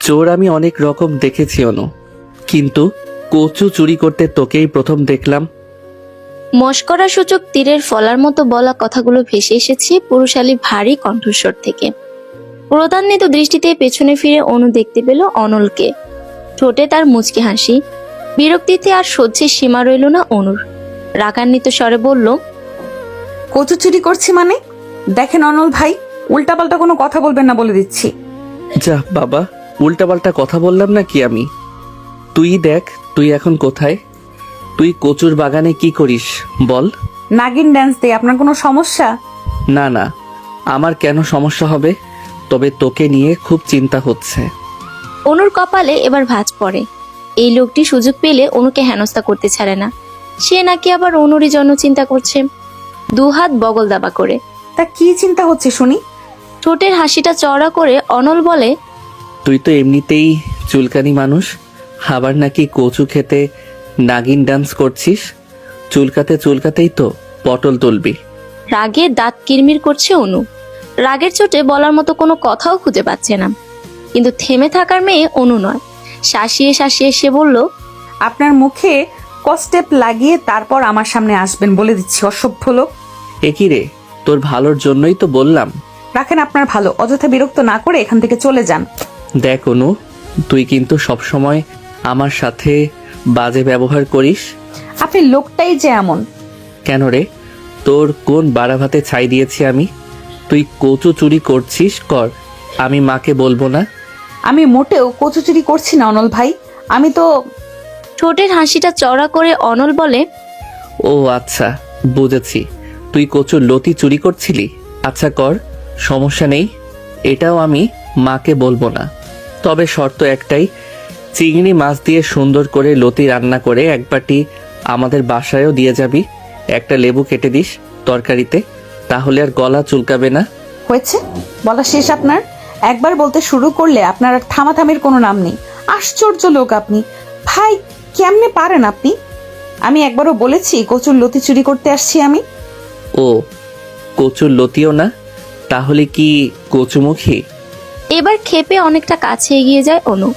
চোর আমি অনেক রকম দেখেছি অনু, কিন্তু কচু চুরি করতে তোকেই প্রথম দেখলাম। মস্করা সূচক তীরের ফলার মতো বলা কথাগুলো ভেসে এসেছে পুরুষালী ভারী কণ্ঠস্বর থেকে। ক্রোধান্বিত দৃষ্টিতে পেছনে ফিরে অনু দেখতে পেল অনলকে। ঠোঁটে তার মুচকি হাসি। বিরক্তিতে আর সহ্যের সীমা রইল না অনুর। রাগান্বিত স্বরে বলল, কচু চুরি করছি মানে? দেখেন অনল ভাই, উল্টাপাল্টা কোনো কথা বলবেন না বলে দিচ্ছি। যা বাবা, উল্টাপাল্টা কথা বললাম না কি আমি? তুই দেখ তুই এখন কোথায়? তুই কচুর বাগানে কি করিস বল? নাগিন ড্যান্স দিয়ে আপনার কোনো সমস্যা? না না, আমার কেন সমস্যা হবে? তবে তোকে নিয়ে খুব চিন্তা হচ্ছে। অনুর কপালে এবার ভাঁজ পড়ে। এই লোকটি সুযোগ পেলে অনুকে হেনস্থা করতে ছাড়ে না। সে নাকি আবার অনুরই জন্য চিন্তা করছে, দুহাত বগল দাবা করে। তা কি চিন্তা হচ্ছে শুনি? ঠোঁটের হাসিটা চওড়া করে অনল বলে, তুই তো এমনিতেই চুলকানি মানুষ, আবার নাকি কচু খেতে নাগিন ডান্স করছিস। চুলকাতে চুলকাতেই তো পটল তুলবি। রাগে দাঁত কিরমির করছে অনু। রাগের চোটে বলার মতো কোনো কথাও খুঁজে পাচ্ছে না। কিন্তু থেমে থাকার মেয়ে অনু নয়। শাসিয়ে শাসিয়ে সে বলল, আপনার মুখে কস্টেপ লাগিয়ে তারপর আমার সামনে আসবেন বলে দিচ্ছি, অসভ্য লোক। এ কি রে, তোর ভালোর জন্যই তো বললাম। রাখেন আপনার ভালো, অযথা বিরক্ত না করে এখান থেকে চলে যান। দেখ অনু, তুই কিন্তু সবসময় আমার সাথে বাজে ব্যবহার করিস। আপনি লোকটাই যে এমন। কেন রে, তোর কোন বাড়া ভাতে ছাই দিয়েছি আমি? তুই কচু চুরি করছিস কর, আমি মাকে বলবো না। আমি মোটেও কচু চুরি করছি না অনল ভাই, আমি তো। ঠোঁটের হাসিটা চওড়া করে অনল বলে, ও আচ্ছা, বুঝেছি, তুই কচুর লতি চুরি করছিলি। আচ্ছা কর, সমস্যা নেই, এটাও আমি মাকে বলবো না। তবে শর্ত একটাই, চিংড়ি মাছ দিয়ে সুন্দর করে লতি রান্না করে এক বাটি আমাদের বাসায়ও দিয়ে যাবি। একটা লেবু কেটে দিস তরকারিতে, তাহলে আর গলা চুলকাবে না। হয়েছে, বলা শেষ আপনার। একবার বলতে শুরু করলে আপনার আর থামাথামির কোনো নাম নেই। আশ্চর্য লোক আপনি ভাই, কেমনে পারেন আপনি? আমি একবারও বলেছি কচুর লতি চুরি করতে আসছি আমি? ও, কচুর লতিও না, তাহলে কি কচুমুখী? এবার ক্ষেপে অনেকটা কাছে এগিয়ে যায় অনু।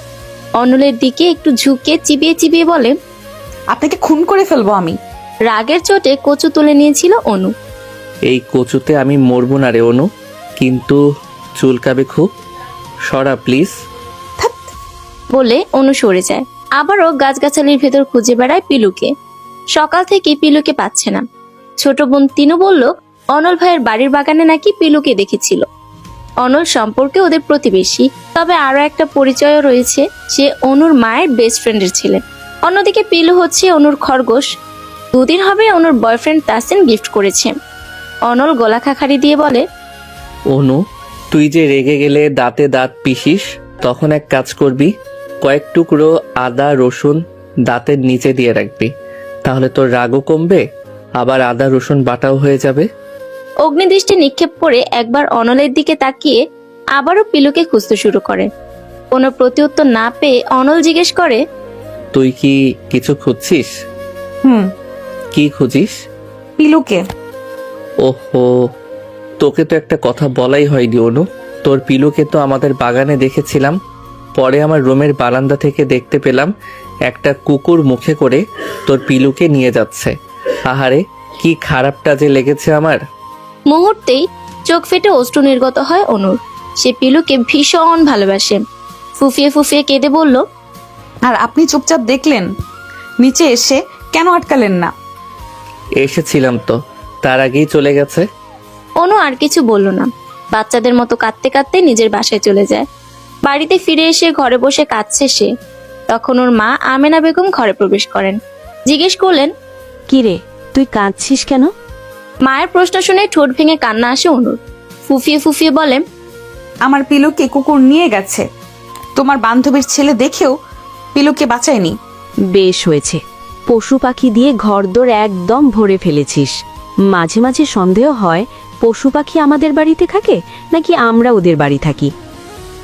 অনলের দিকে একটু ঝুঁকে চিবিয়ে চিবিয়ে বলে, আপনাকে খুন করে ফেলবো আমি। রাগের চোটে কচু তুলে নিয়েছিল অনু। এই কচুতে আমি মরবো না রে অনু, কিন্তু চুলকাবে খুব। সরা প্লিজ। বলে অনু সরে যায়। আবারও গাছগাছালির ভেতর খুঁজে বেড়ায় পিলুকে। সকাল থেকে পিলুকে পাচ্ছে না। ছোট বোন তিনু বলল, অনল ভাইয়ের বাড়ির বাগানে নাকি পিলুকে দেখেছিল। অনল সম্পর্কে ওদের প্রতিবেশী, তবে আরো একটা পরিচয়ও রয়েছে, সে অনুর মায়ের বেস্ট ফ্রেন্ডের ছেলে। অন্যদিকে পিলু হচ্ছে অনুর খরগোশ। দুদিন হবে অনুর বয়ফ্রেন্ড তাসিন গিফট করেছে। অনল গলা খাখারি দিয়ে বলে, অনু, তুই যে রেগে গেলে দাঁতে দাঁত পিষিস, তখন এক কাজ করবি, কয়েক টুকরো আদা রসুন দাঁতের নিচে দিয়ে রাখবি, তাহলে তোর রাগও কমবে, আবার আদা রসুন বাটাও হয়ে যাবে। অগ্নিদৃষ্টি নিক্ষেপ করে একবার অনলের দিকে তাকিয়ে আবারও পিলুকে খুঁজতে শুরু করে। কোনো প্রত্যুত্তর না পেয়ে অনল জিজ্ঞেস করে, তুই কি কিছু খুঁজছিস? কি খুঁজিস? পিলুকে। ওহো, তোকে তো একটা কথা বলাই হয়নি অনু। তোর পিলুকে তো আমাদের বাগানে দেখেছিলাম, পরে আমার রুমের বারান্দা থেকে দেখতে পেলাম একটা কুকুর মুখে করে তোর পিলুকে নিয়ে যাচ্ছে। আহারে, কি খারাপটা যে লেগেছে আমার। মুহূর্তেই চোখ ফেটে অশ্রু নির্গত হয় অনুর। সে পিলুকে ভীষণ ভালোবাসে। ফুফিয়ে ফুফিয়ে কেঁদে বলল, আর আপনি চুপচাপ দেখলেন? নিচে এসে কেন আটকালেন না? এসেছিলাম তো, তার আগেই চলে গেছে। অনু আর কিছু বলল না। বাচ্চাদের মতো কাঁদতে কাঁদতে নিজের বাসায় চলে যায়। বাড়িতে ফিরে এসে ঘরে বসে কাঁদছে সে। তখন ওর মা আমেনা বেগম ঘরে প্রবেশ করেন। জিজ্ঞেস করলেন, কি রে, তুই কাঁদছিস কেন? মায়ের প্রশ্ন শুনে ঠোঁট ভেঙে কান্না আসে অনুর। ফুফিয়ে ফুফিয়ে বলে, আমার পিলুকে কুকুর নিয়ে গেছে। তোমার বান্ধবীর ছেলে দেখেও পিলুকে বাঁচায়নি। বেশ হয়েছে, পশু পাখি দিয়ে ঘরদোর একদম ভরে ফেলেছিস। মাঝে মাঝে সন্দেহ হয় পশু পাখি আমাদের বাড়িতে থাকে নাকি আমরা ওদের বাড়ি থাকি।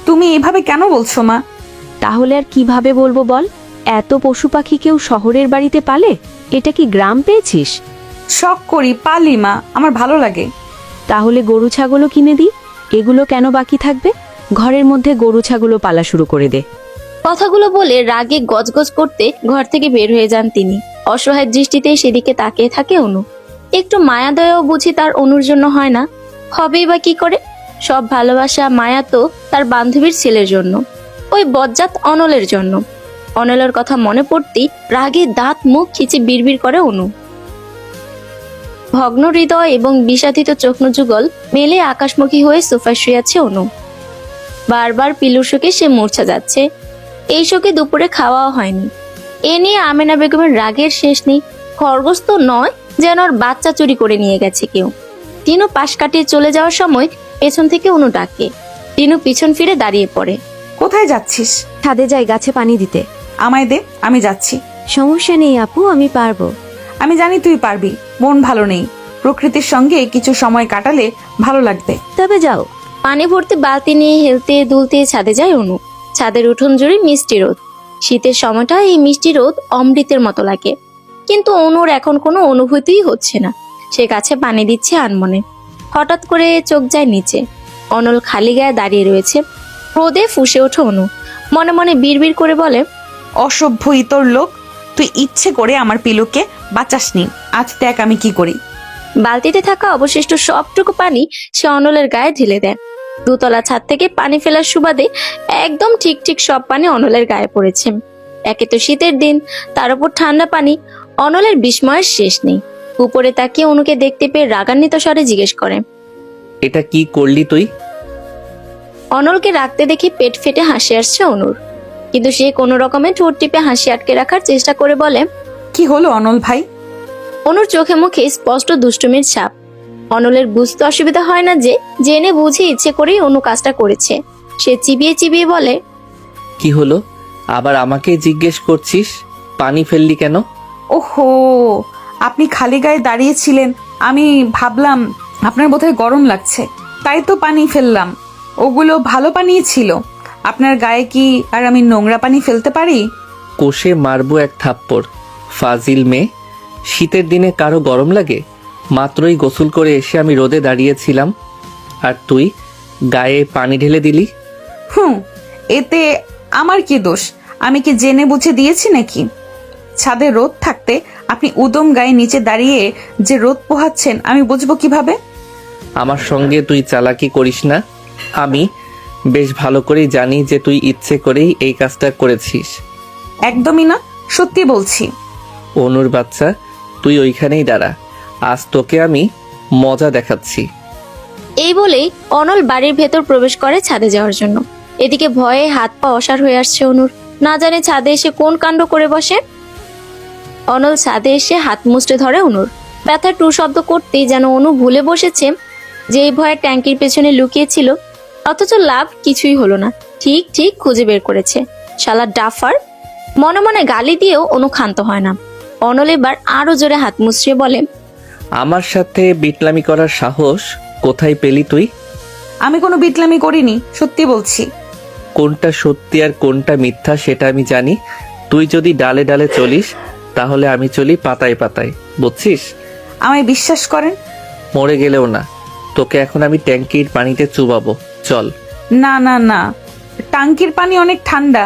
তুমি এভাবে কেন বলছো মা? তাহলে আর কিভাবে বলবো বল? এত পশু পাখি কেউ শহরের বাড়িতে পালে? এটা কি গ্রাম পেয়েছিস? শখ করি, পালি মা, আমার ভালো লাগে। তাহলে গরু ছাগলও কিনে দিই, এগুলো কেন বাকি থাকবে? ঘরের মধ্যে গরু ছাগলও পালা শুরু করে দে। কথাগুলো বলে রাগে গজগজ করতে ঘর থেকে বের হয়ে যান তিনি। অসহায় দৃষ্টিতে সেদিকে তাকিয়ে থাকে অনু। একটু মায়া দয়াও বুঝি তার অনুর জন্য হয় না। হবেই বা কি করে? সব ভালোবাসা মায়া তো তার বান্ধবীর ছেলের জন্য, ওই বজ্জাত অনলের জন্য। অনলের কথা মনে পড়তেই রাগে দাঁত মুখ খিচে বিড়বিড় করে অনু। ভগ্ন হৃদয় এবং বিষাদিত চোখনযুগল মেলে আকাশমুখী হয়ে সোফায় শুয়ে আছে অনু। বারবার পিলুর শোকে সে মূর্ছা যাচ্ছে। এই শোকে দুপুরে খাওয়াও হয়নি। এ নিয়ে আমেনা বেগমের রাগের শেষ নেই। খরগোশ তো নয়, যেন ওর বাচ্চা চুরি করে নিয়ে গেছে কেউ। টিনু পাশ কাটিয়ে চলে যাওয়ার সময় পেছন থেকে অনু ডাকে। টিনু পিছন ফিরে দাঁড়িয়ে পড়ে। কোথায় যাচ্ছিস? ছাদে যাই গাছে পানি দিতে। আমায় দে, আমি যাচ্ছি। সমস্যা নেই আপু, আমি পারবো। আমি জানি তুই পারবি। মন ভালো নেই, প্রকৃতির সঙ্গে কিছু সময় কাটালে ভালো লাগবে। তবে যাও। পানি ভর্তি বালতি নিয়ে হেলতে দুলতে ছাদে যায় অনু। ছাদের উঠোন জুড়ে মিষ্টি রোদ। শীতের সময়টা এই মিষ্টি রোদ অমৃতের মতো লাগে। কিন্তু অনুর এখন কোনো অনুভূতিই হচ্ছে না। সে গাছে পানি দিচ্ছে আনমনে। হঠাৎ করে চোখ যায় নিচে। অনল খালি গায়ে দাঁড়িয়ে রয়েছে। রোদে ফুঁসে ওঠে অনু। মনে মনে বিড়বিড় করে বলে, অসভ্য ইতর লোক, তুই ইচ্ছে করে আমার পিলুকে বাঁচাসনি। আজ দেখ আমি কি করি। বালতিতে থাকা অবশিষ্ট সবটুকু পানি সে অনলের গায়ে ঢেলে দেয়। দোতলা ছাদ থেকে পানি ফেলার সুবাদে একদম ঠিক ঠিক সব পানি অনলের গায়ে পড়েছে। একে তো শীতের দিন, তার উপর ঠান্ডা পানি। অনলের বিস্ময়ের শেষ নেই। উপরে তাকিয়ে অনুকে দেখতে পেয়ে রাগান্বিত স্বরে জিজ্ঞেস করে, এটা কি করলি তুই? অনলকে রাখতে দেখে পেট ফেটে হাসি আসছে অনুর। কিন্তু সে কোনো রকমে ঠোঁট টিপে হাসি আটকে রাখার চেষ্টা করে বলে, কি হলো অনল ভাই? অনুর চোখে মুখে স্পষ্ট দুষ্টুমির ছাপ। অনলের বুঝতে অসুবিধা হয় না যে জেনে বুঝে ইচ্ছে করেই অনু কাজটা করেছে। সে চিবিয়ে চিবিয়ে বলে, কি হলো? আবার আমাকে জিজ্ঞেস করছিস পানি ফেললি কেন? ওহো, আপনি খালি গায়ে দাঁড়িয়েছিলেন, আমি ভাবলাম আপনার বোধহয় গরম লাগছে, তাই তো পানি ফেললাম। ওগুলো ভালো পানি ছিল। আপনার গায়ে কি আর আমি নোংরা পানি ফেলতে পারি? কোষে মারবো এক থাপ্পড়। ফাজিল মেয়ে, শীতের দিনে কারো গরম লাগে? মাত্রই গোসল করে এসে আমি রোদে দাঁড়িয়েছিলাম, আর তুই গায়ে পানি ঢেলে দিলি। এতে আমার কি দোষ? আমি কি জেনে বুঝে দিয়েছি নাকি? ছাদে রোদ থাকতে আপনি উদম গায়ে নিচে দাঁড়িয়ে যে রোদ পোহাচ্ছেন আমি বুঝবো কিভাবে? আমার সঙ্গে তুই চালাকি করিস না। আমি বেশ ভালো করেই জানি যে তুই ইচ্ছে করেই এই কাজটা করেছিস। একদমই না, সত্যি বলছি। অনুর বাচ্চা, তুই ওইখানেই দাঁড়া, আজ তোকে আমি মজা দেখাচ্ছি। এই বলেই অনল বাড়ির ভেতর প্রবেশ করে ছাদে যাওয়ার জন্য। এদিকে ভয়ে হাত পা অসাড় হয়ে আসছে অনুর। না জানে ছাদে এসে কোন কাণ্ড করে বসে। অনল ছাদে এসে হাত মুচড়ে ধরে অনুর। ব্যথার টু শব্দ করতেই যেন অনু ভুলে বসেছে যে এই ভয়ে ট্যাঙ্কির পেছনে লুকিয়েছিল। অথচ লাভ কিছুই হলো না। ঠিক ঠিক খুঁজে বের করেছে। শালা ডাফার। মনে মনে গালি দিয়েও অনু ক্ষান্ত হয় না। অনল এবার আরো জোরে হাত মুচড়ে বলে, আমার সাথে বিটলামি করার সাহস কোথায় পেলি তুই? আমি কোনো বিটলামি করিনি, সত্যি বলছি। কোনটা সত্যি আর কোনটা মিথ্যা সেটা আমি জানি। তুই যদি ডালে ডালে চলিস তাহলে আমি চলি পাতায় পাতায়, বুঝছিস? আমায় বিশ্বাস করেন। মরে গেলেও না, তোকে এখন আমি ট্যাঙ্কির পানিতে চুবাবো। চল। না না না, টাঙ্কির পানি অনেক ঠান্ডা,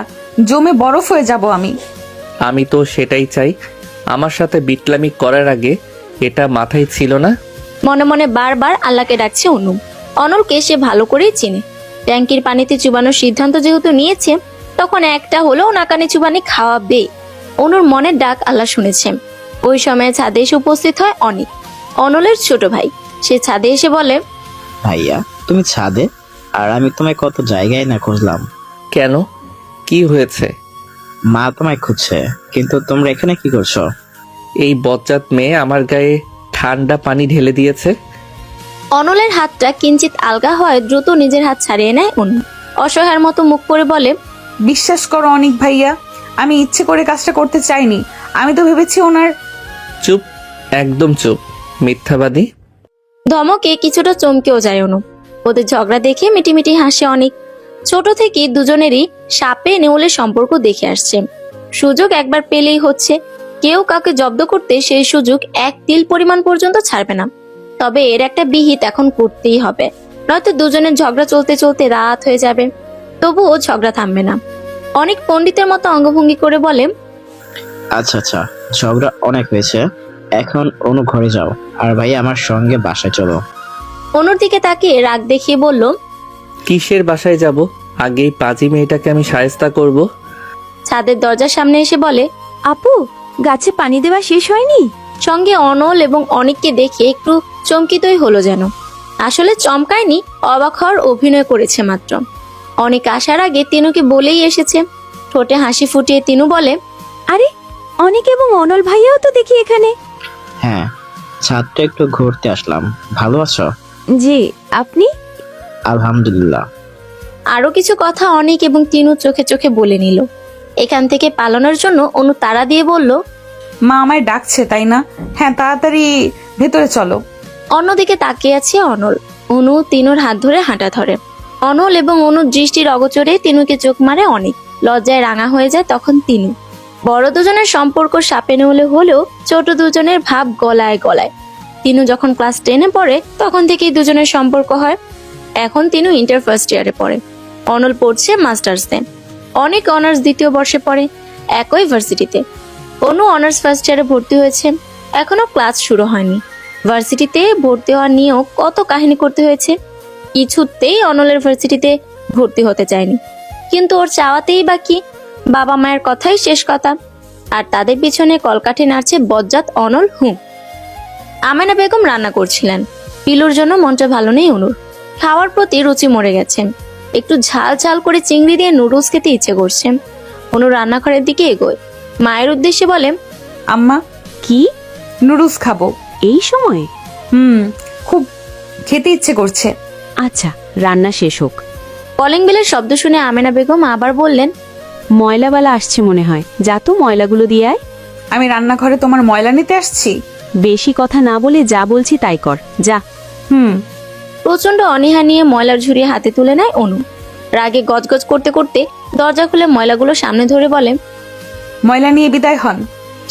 জমে বরফ হয়ে যাব আমি। আমি তো সেটাই চাই। আমার সাথে বিটলামি করার আগে এটা মাথায় ছিল না? মনে মনে বারবার আল্লাহকে ডাকছে অনু। অনলকে সে ভালো করেই চিনে। ট্যাঙ্কির পানিতে চুবানোর সিদ্ধান্ত যেহেতু নিয়েছে, তখন একটা হলেও নাকানি চুবানি খাওয়াবে। অনুর মনের ডাক আল্লাহ শুনেছে। ওই সময় ছাদে এসে উপস্থিত হয় অনিক, অনলের ছোট ভাই। সে ছাদে এসে বলে, ভাইয়া তুমি ছাদে, আর আমি তোমায় কত জায়গায় না খুঁজলাম। কেন, কি হয়েছে? মা তোমায় খুঁজছে, কিন্তু তোমরা এখানে কি করছো? এই বজ্জাত মেয়ে আমার গায়ে ঠান্ডা পানি ঢেলে দিয়েছে। অনলের হাতটা কিঞ্চিত আলগা হয় দ্রুত নিজের হাত ছাড়িয়ে নেয় অনু। অসহায়ের মতো মুখ করে বলে, বিশ্বাস করো অনিক ভাইয়া, আমি ইচ্ছে করে কাজটা করতে চাইনি। আমি তো ভেবেছি ওনার। চুপ, একদম চুপ, মিথ্যাবাদী। ধমকে কিছুটা চমকেও যায় অনু। ওদের ঝগড়া দেখে মিটিমিটি হাসে অনেক। ছোট থেকে দুজনেরই সাপে নেউলের সম্পর্ক দেখে আসছে। সুযোগ একবার পেলেই হচ্ছে। কেউ কাউকে জব্দ করতে সেই সুযোগ এক তিল পরিমাণ পর্যন্ত ছাড়বে না। তবে এর একটা বিহিত এখন করতেই হবে। নয়তো দুজনের ঝগড়া চলতে চলতে রাত হয়ে যাবে। তবুও ঝগড়া থামবে না। অনেক পণ্ডিতের মতো অঙ্গভঙ্গি করে বলে, আচ্ছা আচ্ছা, ঝগড়া অনেক হয়েছে, এখন অনু ঘরে যাও, আর ভাই আমার সঙ্গে বাসায় চলো। অনুর দিকে তাকিয়ে রাগ দেখিয়ে বলল, কিসের বাসায় যাব? আগেই পাজি মেয়েটাকে আমি সায়স্তা করব। ছাদের দরজার সামনে এসে বলে, আপু, গাছে পানি দেওয়া শেষ হয়নি? সঙ্গে অনল এবং অনেককে দেখে একটু চমকিতই হলো যেন। আসলে চমকায়নি, অবাক হওয়ার অভিনয় করেছে মাত্র। অনেক আসার আগে তিনুকে বলেই এসেছে। ঠোঁটে হাসি ফুটিয়ে তিনু বলে, আরে, অনেক এবং অনল ভাইয়াও তো দেখি এখানে। হ্যাঁ, ছাদটা একটু ঘুরতে আসলাম। ভালো আছো? জি, আপনি? আলহামদুলিল্লাহ। আরো কিছু কথা অনেক এবং তিনু চোখে চোখে বলে নিল। এখান থেকে পালানোর জন্য অনু তাড়া দিয়ে বলল, মা আমায় ডাকছে, তাই না? হ্যাঁ, তাড়াতাড়ি ভেতরে চলো। অন্যদিকে তাকিয়ে আছে অনল। অনু তিনুর হাত ধরে হাঁটা ধরে। অনল এবং অনুর দৃষ্টির অগোচরে তিনুকে চোখ মারে অনেক। লজ্জায় রাঙা হয়ে যায় তখন তিনু। বড় দুজনের সম্পর্ক সাপে নেউলে হলেও ছোট দুজনের ভাব গলায় গলায়। তিনু যখন ক্লাস 10-এ পড়ে তখন থেকেই দুজনের সম্পর্ক হয়। এখন তিনু ইন্টার ফার্স্ট ইয়ারে পড়ে, অনল পড়ছে মাস্টার্সে। অনেক অনার্স 2য় বর্ষে পড়ে একই ভার্সিটিতে। অনু অনার্স ফার্স্ট ইয়ারে ভর্তি হয়েছে, এখনো ক্লাস শুরু হয়নি। ভার্সিটিতে ভর্তি হওয়া নিয়েও কত কাহিনী করতে হয়েছে। কিছুতেই অনলের ভার্সিটিতে ভর্তি হতে চায়নি, কিন্তু ওর চাওয়াতেই বাকি, বাবা মায়ের কথাই শেষ কথা। আর তাদের পিছনে কলকাঠি নাড়ছে বজ্জাত অনল। আমেনা বেগম রান্না করছিলেন। পিলুর জন্য মনটা ভালো নেই অনুর। খাওয়ার প্রতি রুচি মরে গেছে। একটু ঝাল ঝাল করে চিংড়ি দিয়ে নুডলস খেতে ইচ্ছে করছে। অনু রান্নাঘরের দিকে এগোয়, মায়ের উদ্দেশ্যে বলে, আম্মা, কি? নুডলস খাবো। এই সময়? খুব খেতে ইচ্ছে করছে। আচ্ছা, রান্না শেষ হোক। কলিং বেলের শব্দ শুনে আমেনা বেগম আবার বললেন, ময়লাওয়ালা আসছে মনে হয়, যা তো ময়লাগুলো দিয়ে আয়। আমি রান্নাঘরে তোমার ময়লা নিতে আসছি? বেশি কথা না বলে যা বলছি তাই কর, যা। প্রচন্ড অনীহা নিয়ে ময়লার ঝুড়ি হাতে তুলে নেয় অনু। রাগে গজগজ করতে করতে দরজা খুলে ময়লাগুলো সামনে ধরে বলে, ময়লা নিয়ে বিদায় হন।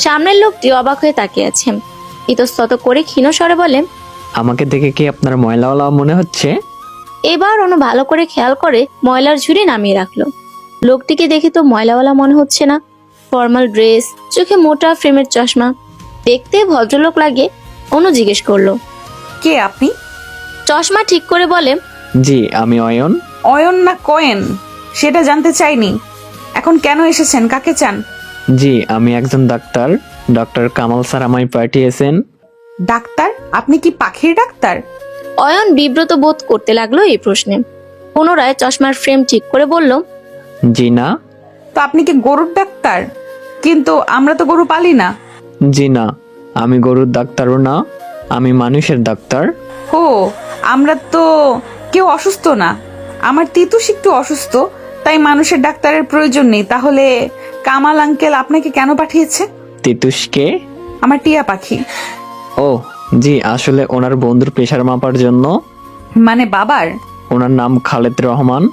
সামনের লোকটি অবাক হয়ে তাকিয়ে আছে। ইতস্তত করে ক্ষীণ স্বরে বলে, আমাকে দেখে কি আপনার ময়লাওয়ালা মনে হচ্ছে? এবার অনু ভালো করে খেয়াল করে ময়লার ঝুড়ি নামিয়ে রাখলো। লোকটিকে দেখে তো ময়লাওয়ালা মনে হচ্ছে না। ফর্মাল ড্রেস, চোখে মোটা ফ্রেমের চশমা, দেখতে ভদ্রলোক লাগে। অনু জিজ্ঞেস করলো, কে আপনি? চশমা ঠিক করে বলে, জি, আমি অয়ন। অয়ন না কয়েন সেটা জানতে চাইনি। এখন কেন এসেছেন? কাকে চান? জি, আমি একজন ডাক্তার। ডক্টর কামাল স্যার আমায় পাঠিয়েছেন। ডাক্তার? আপনি কি পাখির ডাক্তার? অয়ন বিব্রত বোধ করতে লাগলো এই প্রশ্নে। পুনরায় চশমার ফ্রেম ঠিক করে বলল, জি না। তো আপনি কি গরুর ডাক্তার? কিন্তু আমরা তো গরু পালি না। জি না, আমি গরুর ডাক্তারও না, আমি মানুষের ডাক্তার। ও, আমরা তো কেউ অসুস্থ না। আমার তিতুস একটু অসুস্থ, তাই মানুষের ডাক্তারের প্রয়োজন নেই। তাহলে কামাল আঙ্কেল আপনাকে কেন পাঠিয়েছে? তিতুসকে? আমার টিয়া পাখি। ও জি, আসলে ওনার বন্ধুর প্রেশার মাপার জন্য। মানে বাবার? ওনার নাম খালেদ রহমান।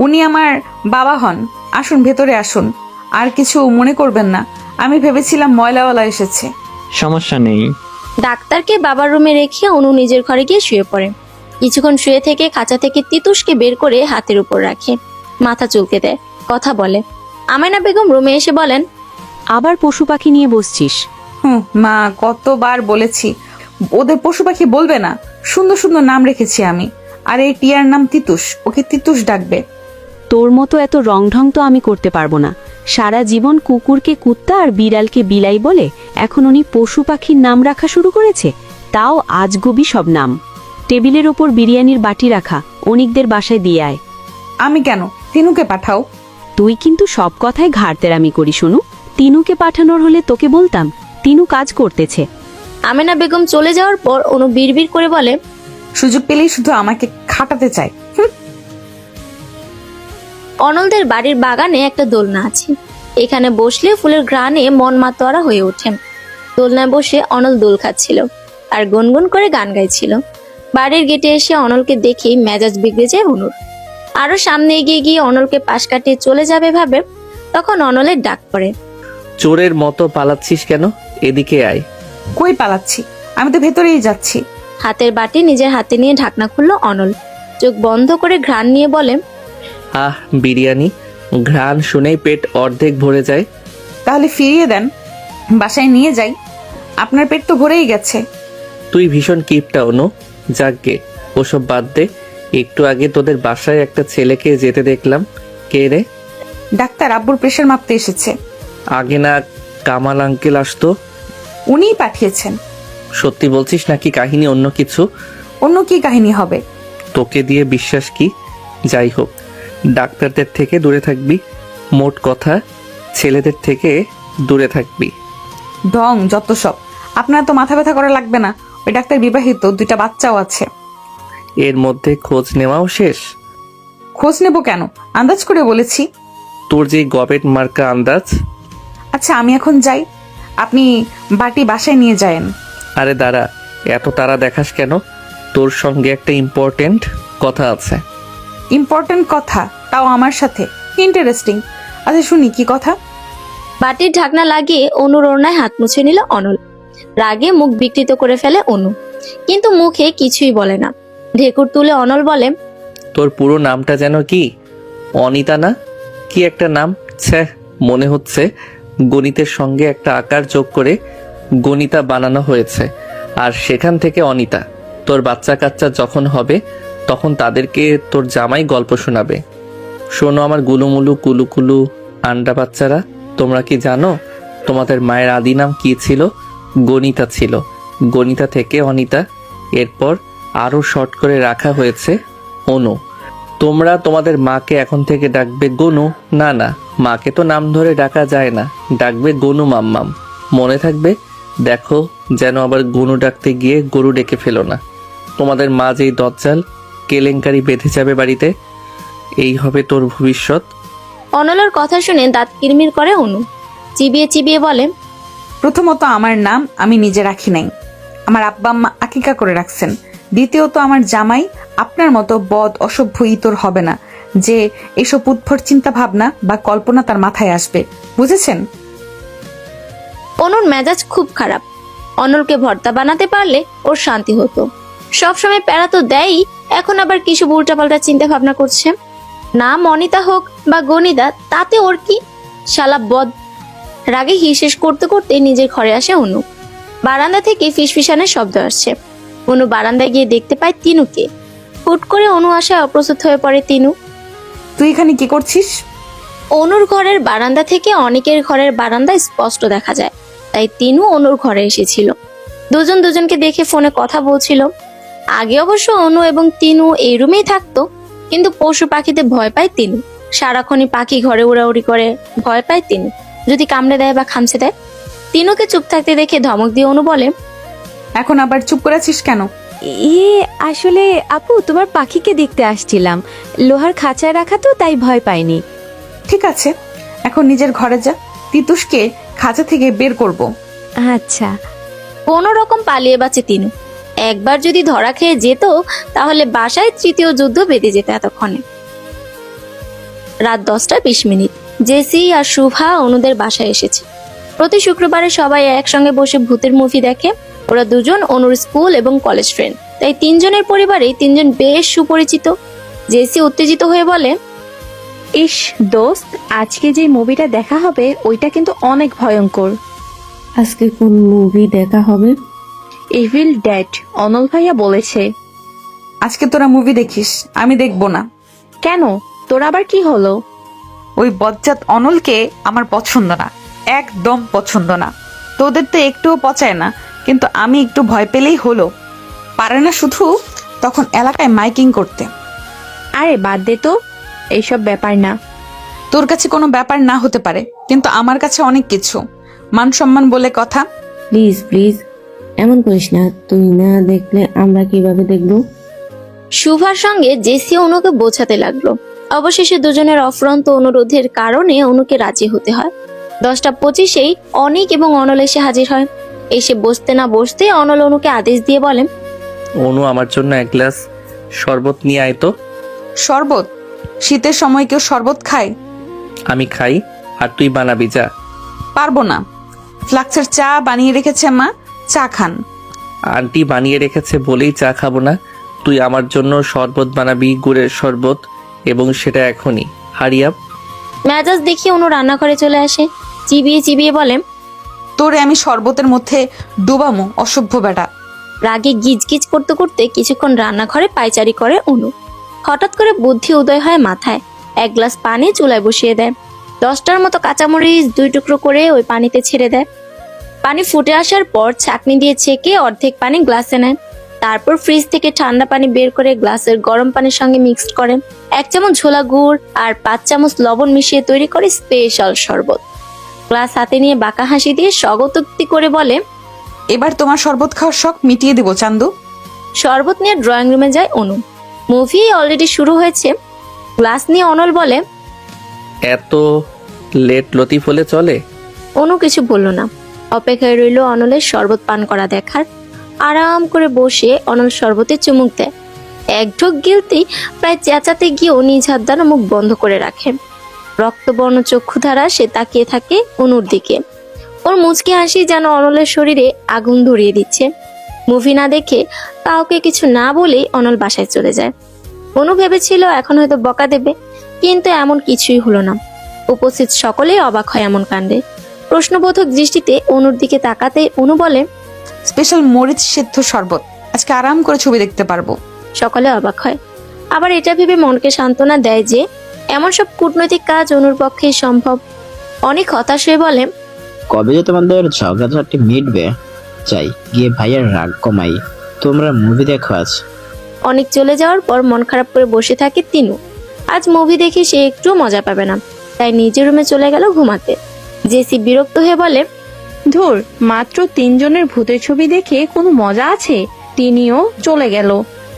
উনি আমার বাবা হন। আসুন, ভেতরে আসুন। আর কিছু মনে করবেন না, আমি ভেবেছিলাম ময়লাওয়ালা এসেছে। সমস্যা নেই। ডাক্তারকে বাবার রুমে রেখে অনু নিজের ঘরে গিয়ে শুয়ে পড়ে। কিছুক্ষণ শুয়ে থেকে খাঁচা থেকে তিতুসকে বের করে হাতের উপর রাখে, মাথা চুলকে দেয়, কথা বলে। আমেনা বেগম রুমে এসে বলেন, আবার পশু পাখি নিয়ে বসছিস? মা, কতবার বলেছি ওদের পশু পাখি বলবে না। সুন্দর সুন্দর নাম রেখেছি আমি। আর এই টিয়ার নাম তিতুস, ওকে তিতুস ডাকবে। তোর মতো এত রংঢং তো আমি করতে পারবো না। সারা জীবন কুকুরকে কুত্তা আর বিড়ালকে বিলাই বলে এখন উনি পশু পাখির নাম রাখা শুরু করেছে, তাও আজগুবি সব নাম। টেবিলের ওপর বিরিয়ানির বাটি রাখা, অনিকদের বাসায় দিয়ে আয়। আমি কেন? তিনুকে পাঠাও। তুই কিন্তু সব কথায় ঘাড়তেরামি করি শুনু। তিনুকে পাঠানোর হলে তোকে বলতাম, তিনু কাজ করতেছে। আমেনা বেগম চলে যাওয়ার পর অনু বিড়বিড় করে বলে, সুযোগ পেলেই শুধু আমাকে খাটাতে চায়। অনলদের বাড়ির বাগানে একটা দোলনা আছে। এখানে বসলে ফুলের ঘ্রাণে মন মাতোয়ারা হয়ে ওঠে। দোলনায় বসে অনল দোল খাচ্ছিল আর গুনগুন করে গান গাইছিল। বাড়ির গেটে এসে অনলকে দেখেই মেজাজ বিগড়ে যায় অনুর। আরো সামনে এগিয়ে গিয়ে অনলকে পাশ কাটিয়ে চলে যাবে ভাবে, তখন অনলের ডাক পড়ে, চোরের মতো পালাচ্ছিস কেন? এদিকে আয়। কই পালাচ্ছি? আমি তো ভেতরেই যাচ্ছি। হাতের বাটি নিজের হাতে নিয়ে ঢাকনা খুললো অনল। চোখ বন্ধ করে ঘ্রাণ নিয়ে বলে, আহ, বিরিয়ানি। ঘ্রাণ শুনেই পেট অর্ধেক ভরে যায়। তাহলে ফিরিয়ে দেন, বাসায় নিয়ে যাই। আপনার পেট তো ভরেই গেছে। তুই ভীষণ কিপটা অনু। যাকগে, ওসব বাদ দে। একটু আগে তোদের বাসায় একটা ছেলেকে যেতে দেখলাম। কে রে? ডাক্তার আব্বুর প্রেশার মাপতে এসেছে। আগে না কামাল আঙ্কেল আসতো? উনিই পাঠিয়েছেন। সত্যি বলছিস নাকি কাহিনী অন্য কিছু? অন্য কি কাহিনী হবে? তোকে দিয়ে বিশ্বাস কি? যাই হোক, ডাক্তারদের থেকে দূরে থাকবি। মোট কথা, ছেলেদের থেকে দূরে থাকবি। ঢং যত সব। আপনার তো মাথা ব্যথা করা লাগবে না। ওই ডাক্তার বিবাহিত, 2টা বাচ্চাও আছে। এর মধ্যে খোঁজ নেওয়াও শেষ? খোঁজ নেব কেন, আন্দাজ করে বলেছি। তোর যে গবেট মার্কা আন্দাজ। আচ্ছা আমি এখন যাই, আপনি বাটি বাসায় নিয়ে যায়েন। আরে দাঁড়া, এত তারা দেখাস কেন? তোর সঙ্গে একটা ইম্পর্টেন্ট কথা আছে। ইম্পর্টেন্ট কথা, তাও আমার সাথে? ইন্টারেস্টিং। আচ্ছা শুনি কি কথা। বাটির ঢাকনা লাগিয়ে অনুর ওড়নায় হাত মুছে নিল অনল। রাগে মুখ বিকৃত করে ফেলে অনু, কিন্তু মুখে কিছুই বলে না। ঢেকুর তুলে অনল বলে, তোর পুরো নামটা যেন কি? অনিতা না? কি একটা নাম, ছ্যাঃ, মনে হচ্ছে গণিতের সঙ্গে একটা আকার যোগ করে গণিতা বানানো হয়েছে, আর সেখান থেকে অনিতা। তোর বাচ্চা কাচ্চা যখন হবে তখন তাদেরকে তোর জামাই গল্প শোনাবে। শোনো আমার গুলুমুলু কুলুকুলু আন্ডা বাচ্চারা, তোমরা কি জানো তোমাদের মায়ের আদি নাম কি ছিল? গণিতা ছিল। গণিতা থেকে অনিতা, এরপর আরো শর্ট করে রাখা হয়েছে অনু। তোমরা তোমাদের মাকে এখন থেকে ডাকবে গনু। না না, মাকে তো নাম ধরে ডাকা যায় না, ডাকবে গনু মাম্মাম। মনে থাকবে। দেখো যেন আবার গনু ডাকতে গিয়ে গরু ডেকে ফেলো না। তোমাদের মা যেই দজ্জাল কেলেঙ্কারি বেঁধে যাবে বাড়িতে, এই হবে তোর ভবিষ্যৎ। অনলের কথা শুনে দাঁত কিরমির করে অনু। চিবিয়ে চিবিয়ে বলে, প্রথমত আমার নাম আমি নিজে রাখি নাই, আমার আব্বা আম্মা আকিকা করে রাখছেন। দ্বিতীয়ত আমার জামাই আপনার মতো বদ অসভ্য ইতর হবে না যে এসব উদ্ভট চিন্তা ভাবনা বা কল্পনা তার মাথায় আসবে, বুঝেছেন? অনুর মেজাজ খুব খারাপ। অনলকে ভর্তা বানাতে পারলে ওর শান্তি হতো। সবসময় প্যারা তো দেয়ই, এখন আবার কিছু উল্টাপাল্টা চিন্তা ভাবনা করছে। নাম অনিতা হোক বা গণিতা, তাতে ওর কি? শালা বদ। রাগে হিসেস করতে করতে নিজের ঘরে আসে অনু। বারান্দা থেকে ফিসফিসানের শব্দ আসছে। অনু বারান্দায় গিয়ে দেখতে পায় তিনুকে। হুট করে অনু আসায় অপ্রস্তুত হয়ে পড়ে তিনু। তুই এখানে কি করছিস? অনুর ঘরের বারান্দা থেকে অনেকের ঘরের বারান্দা স্পষ্ট দেখা যায়, তাই তিনু অনুর ঘরে এসেছিল। দুজন দুজনকে দেখে ফোনে কথা বলছিল। আগে অবশ্য অনু এবং তিনু এই রুমেই থাকতো, কিন্তু পশু পাখিতে ভয় পায় তিনু। সারাক্ষণই পাখি ঘরে উড়াউড়ি করে, ভয় পায় তিনু যদি কামড়ে দেয় বা খামচে দেয়। তিনুকে চুপ থাকতে দেখে ধমক দিয়ে অনু বলে, এখন আবার চুপ করেছিস কেন? আসলে আপু, তোমার পাখিকে দেখতে আসছিলাম। লোহার খাঁচায় রাখা তো, তাই ভয় পাইনি। ঠিক আছে, এখন নিজের ঘরে যা, তিতুসকে খাঁচা থেকে বের করব। আচ্ছা। কোনো রকম পালিয়ে বাঁচে তিনু। একবার যদি ধরা খেয়ে যেত তাহলে বাসায় তৃতীয় যুদ্ধ বেঁধে যেত এতক্ষণে। রাত 10:20। জেসি আর শুভা অনুদের বাসায় এসেছে। প্রতি শুক্রবারে সবাই একসঙ্গে বসে ভূতের মুভি দেখে। ওরা দুজন অনুর স্কুল এবং কলেজ ফ্রেন্ড, তাই তিনজনের পরিবারেই তিনজন বেশ সুপরিচিত। জেসি উত্তেজিত হয়ে বলে, ইস দোস্ত, আজকে যে মুভিটা দেখা হবে ওইটা কিন্তু অনেক ভয়ঙ্কর। আজকে কোন মুভি দেখা হবে? ইভিল ডেড, অনল ভাইয়া বলেছে। আজকে তোরা মুভি দেখিস, আমি দেখব না। কেন, তোর আবার কি হলো? ওই বজ্জাত অনলকে আমার পছন্দ না, একদম পছন্দ না। তোদের তো একটুও পচায় না, কিন্তু আমি একটু ভয় পেলেই হলো। পারে না শুধু তখন এলাকায় মাইকিং করতে। আরে বাদ দে তো, এইসব ব্যাপার না। তোর কাছে কোনো ব্যাপার না হতে পারে, কিন্তু আমার কাছে অনেক কিছু। মান সম্মান বলে কথা। প্লিজ প্লিজ, এমন করিস না। তুই না দেখলে আমরা কিভাবে দেখবো? শুভার সঙ্গে জেসি অনুকে বোঝাতে লাগলো। অবশেষে দুজনের অফুরন্ত অনুরোধের কারণে অনুকে রাজি হতে হয়। 10:25 অনিক এবং অনল এসে হাজির হয়। এসে বসতে না বসতে অনল অনুকে আদেশ দিয়ে বলেন, অনু, আমার জন্য এক গ্লাস শরবত নিয়ে আয় তো। শরবত? শীতের সময় কেউ শরবত খায়? আমি খাই, আর তুই বানাবি যা। পারবো না। ফ্লাক্সের চা বানিয়ে রেখেছে মা, চা খান। আন্টি বানিয়ে রেখেছে বলেই চা খাবো না। তুই আমার জন্য শরবত বানাবি, গুড়ের শরবত, এবং সেটা এখনই। হারিয়াপ। মেজাজ দেখিয়ে অনু রান্নাঘরে চলে আসে। চিবিয়ে চিবিয়ে বলে, তোরে আমি শরবতের মধ্যে ডুবামো, অসভ্য বেটা। রাগে গিজগিজ করতে করতে কিছুক্ষণ রান্নাঘরে পায়চারি করে অনু। হঠাৎ করে বুদ্ধি উদয় হয় মাথায়। এক গ্লাস পানি চুলায় বসিয়ে দেয়। 10টার মতো কাঁচামরিচ 2 টুকরো করে ওই পানিতে ছেড়ে দেয়। পানি ফুটে আসার পর ছাঁকনি দিয়ে ছেঁকে অর্ধেক পানি গ্লাসে নেয়। তারপর ফ্রিজ থেকে ঠান্ডা পানি বের করে গ্লাসের গরম পানির সঙ্গে মিক্সড করে 1 চামচ ঝোলা গুড় আর 5 চামচ লবণ মিশিয়ে তৈরি করে স্পেশাল শরবত। গ্লাস হাতে নিয়ে বাঁকা হাসি দিয়ে স্বগতোক্তি করে বলে, এবার তোমার শরবত খাওয়ার শখ মিটিয়ে দেবো চান্দু। শরবত নিয়ে ড্রয়িং রুমে যায় অনু। মুভি অলরেডি শুরু হয়েছে। গ্লাস নিয়ে অনল বলে, এত লেট লতিফ হলে চলে? অনু কিছু বলল না। অপেক্ষায় রইল অনলের শরবত পান করা দেখার। আরাম করে বসে অনল শরবতে চুমুক দেয়। এক ঢোক গিলতেই প্রায় চেঁচাতে গিয়েও নিজ হাত দ্বারা মুখ বন্ধ করে রাখে। রক্তবর্ণ চক্ষুধারা সে তাকিয়ে থাকে অনুর দিকে। ওর মুচকি হাসি যেন অনলের শরীরে আগুন ধরিয়ে দিচ্ছে। মুভি না দেখে কাউকে কিছু না বলেই অনল বাসায় চলে যায়। অনু ভেবেছিল এখন হয়তো বকা দেবে, কিন্তু এমন কিছুই হলো না। উপস্থিত সকলেই অবাক হয় এমন কাণ্ডে। প্রশ্নবোধক দৃষ্টিতে অনুর দিকে তাকাতে অনু বলে, স্পেশাল মরিচ সেদ্ধ শরবত, আজকে আরাম করে ছবি দেখতে পারবো। সকলে অবাক হয়। আবার এটা ভেবে মনকে সান্ত্বনা দেয় যে এমন সব কূটনৈতিক কাজ অনুর পক্ষেই সম্ভব। অনেক হতাশ হয়ে বলে, কবে যে তোমাদের ঝগড়াঝাটি মিটবে? চাই গিয়ে ভাইয়ের রাগ কমাই। তোমরা মুভি দেখো আজ। অনেক চলে যাওয়ার পর মন খারাপ করে বসে থাকে তিনু। আজ মুভি দেখে সে একটু মজা পাবে না, তাই নিজের রুমে চলে গেল ঘুমাতে। জেসি বিরক্ত হয়ে বলে, ধুর, মাত্র 3 জনের ভূতের ছবি দেখে কোনো মজা আছে? তিনিও চলে গেল,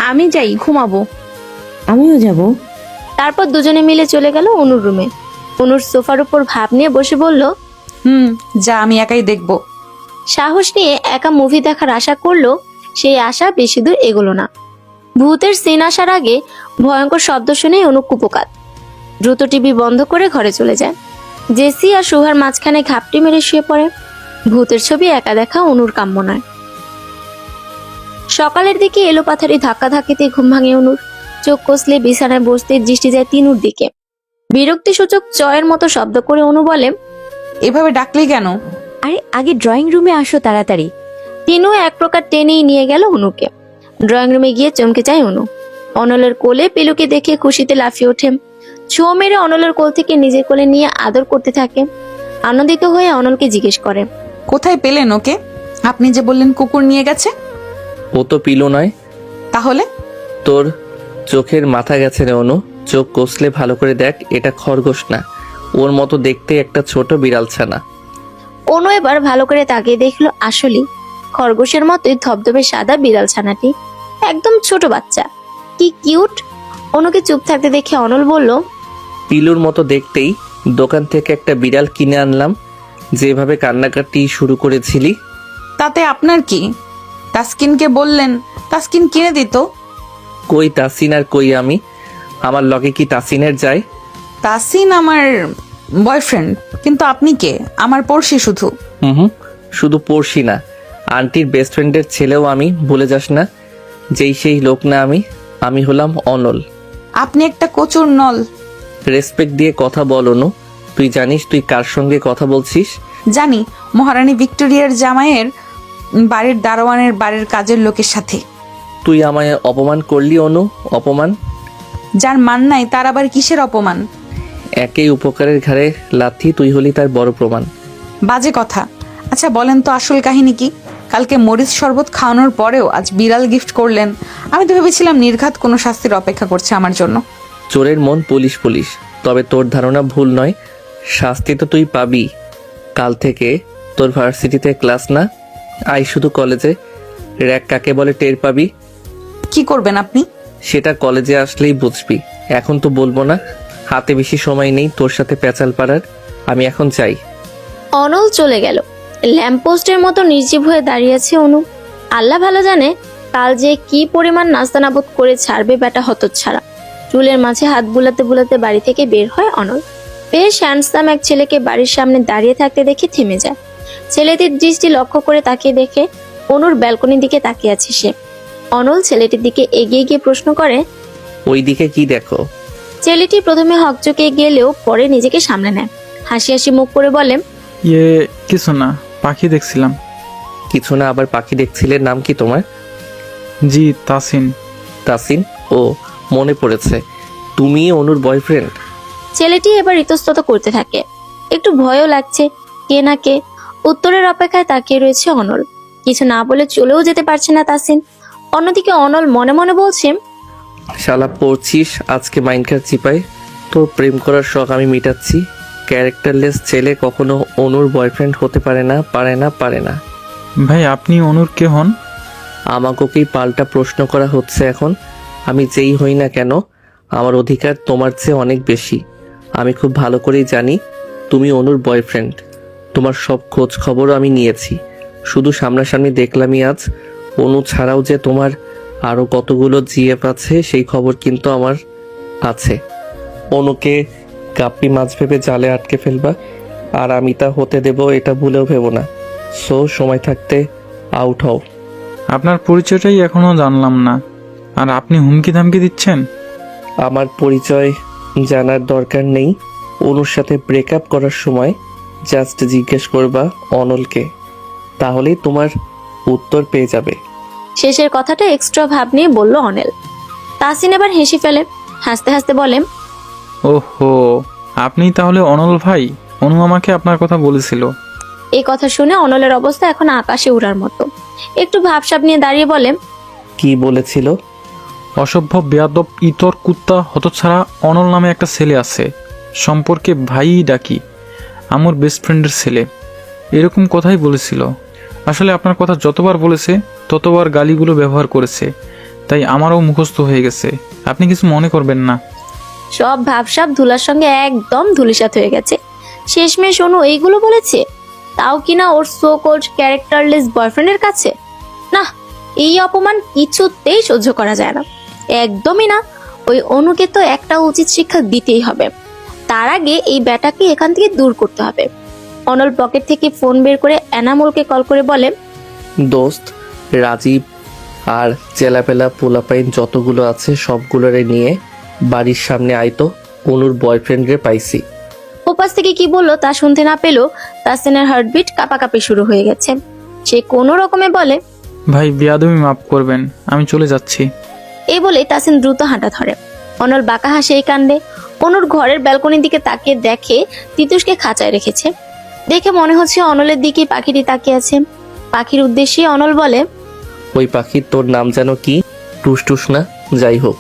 আমি যাই ঘুমাবো। আমিও যাব। তারপর দুজনে মিলে চলে গেল অনুর রুমে। অনুর সোফার উপর ভাব নিয়ে বসে বলল, যা, আমি একাই দেখবো। সাহস নিয়ে একা মুভি দেখার আশা করলো, সেই আশা বেশি দূর এগোলো না। ভূতের সিন আসার আগে ভয়ঙ্কর শব্দ শুনে অনু কুপোকাত। দ্রুত টিভি বন্ধ করে ঘরে চলে যায়। জেসি আর সুহার মাঝখানে ঘাপটি মেরে শুয়ে পড়ে। ভূতের ছবি একা দেখা অনুর কাম্য নয়। সকালের দিকে এলোপাথারি ধাক্কা ধাক্কিতে ঘুম ভাঙে অনুর। চোখ কষলে বিছানায় বসতে দৃষ্টি যায় তিনুর দিকে। বিরক্তিসূচক চয়ের মতো শব্দ করে অনু বলে, এভাবে ডাকলি কেন? আরে আগে ড্রয়িং রুমে আসো তাড়াতাড়ি। তিনু এক প্রকার টেনেই নিয়ে গেল অনুকে। ড্রয়িং রুমে গিয়ে চমকে যায় অনু। অনলের কোলে পিলুকে দেখে খুশিতে লাফিয়ে ওঠে। ছো মেরে অনলের কোল থেকে নিজের কোলে নিয়ে আদর করতে থাকে। আনন্দিত হয়ে অনলকে জিজ্ঞেস করে, কোথায় পেলেন ওকে? আপনি যে বললেন কুকুর নিয়ে গেছে। ও তো পিলো নয়। তাহলে? তোর চোখের মাথা গেছে রে অনু। চোখ কষলে ভালো করে দেখ, এটা খরগোশ না। ওর মতো দেখতে একটা ছোট বিড়াল ছানা। অনু এবার ভালো করে তাকিয়ে দেখলো, আসলেই খরগোশের মতোই ধবধবে সাদা বিড়াল ছানাটি। একদম ছোট বাচ্চা, কি কিউট। অনুকে চুপ থাকতে দেখে অনল বলল, পিলুর মতো দেখতেই দোকান থেকে একটা বিড়াল কিনে আনলাম। যেভাবে কান্নাকাটি শুরু করেছিলি। তাতে আপনার কি? তাসকিনকে বললেন, তাসকিন কিনে দিত। কই তাসিন আর কই আমি? আমার লগে কি তাসিনের যায়? তাসিন আমার বয়ফ্রেন্ড, কিন্তু আপনি কে? আমার পড়শি শুধু। হুম, শুধু পড়শি না, আন্টির বেস্ট ফ্রেন্ডের ছেলেও আমি, ভুলে যাস না। যেই সেই লোক না আমি। আমি হলাম অনল। আপনি একটা কচুর নল। রেসপেক্ট দিয়ে কথা বল অনু। তুই জানিস তুই কার সঙ্গে কথা বলছিস? জানি, মহারানী ভিক্টোরিয়ার জামাইয়ের বাড়ির দারোয়ানের বাড়ির কাজের লোকের সাথে। তুই আমায় অপমান করলি অনু, অপমান। যার মান নাই তার আবার কিসের অপমান? একেই উপকারের ঘাড়ে লাথি, তুই হলি তার বড় প্রমাণ। বাজে কথা। আচ্ছা বলেন তো আসল কাহিনী কি? কালকে মরিচ শরবত খাওয়ানোর পরেও আজ বিড়াল গিফট করলেন। আমি তো ভেবেছিলাম নির্ঘাত কোনো শাস্তির অপেক্ষা করছে আমার জন্য। চোরের মন পুলিশ পুলিশ, তবে তোর ধারণা ভুল নয়। শাস্তি তো তুই পাবি। কাল থেকে তোর ভার্সিটিতে ক্লাস না, আই শুধু কলেজে। র্যাক কাকে বলে টের পাবি। কি করবেন আপনি? সেটা কলেজে আসলেই বুঝবি, এখন তো বলবো না। হাতে বেশি সময় নেই তোর সাথে প্যাচাল পাড়ার। আমি এখন চাই। অনল চলে গেল। ল্যাম্পপোস্টের মতো নির্জীব হয়ে দাঁড়িয়ে আছে অনু। আল্লাহ ভালো জানে কাল যে কি পরিমাণ নাস্তানাবুদ করে ছাড়বে বেটা হতচ্ছাড়া। চুলের মাঝে হাত বুলাতে বুলাতে বাড়ি থেকে বের হয় অনল। বেশ হ্যান্ডসাম এক ছেলেকে বাড়ির সামনে দাঁড়িয়ে থাকতে দেখে থেমে যায়। ছেলেটির দৃষ্টি লক্ষ্য করে তাকিয়ে দেখে অনুর ব্যালকনির দিকে তাকিয়ে আছে সে। অনল ছেলেটির দিকে এগিয়ে গিয়ে প্রশ্ন করে। ওই দিকে কি দেখো? ছেলেটি প্রথমে হকচকে গেলেও পরে নিজেকে সামলে নেয়, হাসি হাসি মুখ করে বলে, কিছু না, পাখি দেখছিলাম। কিছু না, আবার পাখি দেখছিলে? নাম কি তোমার? জি, তাসিন। তাসিন? ও, মনে পড়েছে, তুমি অনুর বয়ফ্রেন্ড? ছেলেটি এবার ইতস্তত করতে থাকে। একটু ভয়ও লাগছে, কে না কে উত্তরের অপেক্ষায় তাকিয়ে রয়েছে অনল। কিছু না বলে চলেও যেতে পারছে না তাসিন। অন্যদিকে অনল মনে মনে বলছে, শালা পড়ছিস আজকে মাইনকার চিপায়, তোর প্রেম করার শখ আমি মিটাচ্ছি। ক্যারেক্টারলেস ছেলে কখনো অনুর বয়ফ্রেন্ড হতে পারে না, পারে না, পারে না। ভাই, আপনি অনুর কে হন? আমাকেই পাল্টা প্রশ্ন করা হচ্ছে এখন। আমি যেই হই না কেন, আমার অধিকার তোমার চেয়ে অনেক বেশি। আমি খুব ভালো করেই জানি তুমি অনুর বয়ফ্রেন্ড। তোমার সব খোঁজ খবরও আমি নিয়েছি, শুধু সামনাসামনি দেখলামই আজ। অনু ছাড়াও যে তোমার আরও কতগুলো জিএফ আছে সেই খবর কিন্তু আমার আছে। অনুকে গাপ্পি মাছ ভেবে জালে আটকে ফেলবা, আর আমি তা হতে দেব এটা ভুলেও ভেবো না। সো সময় থাকতে আউট হও। আপনার পরিচয়টাই এখনো জানলাম না, আর আপনি হুমকি ধামকি দিচ্ছেন? আমার পরিচয় জানার দরকার নেই। অনুর সাথে ব্রেকআপ করার সময় জাস্ট জিজ্ঞেস করবা অনলকে, তাহলেই তোমার উত্তর পেয়ে যাবে। শেষের কথাটা এক্সট্রা ভাব নিয়ে বলল অনিল। তাসিন এবার হেসে ফেলে, হাসতে হাসতে বলে, ওহো, আপনি তাহলে অনল ভাই? অনু আমাকে আপনার কথা বলেছিল। এই কথা শুনে অনলের অবস্থা এখন আকাশে উড়ার মতো। একটু ভাবসাব নিয়ে দাঁড়িয়ে বলে, কি বলেছিল? অসভ্য, বেয়াদব, ইতর, কুত্তা, হতছাড়া অনল নামে একটা ছেলে আছে, সম্পর্কে ভাই ডাকি, আমার বেস্ট ফ্রেন্ডের ছেলে, এরকম কথাই বলেছিল। আসলে আপনার কথা যতবার বলেছে ততবার গালিগুলো ব্যবহার করেছে, তাই আমারও মুখস্থ হয়ে গেছে। আপনি কিছু মনে করবেন না। সব ভাবসাব ধুলার সঙ্গে একদম ধুলিসাৎ হয়ে গেছে। শেষমেশ অনু এইগুলো বলেছে, তাও কিনা ওর সো কল্ড ক্যারেক্টারলেস বয়ফ্রেন্ডের কাছে। না, এই অপমান কিছুতেই সহ্য করা যায় না, একদমই না। ওই অনুকে তো একটা উচিত শিক্ষা দিতেই হবে। তার আগে এই ব্যাটাকে এখান থেকে দূর করতে হবে। অনল পকেট থেকে ফোন বের করে এনামুলকে কল করে বলে, দোস্ত, রাজীব আর চেলাপেলা পোলাপাইন যতগুলো আছে সবগুলোরে নিয়ে বাড়ির সামনে আইতো, অনুর বয়ফ্রেন্ডরে পাইছি। ওপাশ থেকে কি বললো তা শুনতে না পেলেও তাসিনের হার্টবিট কাঁপাকাঁপি শুরু হয়ে গেছে। সে কোনো রকমে বলে, ভাই, বেয়াদবি মাফ করবেন, আমি চলে যাচ্ছি। এই বলে তাসিন দ্রুত হাঁটা ধরে। অনল বাঁকা হাসে এই কাণ্ডে। অনুর ঘরের ব্যালকনির দিকে তাকিয়ে দেখে তিতুসকে খাঁচায় রেখেছে। দেখে মনে হচ্ছে অনলের দিকে পাখিটি তাকিয়ে আছে। পাখির উদ্দেশ্যে অনল বলে, ওই পাখির তোর নাম যেন কি? টুসটুস না? যাই হোক,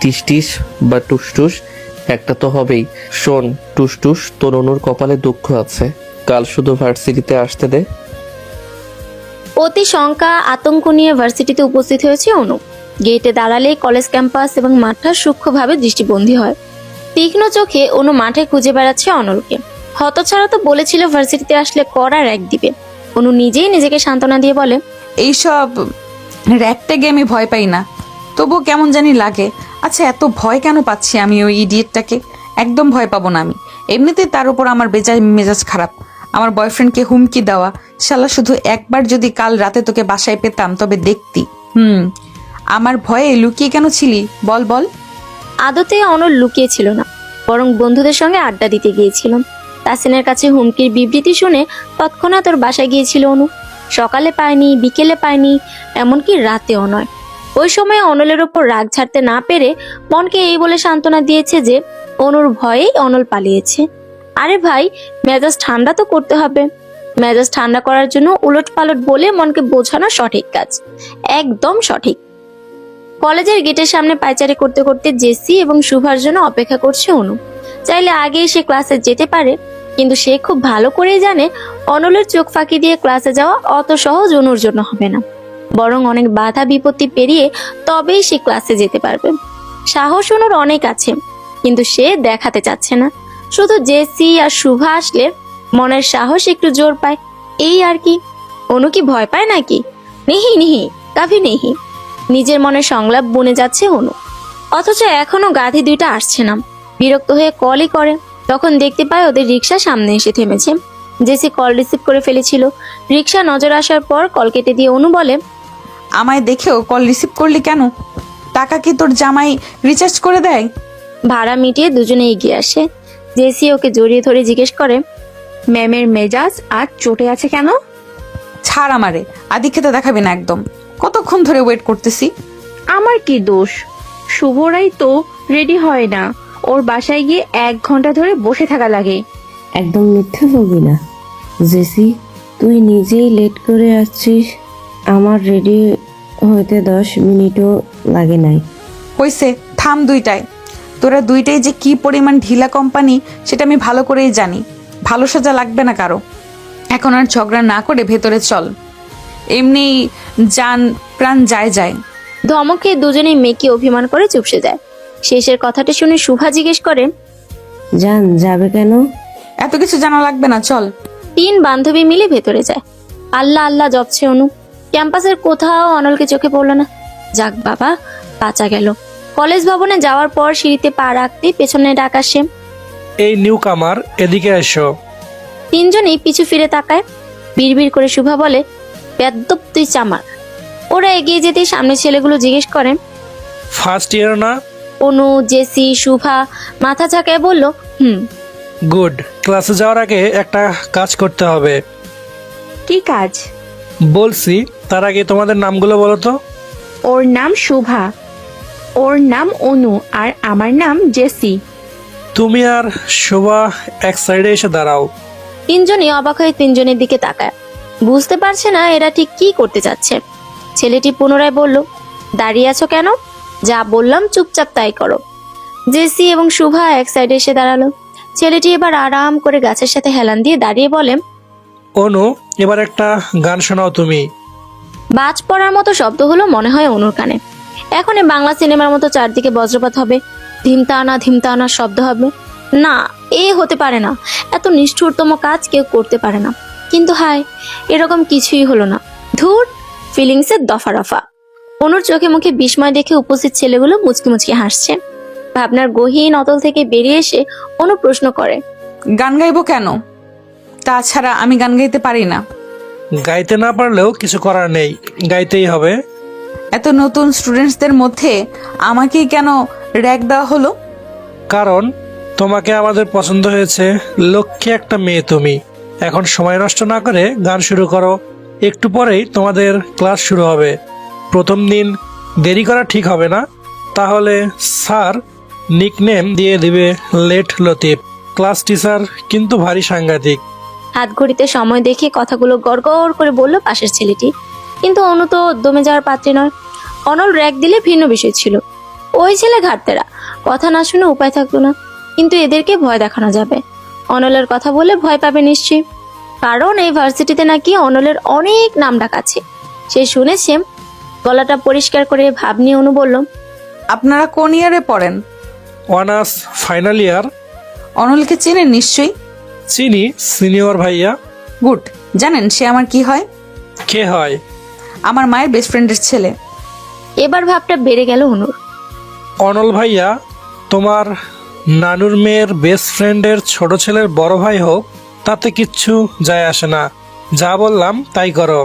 টিসটিস বা টুসটুস একটা তো হবেই। শোন টুসটুস, তোর অনুর কপালে দুঃখ আছে, কাল শুধু ভার্সিটিতে আসতে দে। অতি শঙ্কা আতঙ্ক নিয়ে ভার্সিটিতে উপস্থিত হয়েছে অনু। গেটে দাঁড়ালে কলেজ ক্যাম্পাস এবং মাঠটা সূক্ষ্মভাবে দৃষ্টিবন্দী হয়। তীক্ষ্ণ চোখে অনু মাঠে খুঁজে বেড়াচ্ছে অনলকে। হতছাড়া তো বলেছিল ভার্সিটিতে আসলে করার এক দিবে। অনু নিজেই নিজেকে সান্ত্বনা দিয়ে বলে, এইসব র্যাকটে আমি ভয় পাই না, তবুও কেমন জানি লাগে। আচ্ছা, এত ভয় কেন পাচ্ছি আমি ওই ইডিয়েটটাকে? একদম ভয় পাবো না আমি। এমনিতে তার উপর আমার মেজাজ খারাপ। আমার বয়ফ্রেন্ডকে হুমকি দেওয়া, শালা শুধু একবার যদি কাল রাতে তোকে বাসায় পেতাম তবে দেখতি। আমার ভয়ে লুকিয়ে কেন ছিলি? বল বল। আদতে অনল লুকিয়ে ছিল না, বরং বন্ধুদের সঙ্গে আড্ডা দিতে গিয়েছিল। তাসিনের কাছে হুমকির বিবৃতি শুনে তৎক্ষণাৎ ওর বাসায় গিয়েছিল অনু। সকালে পায়নি, বিকেলে পায়নি, এমনকি রাতেও নয়। ওই সময় অনলের ওপর রাগ ছাড়তে না পেরে মনকে এই বলে সান্ত্বনা দিয়েছে যে অনুর ভয়েই অনল পালিয়েছে। আরে ভাই, মেজাজ ঠান্ডা তো করতে হবে। মেজাজ ঠান্ডা করার জন্য উলট পালট বলে মনকে বোঝানো সঠিক কাজ, একদম সঠিক। কলেজের গেটের সামনে পায়চারি করতে করতে জেসি এবং শুভার জন্য অপেক্ষা করছে অনু। চাইলে আগেই সে ক্লাসে যেতে পারে, কিন্তু সে খুব ভালো করেই জানে অনলের চোখ ফাঁকি দিয়ে ক্লাসে যাওয়া অত সহজ অনুর জন্য হবে না। বরং অনেক বাধা বিপত্তি পেরিয়ে তবেই সে ক্লাসে যেতে পারবে। সাহস অনুর অনেক আছে, কিন্তু সে দেখাতে চাচ্ছে না। শুধু জেসি আর শুভা আসলে মনের সাহস একটু জোর পায়, এই আর কি। অনু কি ভয় পায় নাকি? নিহি নিহি, কাভি নেহি। নিজের মনে সংলাপ বনে যাচ্ছে অনু, অথচ এখনো গাধি দুইটা আসছে না। বিরক্ত হয়ে কলই করে, তখন দেখতে পায় ওদের রিক্সা সামনে এসে থেমেছে। জেসি কল রিসিভ করে ফেলেছিল। রিক্সা নজর আসার পর কল কেটে দিয়ে অনু বলে, আমায় দেখেও কল রিসিভ করলি কেন? টাকা কি তোর জামাই রিচার্জ করে দেয়? ভাড়া মিটিয়ে দুজনে এগিয়ে আসে। জেসি ওকে জড়িয়ে ধরে জিজ্ঞেস করে, ম্যামের মেজাজ আজ চটে আছে কেন? ছাড় আমারে, আদি খেতে দেখাবি না একদম। কতক্ষণ ধরে ওয়েট করতেছি। আমার কি দোষ? শুভরাই তো রেডি হয় না, ওর বাসায় গিয়ে 1 ঘন্টা ধরে বসে থাকা লাগে। একদম মিথ্যে বলবি না জেসি, তুই নিজেই লেট করে আসছিস। আমার রেডি হইতে 10 মিনিটও লাগে নাই। হইছে, থাম দুইটায়। তোরা দুইটাই যে কি পরিমাণ ঢিলা কোম্পানি সেটা আমি ভালো করেই জানি। ভালো সাজা লাগবে না কারো। এখন আর ঝগড়া না করে ভেতরে চল। এমনি জান প্রাণ যায় যায়। ধমকে দুজনেই মেকি অভিমান করে চুপসে যায়। শেষের কথাটা শুনে শুভা জিজ্ঞেস করে, জান যাবে কেন? এত কিছু জানা লাগবে না, চল। 3 বান্ধবী মিলে ভেতরে যায়। আল্লাহ আল্লাহ জপছে অনু। ক্যাম্পাসের কোথাও অনলকে চোখে পড়লো না। যাক বাবা, বাঁচা গেল। কলেজ ভবনে যাওয়ার পর সিঁড়িতে পা রাখতে পেছনে ডাক আসে। এই নিউ কামার, এদিকে এসো। 3 জনেই পিছু ফিরে তাকায়। বিড়বিড় করে শুভা বলে, বেদ্যপ তুই চামার। ওরা এগিয়ে যেতে সামনে ছেলেগুলো জিজ্ঞেস করে, ফার্স্ট ইয়ার না? অনু, জেসি, শুভা মাথা ঝাঁকায় বলল, গুড। ক্লাসে যাওয়ার আগে একটা কাজ করতে হবে। কি কাজ? বলছি, তার আগে তোমাদের নামগুলো বলো তো। ওর নাম শুভা, ওর নাম অনু, আর আমার নাম জেসি। তুমি আর শোভা এক সাইডে এসে দাঁড়াও। 3 জনই অবাক হয়ে 3 জনের দিকে তাকায়। বুঝতে পারছে না এরা ঠিক কি করতে যাচ্ছে। ছেলেটি পুনরায় বলল, দাঁড়িয়ে আছো কেন? যা বললাম চুপচাপ তাই করো। জেসি এবং শুভা এক সাইডে এসে দাঁড়ালো। ছেলেটি এবার আরাম করে গাছের সাথে হেলান দিয়ে দাঁড়িয়ে বলে, অনু, এবার একটা গান শোনাও তুমি। বাজ পড়ার মতো শব্দ হলো মনে হয় অনুর কানে। এখন এ বাংলা সিনেমার মতো চারদিকে বজ্রপাত হবে, ধিমতানা শব্দ হবে। না, এ হতে পারে না। এত নিষ্ঠুরতম কাজ কেউ করতে পারে না। কিন্তু হায়, এরকম কিছুই হলো না। ধুর, ফিলিংসের দফা রফা। অনুর চোখে মুখে বিস্ময় দেখে উপস্থিত ছেলেগুলো মুচকি মুচকি হাসছে। ভাবনার গহীন অতল থেকে বেরিয়ে এসে অনু প্রশ্ন করে, গান গাইবো কেন? তাছাড়া আমি গান গাইতে পারি না। গাইতে না পারলেও কিছু করার নেই, গাইতেই হবে। এত নতুন স্টুডেন্টসদের মধ্যে আমাকেই কেন র্যাক দেওয়া হলো? কারণ তোমাকে আমাদের পছন্দ হয়েছে। লক্ষ্যে একটা মেয়ে তুমি। এখন সময় নষ্ট না করে গান শুরু করো। একটু পরেই তোমাদের ক্লাস শুরু হবে। প্রথম দিন দেরি করা ঠিক হবে না, তাহলে স্যার নিকনেম দিয়ে দিবে লেট লতিফ। ক্লাস টিচার কিন্তু ভারী সাংঘাতিক। হাত ঘড়িতে সময় দেখে কথাগুলো গড়গড় করে বলল পাশের ছেলেটি। কিন্তু অনু তো দমে যাওয়ার পাত্রী নয়। অনল র্যাক দিলে ভিন্ন বিষয় ছিল। ওই ছেলে ঘাটতেরা, কথা না শুনে উপায় থাকতো না। কিন্তু এদেরকে ভয় দেখানো যাবে। অনলের কথা বলে ভয় পাবে নিশ্চয়ই। কারণ এই ভার্সিটিতে নাকি অনলের অনেক নাম ডাক আছে। সে শুনেছে। গলাটা পরিষ্কার করে ভাব নিয়ে অনু বলল, আপনারা কোন ইয়ারে পড়েন? Honours final year. অনলকে চেনেন নিশ্চয়ই। চিনি, সিনিয়র ভাইয়া। গুড। জানেন সে আমার কি হয়? কে হয়? আমার মায়ের বেস্ট ফ্রেন্ডের ছেলে। এবার ভাবটা বেড়ে গেল অনুর। অনল ভাইয়া তোমার নানুর মেয়ের বেস্ট ফ্রেন্ডের ছোট ছেলের বড় ভাই হোক, তাতে কিচ্ছু যায় আসে না। যা বললাম তাই করো।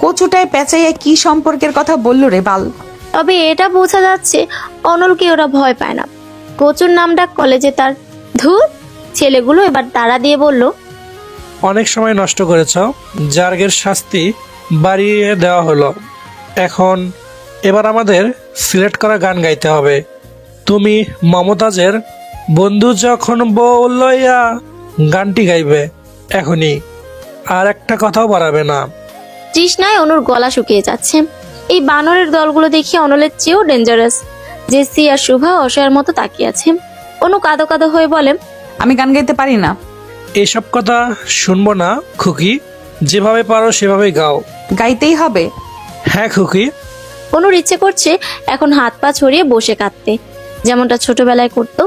কচুটায় পেঁচাইয়া কি সম্পর্কের কথা বললো রে বাল? তবে এটা বোঝা যাচ্ছে অনলকে ওরা ভয় পায় না। কচুর নামটা কলেজে তার। ধুর, ছেলেগুলো এবার তাড়া দিয়ে বলল, অনেক সময় নষ্ট করেছ, জার্গের শাস্তি বাড়িয়ে দেওয়া হলো। এবার আমাদের সিলেক্ট করা গান গাইতে হবে। তুমি মমতাজের বন্ধু যখন বউ লইয়া গানটি গাইবে এখনই, আর একটা কথাও বাড়াবে না। তৃষ্ণায় অনুর গলা শুকিয়ে যাচ্ছে। এই বানরের দলগুলো দেখি অনলের চেয়েও ডেঞ্জারাস। জেসি আর শুভা অসহায়ের মতো তাকিয়ে আছে। অনু কাঁদো কাঁদো হয়ে বলে, আমি গান গাইতে পারি না। এসব কথা শুনবো না খুকি, যেভাবে পারো সেভাবে গাও। গাইতেই হবে। হ্যাঁ খুকি। অনুর ইচ্ছে করছে এখন হাত পা ছড়িয়ে বসে কাঁদতে, যেমনটা ছোটবেলায় করতো।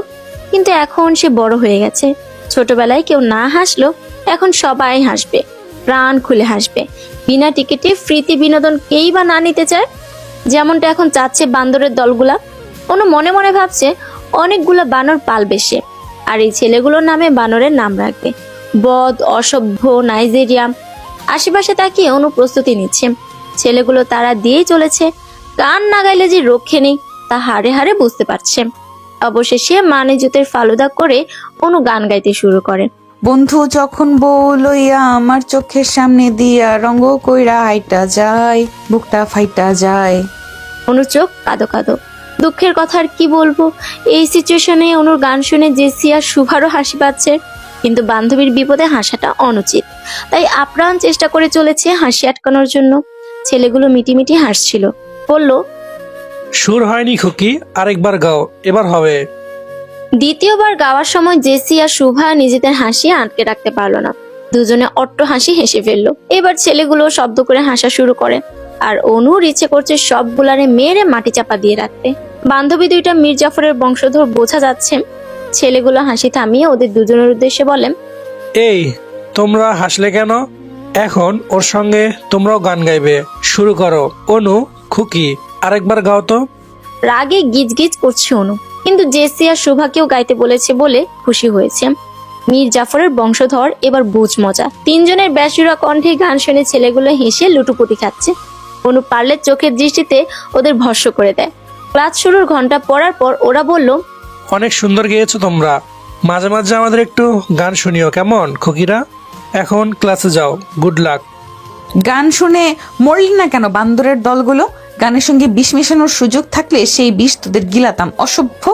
কিন্তু এখন সে বড় হয়ে গেছে। ছোটবেলায় কেউ না হাসলো, এখন সবাই হাসবে, প্রাণ খুলে হাসবে। বিনা টিকিটে ফ্রিতে বিনোদন কেই বা না নিতে চায়, যেমনটা এখন চাচ্ছে বান্দরের দলগুলা। অনু মনে মনে ভাবছে অনেকগুলা বানর পালবে সে, আর এই ছেলেগুলোর নামে বানরের নাম রাখবে। বদ, অসভ্য, নাইজেরিয়া। আশেপাশে তাকিয়ে অনু প্রস্তুতি নিচ্ছে। ছেলেগুলো তারা দিয়েই চলেছে। গান না গাইলে যে রক্ষে নেই তা হাড়ে হাড়ে বুঝতে পারছে। অবশেষে মানে জুতের ফালুদা করে অনু গান গাইতে শুরু করে। বন্ধু যখন বউ লইয়া আমার চোখের সামনে দিয়া রঙ্গ কইরা হাইটা যায়, বুকটা ফাইটা যায়। অনুর চোখ কাঁদো কাঁদো। দুঃখের কথা আর কি বলবো। এই সিচুয়েশনে অনুর গান শুনে জেসি আর শুভারও হাসি পাচ্ছে, কিন্তু বান্ধবীর বিপদে হাসাটা অনুচিত। তাই আপ্রাণ চেষ্টা করে চলেছে হাসি আটকানোর জন্য। ছেলেগুলো মিটিমিটি হাসছিল। বলল, সুর হয়নি খুকি, আরেকবার গাও, এবার হবে। দ্বিতীয়বার গাওয়ার সময় জেসি আর শুভা নিজেদের হাসি আটকে রাখতে পারলো না। দুজনে অট্ট হাসি হেসে ফেললো। এবার ছেলেগুলো শব্দ করে হাসা শুরু করে, আর অনুর ইচ্ছে করছে সবগুলারে মেরে মাটি চাপা দিয়ে রাখতে। বান্ধবী দুইটা মীর জাফরের বংশধর বোঝা যাচ্ছে। ছেলেগুলো হাসি থামিয়ে ওদের দুজনের উদ্দেশ্যে বলে, এই তোমরা হাসলে কেন? এখন ওর সঙ্গে তোমরাও গান গাইবে। শুরু করো। অনু, খুকি, আরেকবার গাও তো। রাগে গিজগিজ করছে অনু, কিন্তু জেসি আর শুভাকেও গাইতে বলেছে বলে খুশি হয়েছে। মীর জাফরের বংশধর এবার বুঝ মজা। তিনজনের ব্যাসুরা কণ্ঠে গান শুনে ছেলেগুলো হেসে লুটুপুটি খাচ্ছে। অনু পারলে চোখের দৃষ্টিতে ওদের ভস্ম করে দেয়। ক্লাস শুরুর ঘন্টা পড়ার পর ওরা বলল, অনেক সুন্দর গেয়েছো তোমরা। মাঝে মাঝে আমাদের একটু গান শুনিও, কেমন খুকিরা? এখন ক্লাসে যাও। Good luck. গান শুনে মরলি না কেন বান্দরের দলগুলো? গানের সঙ্গে বিষ মেশানোর সুযোগ থাকলে সেই বিষ তোদের গিলাতাম। অসভ্য।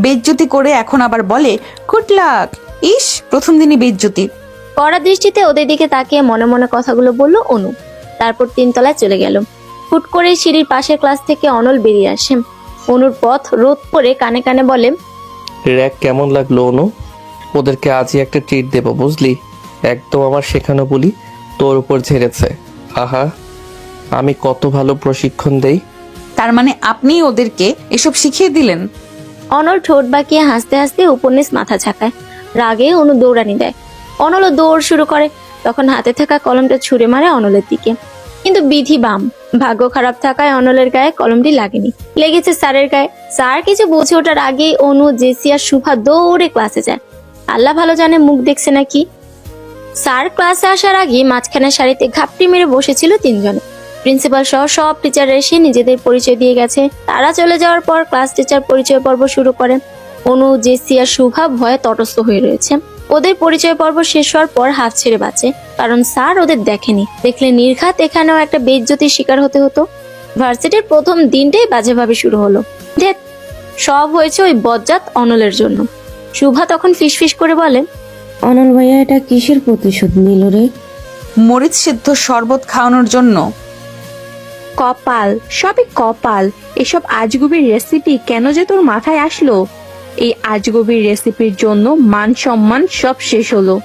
বেজ্জতি করে এখন আবার বলে গুড লাক। ইস, প্রথম দিনই বেজ্জতি। কড়া দৃষ্টিতে ওদের দিকে তাকিয়ে মনে মনে কথাগুলো বলল অনু। তারপর তিনতলায় চলে গেল। হুট করে সিঁড়ির পাশের ক্লাস থেকে অনল বেরিয়ে আসে। অনুর পথ রোধ করে কানে কানে বলে, র্যাক কেমন লাগলো অনু? ওদেরকে আজই একটা ট্রিট দেবো, বুঝলি? একদম আমার শেখানো বলি তোর উপর ঝেড়েছে। আহা, আমি কত ভালো প্রশিক্ষণ দেই। তার মানে আপনি ওদেরকে এসব শিখিয়ে দিলেন? অনল ঠোঁট বাঁকিয়ে হাসতে হাসতে উপন্যাস মাথা ঝাঁকায়। রাগে অনু দৌড়ানি দেয়। অনলও দৌড় শুরু করে। তখন হাতে থাকা কলমটা ছুঁড়ে মারে অনলের দিকে, কিন্তু বিধি বাম। ভাগ্য খারাপ থাকায় অনলের গায়ে কলমটি লাগেনি, লেগেছে স্যারের গায়ে। স্যার কিছু বুঝে ওঠার আগেই অনু, জেসি আর শুভা দৌড়ে ক্লাসে যায়। আল্লাহ ভালো জানে মুখ দেখছে নাকি। স্যার ক্লাসে আসার আগে মাঝখানের সারিতে ঘাপটি মেরে বসেছিল তিনজনে। প্রিন্সিপাল সহ সব টিচার এসে নিজেদের পরিচয় দিয়ে গেছে। তারা চলে যাওয়ার পর ক্লাস টিচার পরিচয় পর্ব শুরু করেন। অনু, জেসি আর শুভা ভয়ে তটস্থ হয়ে রয়েছে। ওদের পরিচয় পর্ব শেষ হওয়ার পর হাত ছেড়ে বাঁচে, কারণ স্যার ওদের দেখেনি। দেখলে নির্ঘাত এখানেও একটা বেইজ্জতির শিকার হতে হতো। ভার্সিটির প্রথম দিনটাই বাজেভাবে শুরু হলো। ধ্যাৎ, সব হয়েছে ওই বজ্জাত অনলের জন্য। শুভা তখন ফিসফিস করে বলে, অনল ভাইয়া, এটা কিসের প্রতিশোধ নিল রে? মরিচ সিদ্ধ শরবত খাওয়ানোর জন্য। কপাল, সবই কপাল। এসব আজগুবির রেসিপি কেন যে তোর মাথায় আসলো? এই আজগুবির রেসিপির জন্য মান সম্মান সব শেষ হলো।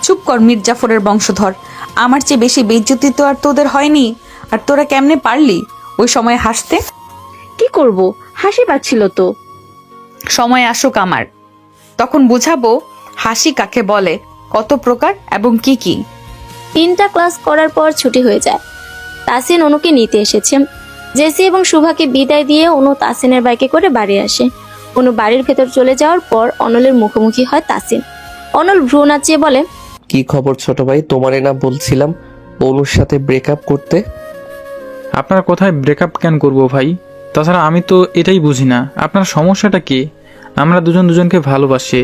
চুপ কর মীর জাফরের বংশধর। আমার চেয়ে বেশি বেইজ্জতি তো আর তোদের হয়নি। আর তোরা কেমনে পারলি ওই সময় হাসতে? কি করব, হাসি পাচ্ছিল তো। সময় আসুক আমার, তখন বুঝাবো হাসি কাকে বলে, কত প্রকার এবং কি কি। 3টা ক্লাস করার পর ছুটি হয়ে যায়। তাসিন অনুকে নিতে এসেছে। জেসি এবং শুভাকে বিদায় দিয়ে অনু তাসিনের বাইকে করে বাড়ি আসে। অনু বাড়ির ভেতর চলে যাওয়ার পর অনলের মুখোমুখি হয় তাসিন। অনল ভ্রু নাচিয়ে বলে, কি খবর ছোট ভাই? তোমারে না বলছিলাম অনুর সাথে ব্রেকআপ করতে? আপনার কোথায় ব্রেকআপ কেন করব ভাই? তাছাড়া আমি তো এটাই বুঝি না, আপনার সমস্যাটা কি? আমরা দুজন দুজনকে ভালোবাসি,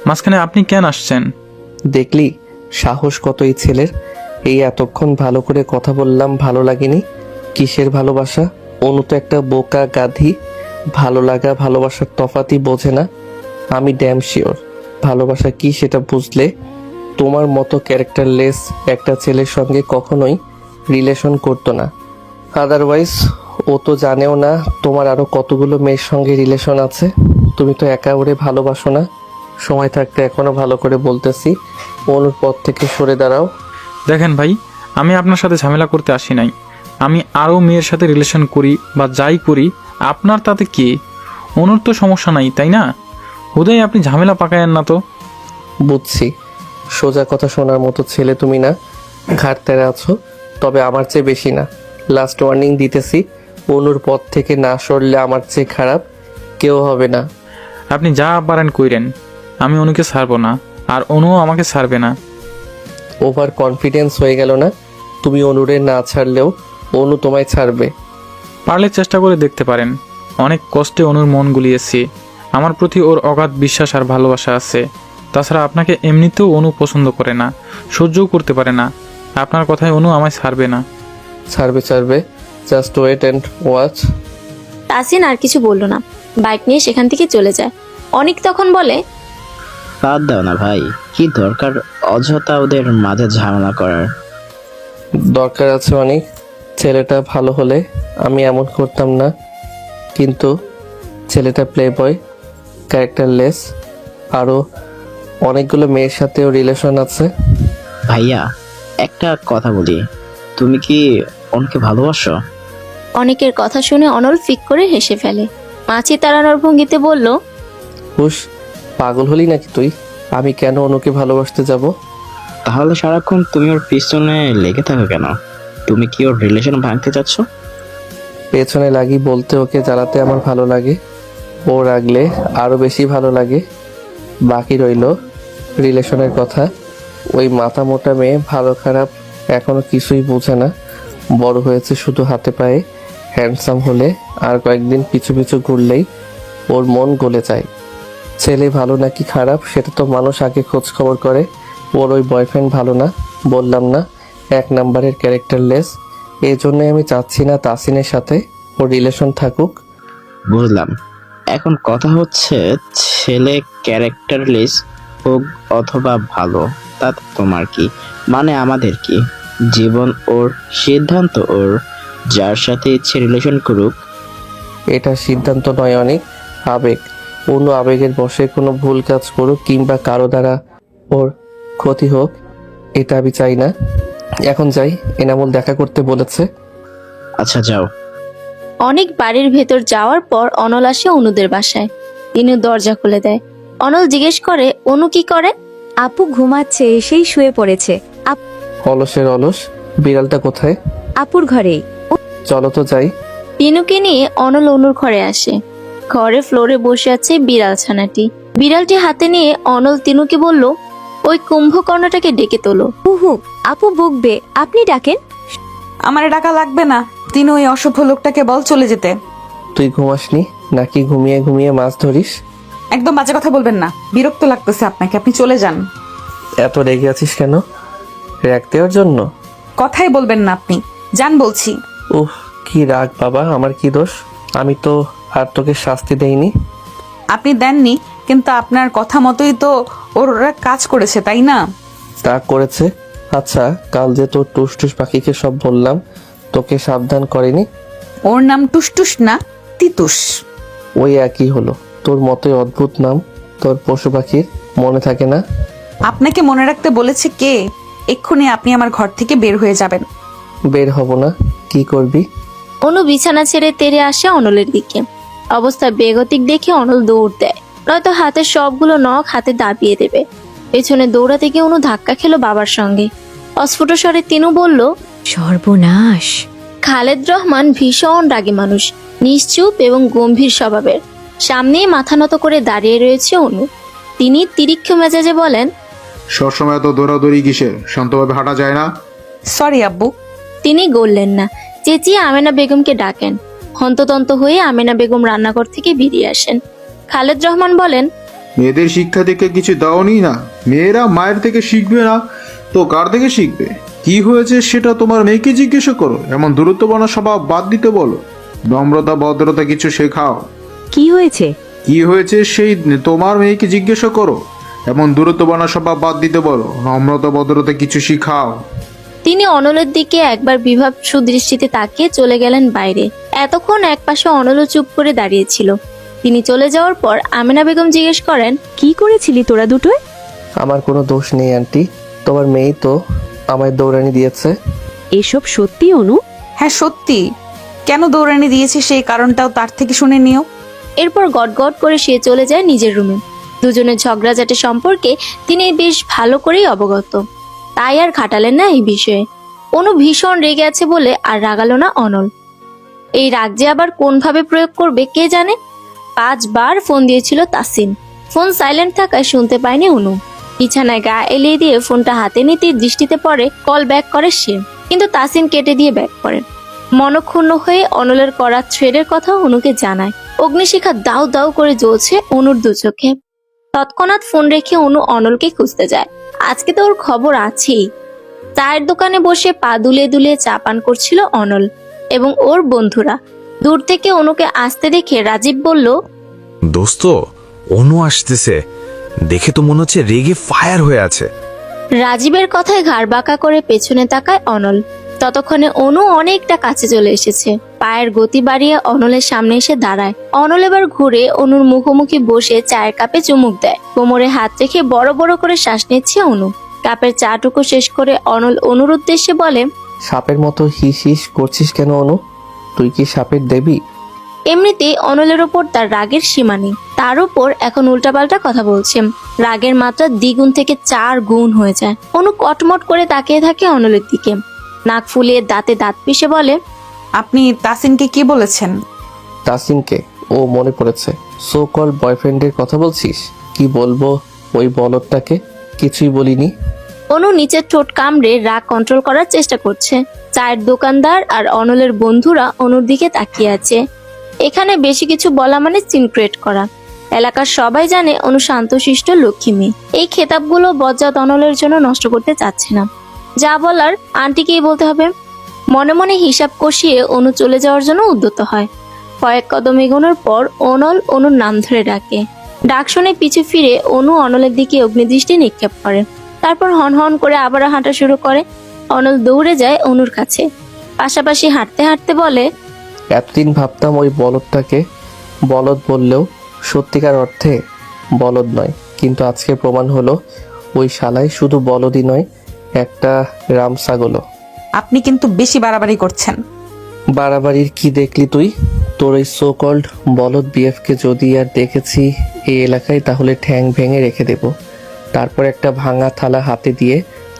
মাঝখানে আপনি কেন আসছেন? দেখলি সাহস কত এই ছেলের। এই এতক্ষণ ভালো করে কথা বললাম, ভালো লাগেনি? কিসের ভালোবাসা? অনু তো একটা বোকা গাধি। ভালো লাগা ভালোবাসার তফাতই বোঝে না। আমি ড্যাম শিওর ভালোবাসা কি সেটা বুঝলে তোমার মতো ক্যারেক্টারলেস একটা ছেলের সঙ্গে কখনোই রিলেশন করতো না। আদারওয়াইজ ও তো জানেও না তোমার আরো কতগুলো মেয়ের সঙ্গে রিলেশন আছে। তুমি তো একা ওরে ভালোবাসো না। সময় থাকতে এখনো ভালো করে বলতেছি, অনুর পথ থেকে সরে দাঁড়াও। দেখেন ভাই, আমি আপনার সাথে ঝামেলা করতে আসি নাই। আমি আরও মেয়ের সাথে রিলেশন করি বা যাই করি, আপনার তাতে কি? অনুর তো সমস্যা নাই, তাই না? হুদাই আপনি ঝামেলা পাকায়েন না তো। বুঝছি, সোজা কথা শোনার মতো ছেলে তুমি না, ঘাট তেরা আছো। তবে আমার চেয়ে বেশি না। লাস্ট ওয়ার্নিং দিতেছি, অনুর পথ থেকে না সরলে আমার চেয়ে খারাপ কেউ হবে না। আপনি যা পারেন কইরেন, আমি অনুকে ছাড়বো না। আর অনুও আমাকে ছাড়বে না। ওভার কনফিডেন্স হয়ে গেল না? তুমি অনুরে না ছাড়লেও অনু তোমায় ছাড়বে। পারলে চেষ্টা করে দেখতে পারেন। অনেক কষ্টে অনুর মন গুলিয়েছি। আমার প্রতি ওর অগাধ বিশ্বাস আর ভালোবাসা আছে। তাছাড়া আপনাকে এমনিতেও অনু পছন্দ করে না, সহ্যও করতে পারে না। আপনার কথায় অনু আমায় ছাড়বে না। ছাড়বে, just wait and watch. Tasin আর কিছু বলল না, বাইক নিয়ে সেখান থেকে চলে যায়। অনিক তখন বলে, বাদ দাও না ভাই, কি দরকার অযথা ওদের মাঝে ঝামেলা করার। দরকার আছে অনেক। ছেলেটা ভালো হলে আমি এমন করতাম না, কিন্তু ছেলেটা প্লে বয়, ক্যারেক্টারলেস, আরও অনেকগুলো মেয়ের সাথেও রিলেশন আছে। ভাইয়া একটা কথা বলি, তুমি কি ওনকে ভালোবাসো? অনেকের কথা শুনে অনল ফিক করে হেসে ফেলে। মাছি তাড়ানোর ভঙ্গিতে বলল, হুস, পাগল হলি নাকি তুই? আমি কেন অনুকে ভালোবাসতে যাব? তাহলে সারাক্ষণ তুমি ওর পিছনে লেগে থাকো কেন? তুমি কি ওর রিলেশন ভাঙতে চাচ্ছ? পেছনে লাগি বলতে ওকে জ্বালাতে আমার ভালো লাগে, ও রাগলে আরও বেশি ভালো লাগে। বাকি রইল রিলেশনের কথা। ওই মাথা মোটা মেয়ে ভালো খারাপ এখনো কিছুই বোঝে না। বড় হয়েছে শুধু হাতে পায়ে, হ্যান্ডসাম হলে আর কয়েকদিন পিছু পিছু ঘুরলেই ওর মন গলে যায়। ছেলে ভালো নাকি খারাপ সেটা তো মানুষ আগে খোঁজ খবর করে। ওর ওই বয়ফ্রেন্ড ভালো না, বললাম না, 1 নাম্বারের ক্যারেক্টারলেস। এই জন্যই আমি চাচ্ছি না তাসিনের সাথে ওর রিলেশন থাকুক। বুঝলাম। এখন কথা হচ্ছে, ছেলে ক্যারেক্টারলেস হোক অথবা ভালো, তাতে তোমার কি? মানে আমাদের কি? জীবন ওর, সিদ্ধান্ত ওর, যার সাথে ইচ্ছে রিলেশন করুক। এটা সিদ্ধান্ত নয়, অনেক আবেগ। অন্য আবেগের বশে কোনো ভুল কাজ করুক কিংবা কারো দ্বারা ওর ক্ষতি হোক, এটা আমি চাই না। এখন যাই, এনামুল দেখা করতে বলেছে। আচ্ছা যাও। অনেক বাড়ির ভেতর যাওয়ার পর অনল আসে অনুদের বাসায়। তিনি দরজা খুলে দেয়। অনল জিজ্ঞেস করে, অনু কি করে? আপু ঘুমাচ্ছে, এসেই শুয়ে পড়েছে। অলসের অলস, বিড়ালটা কোথায়? আপুর ঘরেই। চলো তো যাই। তিনুকে নিয়ে অনল অনুর ঘরে আসে। ঘরে ফ্লোরে বসে আছে বিড়াল ছানাটি। বিড়ালটি হাতে নিয়ে অনল তিনুকে বলল, ওই কুম্ভকর্ণটাকে ডেকে তোলো। হুহু, আপু বকবে, আপনি ডাকেন। আমার টাকা লাগবে না। তিনি ওই অসভ্য লোকটাকে বল চলে যেতে। তুই ঘুমাসনি নাকি ঘুমিয়ে ঘুমিয়ে মাছ ধরিস? একদম বাজে কথা বলবেন না, বিরক্ত লাগতেছে আপনাকে, আপনি চলে যান। এত রেগে আছিস কেন? রাগ দেওয়ার জন্য? কথাই বলবেন না আপনি, যান বলছি। উফ, কি রাগ বাবা, আমার কি দোষ? আমি তো আর তোকে শাস্তি দেইনি। আপনি দেননি, কিন্তু আপনার কথা মতোই তো ওরা কাজ করেছে, তাই না? তা করেছে। আচ্ছা, কাল যে তোর টুসটুস পাখিকে সব বললাম, তোকে সাবধান করেনি? ওর নাম টুসটুস না, তিতুস। ওই একই হলো, তোর মতোই অদ্ভুত নাম তোর পশু পাখির, মনে থাকে না? আপনাকে মনে রাখতে বলেছে কে? এক্ষুনি আপনি আমার ঘর থেকে বের হয়ে যাবেন। বের হব না। কি করবি? অনু বিছানা ছেড়ে তেড়ে আসে অনলের দিকে। অবস্থা বেগতিক দেখে অনল দৌড় দেয়, নয়তো হাতের সবগুলো নখ হাতে দাবিয়ে দেবে। পেছনে দৌড়াতে গিয়ে অনু ধাক্কা খেলো বাবার সঙ্গে। অস্ফুট স্বরে তিনু বলল, সর্বনাশ। খালেদ রহমান ভীষণ রাগী মানুষ, নিশ্চুপ এবং গম্ভীর স্বভাবের। সামনেই মাথা নত করে দাঁড়িয়ে রয়েছে অনু। তিনি তিরিক্ষ মেজাজে বলেন, সবসময় তো দৌড়াদৌড়ি কিসের? শান্তভাবে হাঁটা যায় না? সরি আব্বু। তিনি গললেন না, চেঁচিয়ে আমেনা বেগমকে ডাকেন। হন্ততন্ত হয়ে আমেনা বেগম রান্নাঘর থেকে বেরিয়ে আসেন। খালেদ রহমান বলেন, মেয়েদের শিক্ষা থেকে কিছু দাওনি না? মেয়েরা মায়ের থেকে শিখবে না তো কার থেকে শিখবে? কি হয়েছে সেটা তোমার মেয়েকে জিজ্ঞেস করো। এমন দূরত্বপূর্ণ স্বভাব বাদ দিতে বলো, নম্রতা ভদ্রতা কিছু শেখাও। কি হয়েছে? কি হয়েছে সেই তোমার মেয়েকে জিজ্ঞেস করো। এমন দূরত্বপূর্ণ স্বভাব বাদ দিতে বলো, নম্রতা ভদ্রতা কিছু শিখাও। তিনি অনলের দিকে একবার বিভাব সুদৃষ্টিতে তাকিয়ে চলে গেলেন বাইরে। এতক্ষণ একপাশে অনল চুপ করে দাঁড়িয়েছিল। তিনি চলে যাওয়ার পর আমেনা বেগম জিজ্ঞেস করেন, কি করেছিলি তোরা দুটোয়? আমার কোনো দোষ নেই আন্টি, তোমার মেয়েই তো আমায় দৌড়ানি দিয়েছে। এসব সত্যি অনু? হ্যাঁ সত্যি। কেন দৌড়ানি দিয়েছি সেই কারণটাও তার থেকে শুনে নিও। এরপর গটগট করে সে চলে যায় নিজের রুমে। দুজনের ঝগড়াঝাটি সম্পর্কে তিনি বেশ ভালো করেই অবগত, তাই আর খাটালেন না এই বিষয়ে। অনু ভীষণ রেগে আছে বলে আর রাগালো না অনল। এই রাগ যে আবার কোনভাবে প্রয়োগ করবে কে জানে। 5 বার ফোন দিয়েছিল তাসিন, ফোন সাইলেন্ট থাকায় শুনতে পায়নি অনু। বিছানায় গা এলিয়ে দিয়ে ফোনটা হাতে নিতেই দৃষ্টিতে পড়ে কল ব্যাক করে সে, কিন্তু তাসিন কেটে দিয়ে ব্যাক করে। মনক্ষুণ্ণ হয়ে অনলের করা থ্রেডের কথা অনুকে জানায়। অগ্নিশিখা দাউ দাউ করে জ্বলছে অনুর দু চোখে। তৎক্ষণাৎ ফোন রেখে অনু অনলকে খুঁজতে যায়। আজকে তো ওর খবর আছেই। চায়ের দোকানে বসে পা দুলিয়ে দুলিয়ে চা পান করছিল অনল এবং ওর বন্ধুরা। দূর থেকে অনুকে আসতে দেখে রাজীব বলল, দোস্ত, অনু আসতেছে, দেখে তো মনে হচ্ছে রেগে ফায়ার হয়ে আছে। রাজীবের কথায় ঘাড় বাঁকা করে পেছনে তাকায় অনল। ততক্ষণে অনু অনেকটা কাছে চলে এসেছে। পায়ের গতি বাড়িয়ে অনলের সামনে এসে দাঁড়ায়। অনল এবার ঘুরে অনুর মুখোমুখি বসে চায়ের কাপে চুমুক দেয়। কোমরে হাত রেখে বড় বড় করে শ্বাস নিচ্ছে অনু। কাপের চাটুকু শেষ করে অনল অনুর উদ্দেশ্যে বলে, সাপের মতো হিস হিস করছিস কেন অনু? তুই কি সাপের দেবী? এমনিতেই অনলের ওপর তার রাগের সীমা নেই, তার উপর এখন উল্টাপাল্টা কথা বলছে। রাগের মাত্রা দ্বিগুণ থেকে 4 গুণ হয়ে যায়। অনু কটমট করে তাকিয়ে থাকে অনলের দিকে। নাক ফুলিয়ে দাঁতে দাঁত পিষে বলে, আপনি তাসিনকে কি বলেছেন? তাসিমকে? ও মনে পড়েছে, সো কল বয়ফ্রেন্ডের কথা বলছিস? কি বলবো ওই বলদটাকে? কিছুই বলিনি। অনু নিচের ঠোঁট কামড়ে রাগ কন্ট্রোল করার চেষ্টা করছে। চায়ের দোকানদার আর অনলের বন্ধুরা অনুর দিকে তাকিয়ে আছে। এখানে বেশি কিছু বলা মানে সিন ক্রিয়েট করা। এলাকার সবাই জানে অনু শান্তশিষ্ট লক্ষ্মী মেয়ে। এই খেতাবগুলো বজ্জাত অনলের জন্য নষ্ট করতে চাচ্ছে না। যা বলার আন্টিকেই বলতে হবে। মনে মনে হিসাব কষিয়ে অনু চলে যাওয়ার জন্য উদ্যত হয়। কয়েক কদম এগোনোর পর অনল অনুর নাম ধরে ডাকে। ডাক শুনে পিছু ফিরে অনু অনলের দিকে অগ্নিদৃষ্টি নিক্ষেপ করে। তারপর হন হন করে আবার হাঁটা শুরু করে। অনল দৌড়ে যায় অনুর কাছে, পাশাপাশি হাঁটতে হাঁটতে বলে, এতদিন ভাবতাম ওই বলদটাকে বলদ বললেও সত্যিকার অর্থে বলদ নয়, কিন্তু আজকে প্রমাণ হলো ওই শালাই শুধু বলদই নয়, একটা রাম ছাগলও। আপনি কিন্তু বেশি বাড়াবাড়ি করছেন। বাড়াবাড়ির কি দেখলি তুই? তোর ওই সো কল্ড বলদ বিএফকে যদি আর দেখেছি এই এলাকায়, তাহলে ঠ্যাং ভেঙে রেখে দেব। তারপর একটা ভাঙা থালা হাতে দিয়ে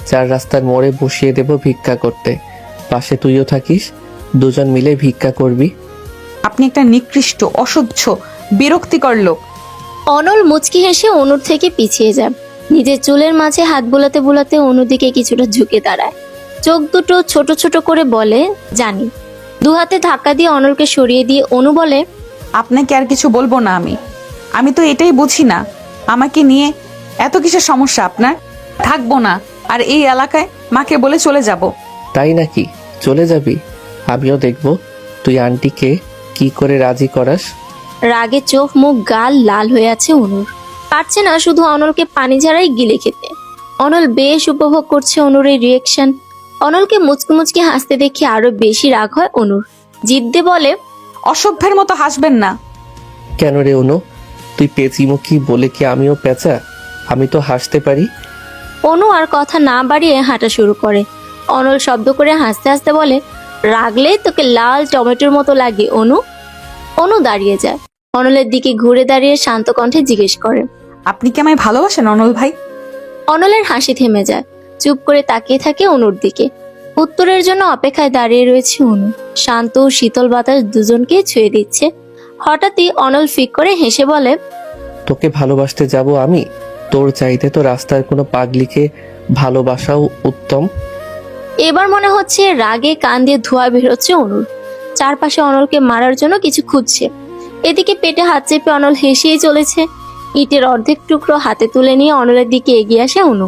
4 রাস্তার মোড়ে বসিয়ে দেব ভিক্ষা করতে। পাশে তুইও থাকিস, দুজন মিলে ভিক্ষা করবি। আপনি একটা নিকৃষ্ট, অসহ্য, বিরক্তিকর লোক। অনল মুচকি হেসে অনুর থেকে পিছিয়ে যায়। নিজের চুলের মাঝে হাত বুলাতে বুলাতে অনুর দিকে কিছুটা ঝুঁকে দাঁড়ায়। চোখ দুটো ছোট ছোট করে বলে, জানি। 2 হাতে ধাক্কা দিয়ে অনলকে সরিয়ে দিয়ে অনু বলে, আপনাকে আর কিছু বলবো না আমি তো এটাই বুঝি না, আমাকে নিয়ে এত কিসের সমস্যা আপনার? থাকবো না আর এই এলাকায়, মাকে বলে চলে যাব। তাই নাকি? চলে যাবি? আমিও দেখব তুই আন্টিকে কি করে রাজি করাস। রাগে চোখ মুখ গাল লাল হয়ে আছে অনুর। পারছে না শুধু অনলকে পানি ঝাড়াই গিলে খেতে। অনল বেশ উপভোগ করছে অনুর এই রিয়েকশন। অনলকে মুচকি মুচকি হাসতে দেখে আরো বেশি রাগ হয় অনুর। জিদ্দে বলে, অসভ্যের মতো হাসবেন না। কেন রে অনু, তুই পেঁচিমুখী বলে কি আমিও পেঁচা? আমি তো হাসতে পারি। অনু আর কথা না বাড়িয়ে হাঁটা শুরু করে। অনল শব্দ করে হাসতে হাসতে বলে, রাগলে তোকে লাল টমেটোর মতো লাগে অনু। অনু দাঁড়িয়ে যায়। অনলের দিকে ঘুরে দাঁড়িয়ে শান্ত কণ্ঠে জিজ্ঞেস করে, আপনি কি আমায় ভালোবাসেন অনল ভাই? অনলের হাসি থেমে যায়। চুপ করে তাকিয়ে থাকে অনুর দিকে। উত্তরের জন্য অপেক্ষায় দাঁড়িয়ে রয়েছে অনু। শান্ত ও শীতল বাতাস দুজনকে ছুঁয়ে দিচ্ছে। হঠাৎই অনল ফিক করে হেসে বলে, তোকে ভালোবাসতে যাব আমি? তোর চাইতে তো রাস্তার কোনো পাগলিকে ভালোবাসাও উত্তম। এবার মনে হচ্ছে রাগে কান দিয়ে ধোঁয়া বেরোচ্ছে অনুর। চারপাশে অনলকে মারার জন্য কিছু খুঁজছে। এদিকে পেটে হাত চেপে অনল হেসেই চলেছে। ইটের অর্ধেক টুকরো হাতে তুলে নিয়ে অনলের দিকে এগিয়ে আসে অনু।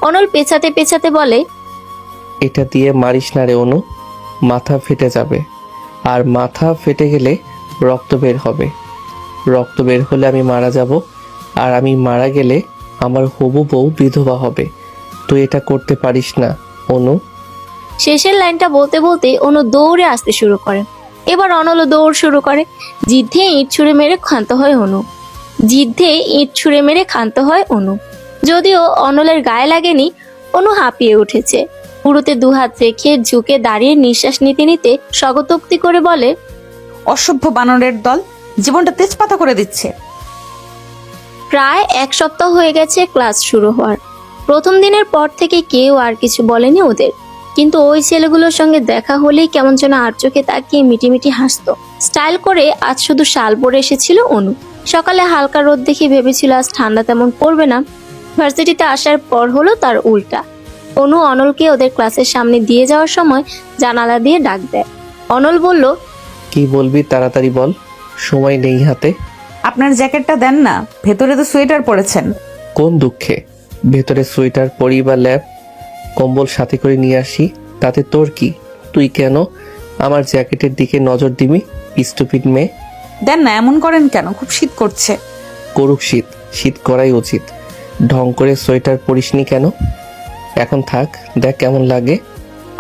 অনল পেছাতে পেছাতে বলে, এটা দিয়ে মারিস না রে অনু, মাথা ফেটে যাবে। আর মাথা ফেটে গেলে রক্ত বের হবে। রক্ত বের হলে আমি মারা যাব, আর আমি মারা গেলে আমার হবু বউ বিধবা হবে। তুই এটা করতে পারিস না অনু। শেষের লাইনটা বলতে বলতে অনু দৌড়ে আসতে শুরু করে। এবার অনলও দৌড় শুরু করে। জিদ্ধে ইট ছুঁড়ে মেরে ক্ষান্ত হয় অনু। যদিও অনলের গায়ে লাগেনি, অনু হাঁপিয়ে উঠেছে। পুরোতে 2 হাত রেখে ঝুঁকে দাঁড়িয়ে নিঃশ্বাস নিতে নিতে স্বগতোক্তি করে বলে, অসভ্য বানরের দল, জীবনটা তেজপাতা করে দিচ্ছে। প্রায় 1 সপ্তাহ হয়ে গেছে ক্লাস শুরু হওয়ার। প্রথম দিনের পর থেকে কেউ আর কিছু বলেনি ওদের, কিন্তু ওই ছেলেগুলোর সঙ্গে দেখা হলেই কেমন যেন আর চোখে তাকিয়ে মিটিমিটি হাসতো। স্টাইল করে আজ শুধু শাল পরে এসেছিল অনু। সকালে হালকা রোদ দেখে ভেবেছিল আজ ঠান্ডা তেমন পড়বে না, ভার্সিটিতে আসার পর হলো তার উল্টা। অনু অনলকে ওদের ক্লাসের সামনে দিয়ে যাওয়ার সময় জানালা দিয়ে ডাক দেয়। অনল বলল, কি বলবি তাড়াতাড়ি বল, সময় নেই হাতে। আপনার জ্যাকেটটা দেন না, ভেতরে তো সোয়েটার পরেছেন। কোন দুঃখে ভেতরে সোয়েটার পরি বা ল্যাব কম্বল সাথে করে নিয়ে আসি, তাতে তোর কি? তুই কেন আমার জ্যাকেটের দিকে নজর দিবি স্টুপিড মেয়ে? দেন না, এমন করেন কেন? খুব শীত করছে। করুক শীত, শীত করাই উচিত। ঢং করে সোয়েটার পরিসনি কেন? এখন থাক, দেখ কেমন লাগে।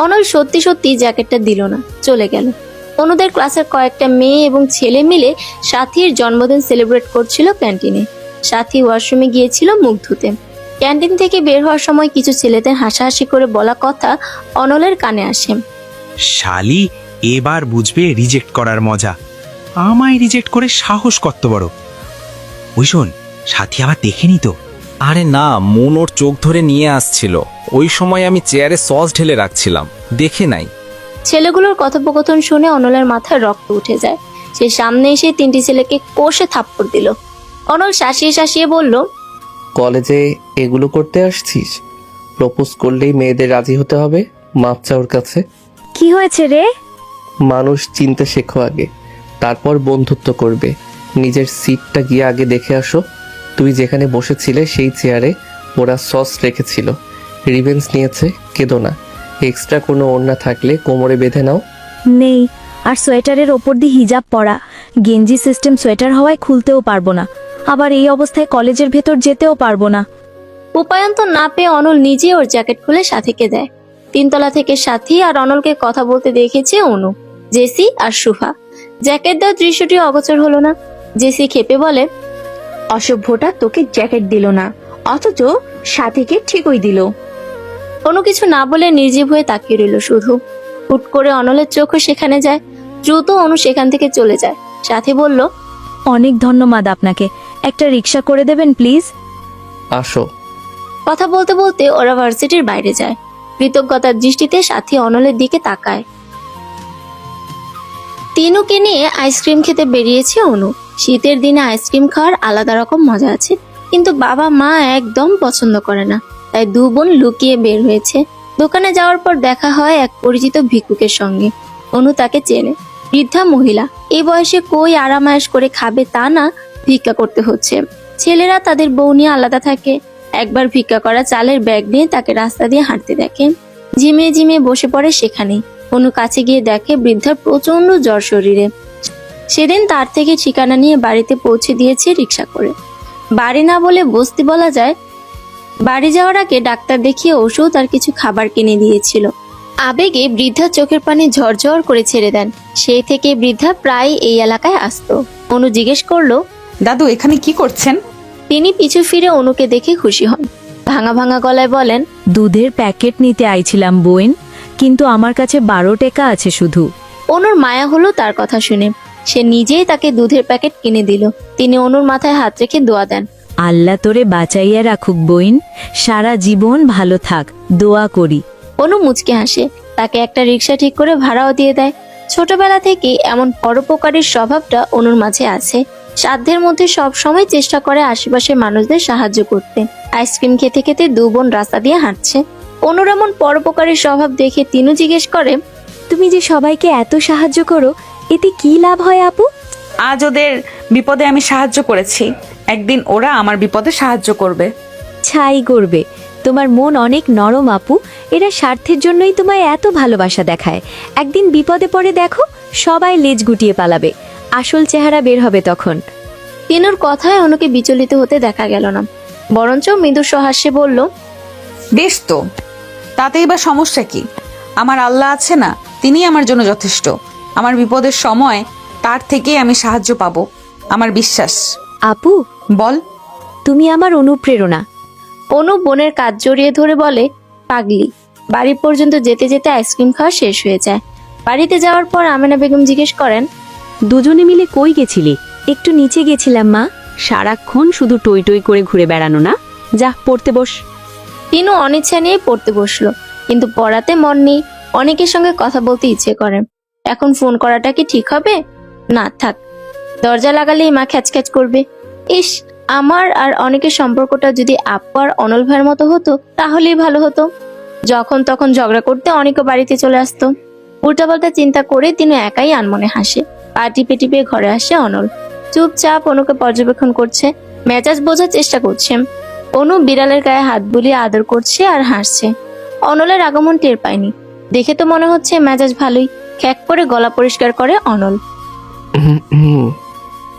অনল সত্যি সত্যি জ্যাকেটটা দিল না, চলে গেল। অনুদের ক্লাসের কয়েকটা মেয়ে এবং ছেলে মিলে সাথীর জন্মদিন সেলিব্রেট করছিল ক্যান্টিনে। সাথী ওয়াশরুমে গিয়েছিল মুখ ধুতে। ক্যান্টিন থেকে বের হওয়ার সময় কিছু ছেলেদের হাসাহাসি করে বলা কথা অনলের কানে আসে। শালি এবার বুঝবে রিজেক্ট করার মজা। আমায় রিজেক্ট করে সাহস কত বড়। ওই শোন, সাথী আবার দেখেনি তো? আরে না, মন ওর চোখ ধরে নিয়ে আসছিল, ওই সময় আমি চেয়ারে সস ঢেলে রাখছিলাম, দেখে নাই। ছেলেগুলোর কথোপকথন শুনে অনলের মাথায় রক্ত উঠে যায়। সে সামনে এসে তিনটি ছেলেকে কষে থাপ্পড় দিল। অনল শাসিয়ে শাসিয়ে বলল, কলেজে এগুলো করতে আসছিস? প্রপোজ করলেই মেয়েদের রাজি হতে হবে মাপ চাওয়ার কাছে? কি হয়েছে রে? মানুষ চিনতে শেখো আগে, তারপর বন্ধুত্ব করবে। নিজের সিটটা গিয়ে আগে দেখে আসো। তুই যেখানে বসেছিলে সেই চেয়ারে ওরা সস রেখেছিল, রিভেন্স নিয়েছে। কেঁদো না, এক্সট্রা কোনো ওড়না থাকলে কোমরে বেঁধে নাও। নেই, আর সোয়েটারের ওপর দিয়ে হিজাব পরা, গেঞ্জি সিস্টেম সোয়েটার হওয়ায় খুলতেও পারবো না, আবার এই অবস্থায় কলেজের ভেতর যেতেও পারবো না। উপায়ন্তর না পেয়ে অনল নিজে ওর জ্যাকেট খুলে সাথীকে দেয়। তিনতলা থেকে সাথী আর অনলকে কথা বলতে দেখেছে অনু, জেসি আর সুফা। জ্যাকেট দেওয়ার দৃশ্যটি অগোচর হলো না। জেসি খেপে বলে, অসভ্যটা তোকে জ্যাকেট দিল না, অথচ সাথীকে ঠিকই দিল। অনু কিছু না বলে নির্জীব হয়ে তাকিয়ে রইল শুধু। হুট করে অনলের চোখও সেখানে যায়। দ্রুত অনু সেখান থেকে চলে যায়। সাথী বলল, অনেক ধন্যবাদ আপনাকে, একটা রিক্সা করে দেবেন প্লিজ? আসো। কথা বলতে বলতে ওরা ভার্সিটির বাইরে যায়। কৃতজ্ঞতার দৃষ্টিতে সাথী অনলের দিকে তাকায়। তিনুকে নিয়ে আইসক্রিম খেতে বেরিয়েছে অনু। শীতের দিনে আইসক্রিম খাওয়ার আলাদা রকম মজা আছে, কিন্তু বাবা মা একদম পছন্দ করে না, তাই দু বোন লুকিয়ে বের হয়েছে। দোকানে যাওয়ার পর দেখা হয় এক পরিচিত ভিক্ষুকের সঙ্গে। অনু তাকে চেনে, বৃদ্ধা মহিলা। এই বয়সে কই আরামায়েশ করে খাবে তা না, ভিক্ষা করতে হচ্ছে। ছেলেরা তাদের বউ নিয়ে আলাদা থাকে। একবার ভিক্ষা করা চালের ব্যাগ নিয়ে তাকে রাস্তা দিয়ে হাঁটতে দেখে। ঝিমিয়ে ঝিমিয়ে বসে পড়ে সেখানেই। অনু কাছে গিয়ে দেখে বৃদ্ধার প্রচন্ড জ্বর শরীরে। সেদিন তার থেকে ঠিকানা নিয়ে বাড়িতে পৌঁছে দিয়েছে রিক্সা করে। বাড়ি না বলে বস্তি বলা যায়। বাড়ি যাওয়ার আগে ডাক্তার দেখিয়ে ওষুধ আর কিছু খাবার কিনে দিয়েছিল। আবেগে বৃদ্ধার চোখের পানি ঝরঝর করে ছেড়ে দেন। সেই থেকে বৃদ্ধা প্রায় এই এলাকায় আসতো। অনু জিজ্ঞেস করলো, দাদু এখানে কি করছেন? তিনি পিছু ফিরে অনুকে দেখে খুশি হন। ভাঙা ভাঙা গলায় বলেন, দুধের প্যাকেট নিতে আইছিলাম বোন, কিন্তু আমার কাছে 12 টাকা আছে শুধু। অনুর মায়া হলো তার কথা শুনে। সে নিজেই তাকে দুধের প্যাকেট কিনে দিল। তিনি অনুর মাথায় হাত রেখে দোয়া দেন, আল্লাহ তোরে বাঁচাইয়া রাখুক বোন, সারা জীবন ভালো থাক, দোয়া করি। অনু মুচকে হাসে। তাকে একটা রিক্সা ঠিক করে ভাড়াও দিয়ে দেয়। ছোটবেলা থেকেই এমন পরোপকারীর স্বভাবটা অনুর মাঝে আছে। সাধ্যের মধ্যে সব সময় চেষ্টা করে আশেপাশের মানুষদের সাহায্য করতে। আইসক্রিম খেতে খেতে দু বোন রাস্তা দিয়ে হাঁটছে। অনুর এমন পরোপকারীর স্বভাব দেখে তিনু জিজ্ঞেস করে, তুমি যে সবাইকে এত সাহায্য করো, এতে কি লাভ হয় আপু? আজ ওদের বিপদে আমি সাহায্য করেছি, একদিন ওরা আমার বিপদে সাহায্য করবে। ছাই করবে, তোমার মন অনেক নরম আপু। এরা স্বার্থের জন্যই তোমায় এত ভালোবাসা দেখায়। একদিন বিপদে পড়ে দেখো, সবাই লেজ গুটিয়ে পালাবে, আসল চেহারা বের হবে তখন। তিনুর কথায় অনুকে বিচলিত হতে দেখা গেল না, বরঞ্চ মৃদু সহাস্যে বলল, বেশ তো, তাতেই বা সমস্যা কি? আমার আল্লাহ আছে না, তিনি আমার জন্য যথেষ্ট। আমার বিপদের সময় তার থেকেই আমি সাহায্য পাবো, আমার বিশ্বাস। আপু বল। তুমি আমার অনুপ্রেরণা। অনু বোনের কাজ জড়িয়ে ধরে বলে, পাগলি। বাড়ি পর্যন্ত যেতে যেতে আইসক্রিম খাওয়া শেষ হয়ে যায়। বাড়িতে যাওয়ার পর আমেনা বেগম জিজ্ঞেস করেন, দুজনে মিলে কই গেছিলি? একটু নিচে গেছিলাম মা, সারাক্ষণ শুধু টই টই করে ঘুরে বেড়ানো না, যা পড়তে বস। তিনু অনিচ্ছা নিয়ে পড়তে বসলো, কিন্তু পড়াতে মন নেই। অনেকের সঙ্গে কথা বলতে ইচ্ছে করে। এখন ফোন করাটা কি ঠিক হবে? না থাক, দরজা লাগালেই মা খ্যাচখ্যাচ করবে। ইস, আমার আর অনেকের সম্পর্কটা যদি আপু আর অনল ভাইয়ের মতো হতো তাহলেই ভালো হতো। যখন তখন ঝগড়া করতে অনেকও বাড়িতে চলে আসতো। উল্টাপাল্টা চিন্তা করে তিনি একাই আনমনে হাসে। পা টিপে টিপে ঘরে আসে অনল। চুপচাপ অনুকে পর্যবেক্ষণ করছে, মেজাজ বোঝার চেষ্টা করছে। অনু বিড়ালের গায়ে হাত বুলিয়ে আদর করছে আর হাসছে। অনলের আগমন টের পায়নি, দেখে তো মনে হচ্ছে মেজাজ ভালোই। খ্যাক করে গলা পরিষ্কার করে অনল।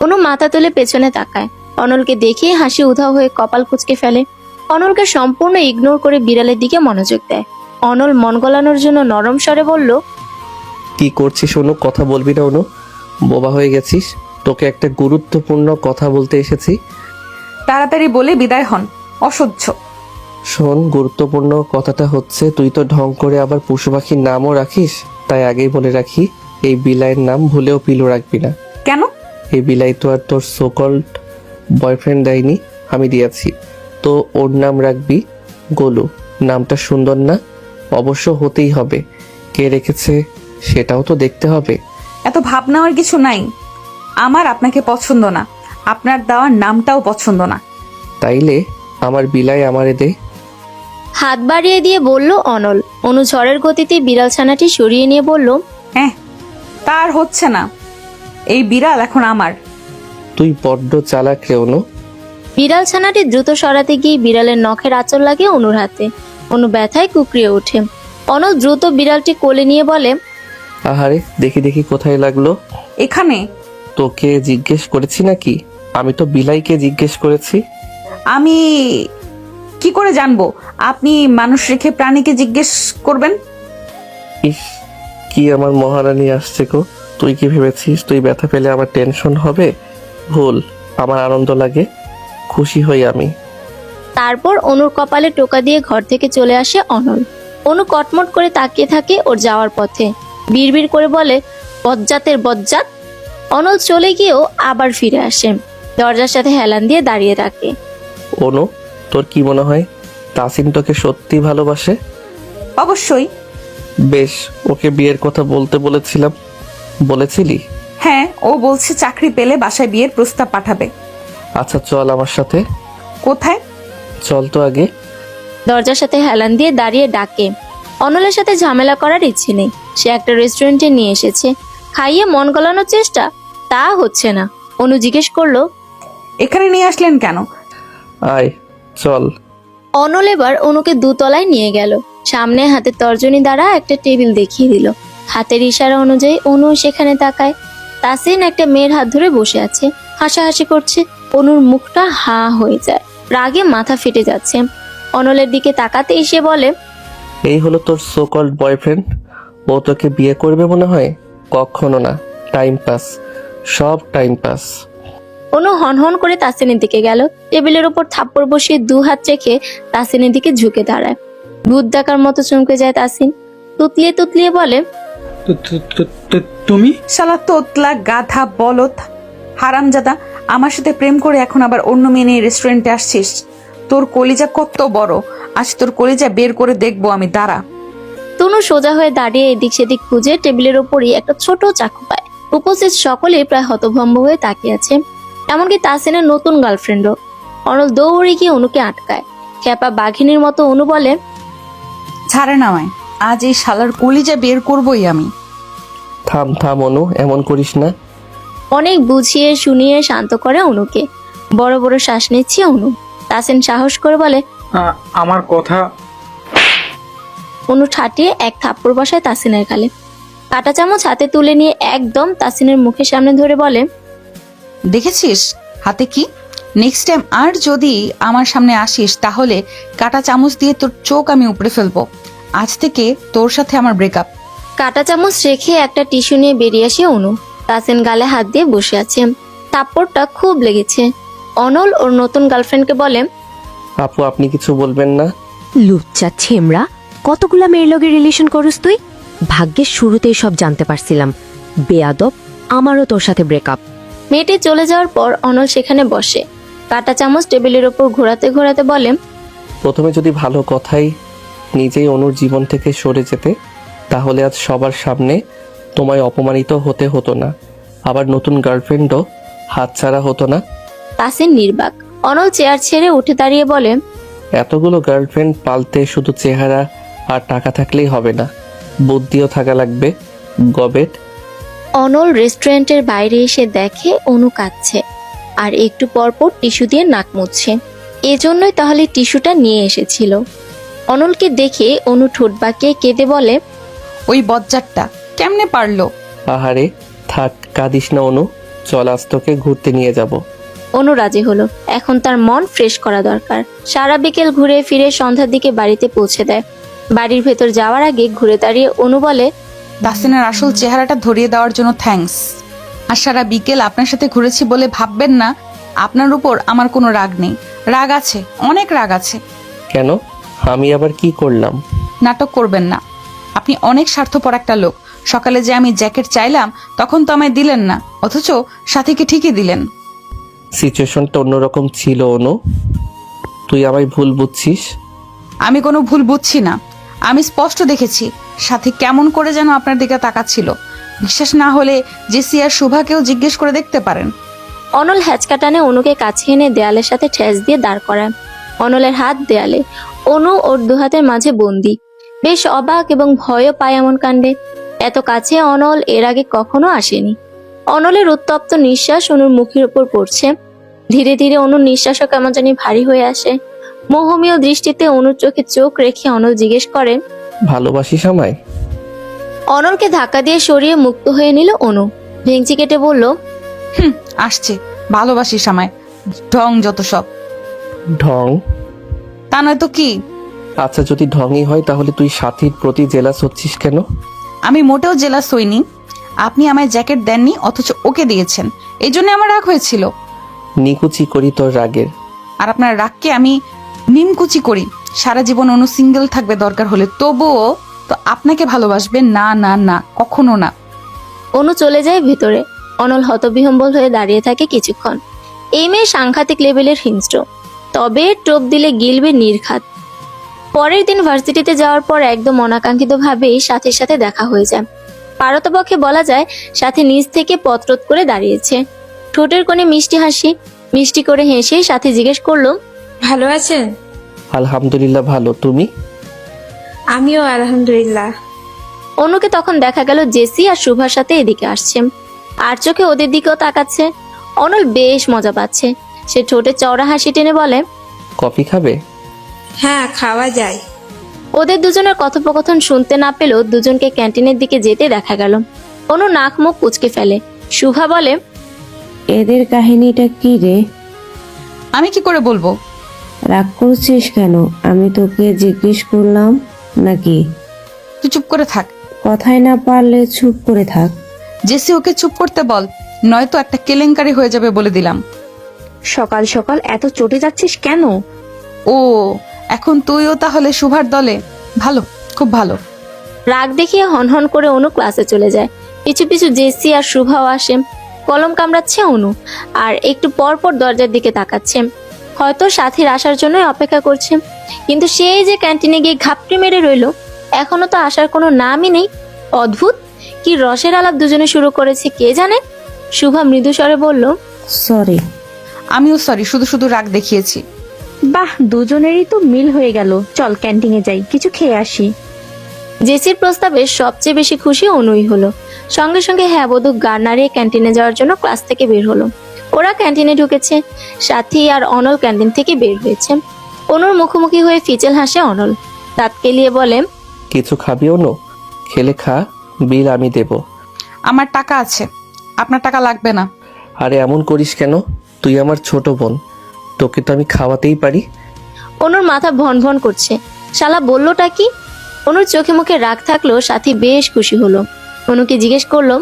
অনু মাথা তুলে পেছনে তাকায়। অনলকে দেখে হাসি উধাও হয়ে কপাল কুঁচকে ফেলে। অনলকে সম্পূর্ণ ইগনোর করে বিড়ালের দিকে মনোযোগ দেয়। অনল মন গলানোর জন্য নরম স্বরে বলল, কি করছিস অনু? কথা বলবি না অনু? বোবা হয়ে গেছিস? তোকে একটা গুরুত্বপূর্ণ কথা বলতে এসেছি। তাড়াতাড়ি বলে বিদায় হন, অসহ্য। শোন, গুরুত্বপূর্ণ কথাটা হচ্ছে তুই তো ঢং করে আবার পশু পাখির নামও রাখিস। তাই আগেই বলে রাখি, এই বিলাইয়ের নাম ভুলেও পিলু রাখবি না। কেন? এই বিলাই তো আর তোর সোকল্ড বয়ফ্রেন্ড দেয়নি, আমি দিয়েছি। তো ওর নাম রাখবি গোলু। নামটা সুন্দর না? অবশ্য হতেই হবে। কে রেখেছে সেটাও তো দেখতে হবে। এত ভাব নেওয়ার কিছু নাই। আমার আপনাকে পছন্দ না, আপনার দেওয়ার নামটাও পছন্দ না। তাইলে আমার বিলাই আমারে দে। হাত বাড়িয়ে দিয়ে বলল অনল। অনু ঝড়ের গতিতে বিড়াল ছানাটি সরিয়ে নিয়ে বলল, হ্যাঁ, তার হচ্ছে না। এই বিড়াল এখন আমার। তুই বড্ড চালাক রে অনু। বিড়াল ছানাটি দ্রুত সরাতে গিয়ে বিড়ালের নখের আঁচড় লাগে অনুর হাতে। অনু ব্যথায় কুকড়িয়ে ওঠে। অনল দ্রুত বিড়ালটি কোলে নিয়ে বলে, আহারে, দেখি দেখি কোথায় লাগলো। এখানে। তোকে জিজ্ঞেস করেছি নাকি? আমি তো বিলাইকে জিজ্ঞেস করেছি। আমি কি করে জানবো? আপনি মানুষ রেখে প্রাণীকে জিজ্ঞেস করবেন? ইস, কি আমার মহারানী আসছে গো। তুই কি ভেবেছিস তুই ব্যথা পেলে আমার টেনশন হবে? ভুল, আমার আনন্দ লাগে, খুশি হই আমি। তারপর অনুর কপালে টোকা দিয়ে ঘর থেকে চলে আসে অনল। অনু কটমট করে তাকিয়ে থাকে ওর যাওয়ার পথে। বিড়বিড় করে বলে, বজ্জাতের বজ্জাত। অনল চলে গিয়েও আবার ফিরে আসে। দরজার সাথে হেলান দিয়ে দাঁড়িয়ে থাকে। অনু, তোর কি মনে হয় তাসিন তোকে সত্যি ভালোবাসে? অবশ্যই। বেশ, ওকে বিয়ের কথা বলতে বলেছিলাম, বলেছিলি? হ্যাঁ, ও বলছে চাকরি পেলে বাসায় বিয়ের প্রস্তাব পাঠাবে। আচ্ছা চল আমার সাথে। কোথায়? চল তো আগে। দরজার সাথে হেলান দিয়ে দাঁড়িয়ে ডাকে। অনলের সাথে ঝামেলা করার ইচ্ছে নেই। সে একটা রেস্টুরেন্টে নিয়ে এসেছে, খাইয়ে মন গলানোর চেষ্টা, তা হচ্ছে না। অনু জিজ্ঞেস করলো, এখানে নিয়ে আসলেন কেন? আয় চল। অনল এবার অনুকে দুতলায় নিয়ে গেল। সামনে হাতে তর্জনী দ্বারা একটা টেবিল দেখিয়ে দিল। হাতের ইশারা অনুযায়ী অনু সেখানে তাকায়। তাসিন একটা মেয়ের হাত ধরে বসে আছে, হাসাহাসি করছে। অনুর মুখটা হা হয়ে যায়, রাগে মাথা ফেটে যাচ্ছে। অনলের দিকে তাকাতে এসে বলে, এই হলো তোর সো কল্ড বয়ফ্রেন্ড? ও তোকে বিয়ে করবে মনে হয়? কখনো না, টাইম পাস, সব টাইম পাস। অনু হনহন করে তাসিনের দিকে গেল। টেবিলের উপর থাপ্পড় বসিয়ে দু হাত রেখে তাসিনের দিকে ঝুঁকে দাঁড়ায়। ভূত ডাকার মতো চমকে যায় তাসিন। তুতলিয়ে তুতলিয়ে বলে, তুমি? শালা তোতলা গাধা বলদ হারামজাদা, আমার সাথে প্রেম করে এখন আবার অন্য মেয়ে নিয়ে রেস্টুরেন্টে আসছিস? তোর কলিজা কত বড়, আজ তোর কলিজা বের করে দেখবো আমি, দাঁড়া। তনু সোজা হয়ে দাঁড়িয়ে এদিক সেদিক খুঁজে টেবিলের উপরই একটা ছোট চাকু পায়। উপস্থিত সকলে প্রায় হতভম্ব হয়ে তাকিয়ে আছে, এমনকি তাসিনের নতুন গার্লফ্রেন্ডও। অনল দৌড়ে গিয়ে অনুকে আটকায়। খেপা বাঘিনীর মতো অনু বলে, ছাড়ে না আমায়, আজ এই শালার কলিজা বের করবই আমি। থাম থাম অনু, এমন করিস না। অনেক বুঝিয়ে শুনিয়ে শান্ত করে অনুকে। বড় বড় শ্বাস নিচ্ছে অনু। তাসিন সাহস করে বলে, আমার কথা। অনু ঠাটিয়ে এক থাপ্পড় বসায় তাসিনের গালে। কাঁটা চামচ হাতে তুলে নিয়ে একদম তাসিনের মুখের সামনে ধরে বলে, দেখেছিস হাতে কি? নেক্সট টাইম আর যদি আমার সামনে আসিস তাহলে কাটা চামচ দিয়ে তোর চোখ আমি উপড়ে ফেলবো। আজ থেকে তোর সাথে আমার ব্রেকআপ। কাঁটা চামচ রেখে একটা টিস্যু নিয়ে বেরিয়ে আসে অনু। তাসিন গালে হাত দিয়ে বসে আছে। থাপ্পড়টা খুব লেগেছে। অনল ওর নতুন গার্লফ্রেন্ডকে বলে, আপু আপনি কিছু বলবেন না? লুচ্চা ছেমরা, কতগুলা মেয়ের লগে রিলেশন করস তুই? ভাগ্যের শুরুতেই সব জানতে পারছিলাম। বেয়াদব, আমারও তোর সাথে ব্রেকআপ। মেয়েটি চলে যাওয়ার পর অনল সেখানে বসে। কাঁটা চামচ টেবিলের ওপর ঘোরাতে ঘোরাতে বলে, প্রথমে যদি ভালো কথাই নিজেই অনুর জীবন থেকে সরে যেতে, তাহলে আজ সবার সামনে তোমায় অপমানিত হতে হতো না, আবার নতুন গার্লফ্রেন্ডও হাতছাড়া হতো না। তাসিন নির্বাক। অনল চেয়ার ছেড়ে উঠে দাঁড়িয়ে বলে, এতগুলো গার্লফ্রেন্ড পালতে শুধু চেহারা আর টাকা থাকলেই হবে না, বুদ্ধিও থাকা লাগবে। গবেট। অনল রেস্টুরেন্টের বাইরে এসে দেখে অনু কাঁদছে আর একটু পরপর টিস্যু দিয়ে নাক মুছছে। এজন্যই তাহলে টিস্যুটা নিয়ে এসেছিল। অনলকে দেখে অনু ঠোঁট বাঁকিয়ে কেঁদে বলে, ওই বজ্জারটা কেমনে পারলো? আহারে থাক, কাঁদিস না অনু, চল আজ তোকে ঘুরতে নিয়ে যাব। অনু রাজি হলো। এখন তার মন ফ্রেশ করা দরকার। সারা বিকেল ঘুরে ফিরে সন্ধ্যার দিকে বাড়িতে পৌঁছে দেয়। বাড়ির ভেতর যাওয়ার আগে ঘুরে দাঁড়িয়ে অনু বলে, তাসিনের আসল চেহারাটা ধরিয়ে দেওয়ার জন্য থ্যাঙ্কস। আর সারা বিকেল আপনার সাথে ঘুরেছি বলে ভাববেন না আপনার উপর আমার কোনো রাগ নেই। রাগ আছে, অনেক রাগ আছে। কেন? আমি আবার কি করলাম? নাটক করবেন না। আপনি অনেক স্বার্থপর একটা লোক। সকালে যে আমি জ্যাকেট চাইলাম তখন তো আমায় দিলেন না, অথচ সাথীকে ঠিকই দিলেন। সিচুয়েশনটা অন্যরকম ছিল অনু, তুই আমায় ভুল বুঝছিস। আমি কোনো ভুল বুঝছি না। আমি স্পষ্ট দেখেছি সাথী কেমন করে যেন আপনার দিকে তাকাচ্ছিল। বিশ্বাস না হলে জেসি আর শুভাকেও জিজ্ঞেস করে দেখতে পারেন। অনল হ্যাচকা টানে অনুকে কাছে এনে দেয়ালের সাথে ঠেস দিয়ে দাঁড় করায়। অনলের হাত দেয়ালে, অনু ওর দুহাতের মাঝে বন্দি। বেশ অবাক এবং ভয়ও পায় এমন কাণ্ডে। এত কাছে অনল এর আগে কখনো আসেনি। অনলের উত্তপ্ত নিঃশ্বাস অনুর মুখের উপর পড়ছে। ধীরে ধীরে অনুর নিঃশ্বাসও কেমন জানি ভারী হয়ে আসে। মোহমীয় দৃষ্টিতে অনুর চোখে চোখ রেখে অনল জিজ্ঞেস করে, ভালোবাসিস আমায়? অনলকে ধাক্কা দিয়ে সরিয়ে মুক্ত হয়ে নিল অনু। ভেঙচি কেটে বলল, আসছে, ভালোবাসিস আমায়, ঢং যত সব। ঢং? তা নয় তো কি? আচ্ছা যদি ঢংই হয় তাহলে তুই সাথীর প্রতি জেলাস হচ্ছিস কেন? আমি মোটেও জেলাস হইনি। আপনি আমায় জ্যাকেট দেননি, অথচ ওকে দিয়েছেন, এই জন্য আমার রাগ হয়েছিল। নিকুচি করি তোর রাগের। আর আপনার রাগকে আমি নিমকুচি করি। সারা জীবন অনু সিঙ্গেল থাকবে দরকার হলে, তবুও তো আপনাকে ভালোবাসবে না, না না, কখনো না। অনু চলে যায় ভেতরে। অনল হতবিহম্বল হয়ে দাঁড়িয়ে থাকে কিছুক্ষণ। এই মেয়ে সাংঘাতিক লেভেলের হিংস্র, তবে টোপ দিলে গিলবে নির্ঘাত। পরের দিন ভার্সিটিতে যাওয়ার পর একদম অনাকাঙ্ক্ষিত ভাবেই সাথীর সাথে দেখা হয়ে যায়। পারতপক্ষে বলা যায় সাথী নিজ থেকে পত্রত করে দাঁড়িয়েছে। ঠোঁটের কোণে মিষ্টি হাসি। মিষ্টি করে হেসে সাথী জিজ্ঞেস করলো, ভালো আছেন? আলহামদুলিল্লাহ ভালো, তুমি? আমিও আলহামদুলিল্লাহ। অনুকে তখন দেখা গেল জেসি আর শুভার সাথে এদিকে আসছে, আর চোখে ওদের দিকেও তাকাচ্ছে। অনল বেশ মজা পাচ্ছে। সে ঠোঁটে চওড়া হাসি টেনে বলে, কফি খাবে? হ্যাঁ, খাওয়া যায়। ওদের দুজনের কথোপকথন শুনতে না পেলেও দুজনকে ক্যান্টিনের দিকে যেতে দেখা গেল। অনু নাক মুখ কুচকে ফেলে। শুভা বলে, এদের কাহিনীটা কি রে? আমি কি করে বলবো? রাগ করছিস কেন? আমি তোকে জিজ্ঞেস করলাম নাকি? তুই চুপ করে থাক। কথাই না পারলে চুপ করে থাক। জেসি ওকে চুপ করতে বল, নয়তো একটা কেলেঙ্কারি হয়ে যাবে বলে দিলাম। সকাল সকাল এত চটে যাচ্ছিস কেন? ও, এখন তুইও তাহলে শুভার দলে? ভালো, খুব ভালো। রাগ দেখিয়ে হনহন করে অনু ক্লাসে চলে যায়। পিছু পিছু জেসি আর শুভাও আসে। কলম কামড়াচ্ছে অনু, আর একটু পর পর দরজার দিকে তাকাচ্ছে। হয়তো সাথীর আসার জন্যই অপেক্ষা করছে। কিন্তু সেই যে ক্যান্টিনে গিয়ে ঘাপটি মেরে রইল, এখনো তো আসার কোনো নামই নেই। অদ্ভুত, কি রসের আলাপ দুজনে শুরু করেছে কে জানে। শুভা মৃদু স্বরে বলল, সরি। আমিও সরি, শুধু শুধু রাগ দেখিয়েছি। বাহ, দুজনেরই তো মিল হয়ে গেল। চল ক্যান্টিনে যাই, কিছু খেয়ে আসি। জেসির প্রস্তাবে সবচেয়ে বেশি খুশি অনুই হলো। সঙ্গে সঙ্গে হ্যাঁ বধূ গাড় নাড়িয়ে ক্যান্টিনে যাওয়ার জন্য ক্লাস থেকে বের হলো। ওরা ক্যান্টিনে ঢুকেছে। সাথী আর অনল ক্যান্টিন থেকে বের হয়েছে। অনুর মুখোমুখি হয়ে ফিচেল হাসে অনল। দাঁত কেলিয়ে বলে, কিছু খাবি অনু? খেলে খা, বিল আমি দেব। আমার টাকা আছে, আপনার টাকা লাগবে না। আরে এমন করিস কেন? তুই আমার ছোট বোন, তোকে তো আমি খাওয়াতেই পারি। অনুর মাথা ভন ভন করছে। শালা বললোটা কি? অনুর চোখে মুখে রাগ থাকলেও সাথী বেশ খুশি হলো। অনুকে জিজ্ঞেস করলো,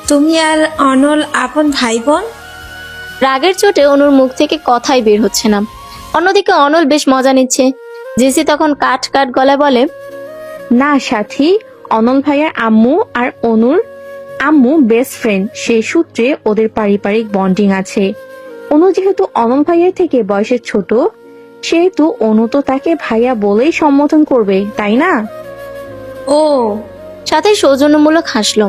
তুমি আর অনল আপন ভাই বোন? রাগের চোটে অনুর মুখ থেকে কথাই বের হচ্ছে না। অন্যদিকে অনল বেশ মজা নিচ্ছে। জেসি তখন কাট কাট গলায় বলে, না সাথী, অনল ভাইয়ার আম্মু আর অনুর আম্মু বেস্ট ফ্রেন্ড। সেই সূত্রে ওদের পারিবারিক বন্ডিং আছে। অনু যেহেতু অনল ভাইয়ার থেকে বয়সে ছোট, সেহেতু অনু তো তাকে ভাইয়া বলেই সম্বোধন করবে, তাই না? ও। সাথে সৌজন্যমূলক হাসল।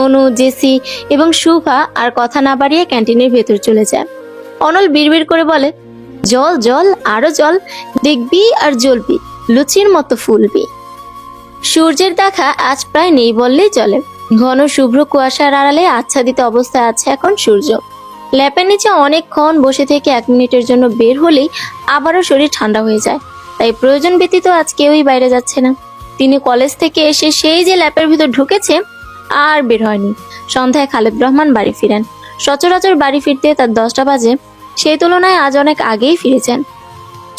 অনু, জেসি এবং শুভা আর কথা না বাড়িয়ে ক্যান্টিনের ভেতর চলে যায়। অনল বিড়বিড় করে বলে, জল জল আরো জল, দেখবি আর জ্বলবি, লুচির মতো ফুলবি। সূর্যের দেখা আজ প্রায় নেই বললেই চলে। ঘন শুভ্র কুয়াশার আড়ালে আচ্ছাদিত অবস্থায় আছে এখন সূর্য। ল্যাপের নিচে অনেকক্ষণ বসে থেকে 1 মিনিটের জন্য বের হলেই আবারও শরীর ঠান্ডা হয়ে যায়। তাই প্রয়োজন ব্যতীত আজ কেউই বাইরে যাচ্ছে না। তিনি কলেজ থেকে এসে সেই যে ল্যাপের ভিতর ঢুকেছে আর বের হয়নি। সন্ধ্যায় খালেদ রহমান বাড়ি ফিরেন। সচরাচর বাড়ি ফিরতে তার 10টা বাজে, সেই তুলনায় আজ অনেক আগেই ফিরেছেন।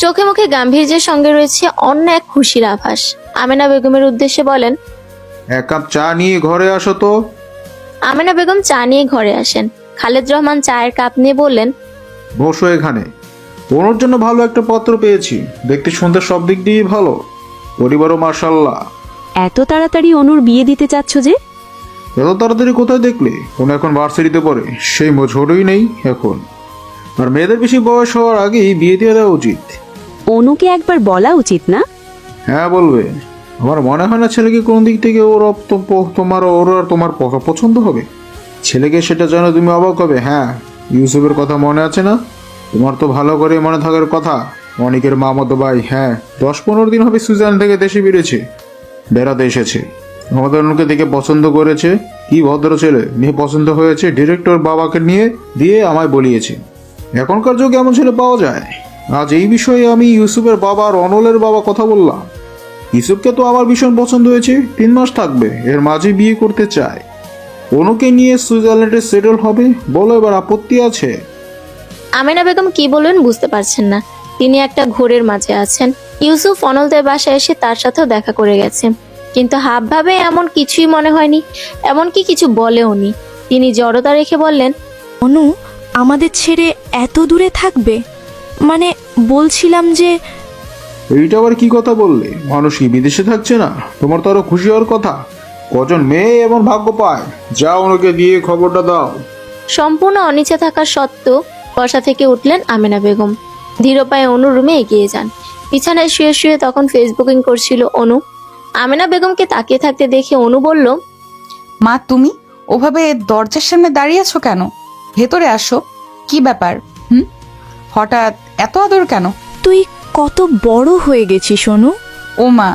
চোখে মুখে গাম্ভীর্যের সঙ্গে রয়েছে অন্য এক খুশির আভাস। আমেনা বেগমের উদ্দেশ্যে বলেন, 1 কাপ চা নিয়ে ঘরে আসো তো। আমেনা বেগম চা নিয়ে ঘরে আসেন। খালেদ রহমান চায়ের কাপ নিয়ে বললেন, বসো এখানে। ওর জন্য ভালো একটা পত্র পেয়েছি, দেখতে শুনতে সব দিক দিয়ে ভালো, পরিবারও মার্শাল্লাহ। এত তাড়াতাড়ি অনুর বিয়ে দিতে চাচ্ছ যে? এত তাড়াতাড়ি কোথায় দেখলে? ওন এখন ভার্সিটিতে পড়ে, সেই ঝোড়ই নেই এখন। আর মেয়েদের বেশি বয়স হওয়ার আগেই বিয়ে দিয়ে দেওয়া উচিত। অনুকে একবার বলা উচিত না? হ্যাঁ বলবে। আমার মনে হয় না ছেলেকে কোন দিক থেকে ওর আর তোমার পছন্দ হবে। ছেলেকে সেটা জানো তুমি অবাক হবে। হ্যাঁ, ইউসুফের কথা মনে আছে না? তোমার তো ভালো করে মনে থাকার কথা। অনেকের মামাতো ভাই, হ্যাঁ 10-15 দিন হবে সুইজারল্যান্ড থেকে দেশে বেড়াতে এসেছে। আমাদের অনুকে দেখে পছন্দ করেছে। কি ভদ্র ছেলে, মেয়ে পছন্দ হয়েছে, ডিরেক্টর বাবাকে নিয়ে দিয়ে আমায় বলিয়েছে। এখনকার যুগে এমন ছেলে পাওয়া যায়। আজ এই বিষয়ে আমি ইউসুফের বাবা আর অনলের বাবা কথা বললাম। ইউসুফকে তো আমার ভীষণ পছন্দ হয়েছে, 3 মাস থাকবে, এর মাঝে বিয়ে করতে চায়। অনুকে নিয়ে সুইজারল্যান্ডে সেটেল হবে, বলো এবার আপত্তি আছে? আমেনা বেগম কি বলবেন বুঝতে পারছেন না। তিনি একটা ঘোরের মাঝে আছেন। ইউসুফ অনলদের বাসায় এসে তার সাথেও দেখা করে গেছে, কিন্তু হাবভাবে এমন কিছুই মনে হয়নি, এমনকি কিছু বলেও নি। তিনি জড়তা রেখে বললেন, অনু আমাদের ছেড়ে এত দূরে থাকবে? মানে বলছিলাম যে এইটা আবার কি কথা বললে? মানুষ কি বিদেশে থাকছে না? তোমার তো আরো খুশি হওয়ার কথা। কজন মেয়ে এমন ভাগ্য পায়? যাও ওনাকে দিয়ে খবরটা দাও। সম্পূর্ণ অনিচ্ছা থাকা সত্ত্বেও বসা থেকে উঠলেন আমেনা বেগম। ধীর পায়ে অনুর রুমে এগিয়ে যান। বিছানায় শুয়ে শুয়ে তখন ফেসবুকিং করছিল অনু। আমেনা বেগমকে তাকিয়ে থাকতে দেখে অনু বলল, মা তুমি ওভাবে দরজার সামনে দাঁড়িয়ে আছো কেন? ভেতরে আসো। কি ব্যাপার? হঠাৎ এত আদর কেন? তুই কত বড় হয়ে গেছিস অনু। ও মা,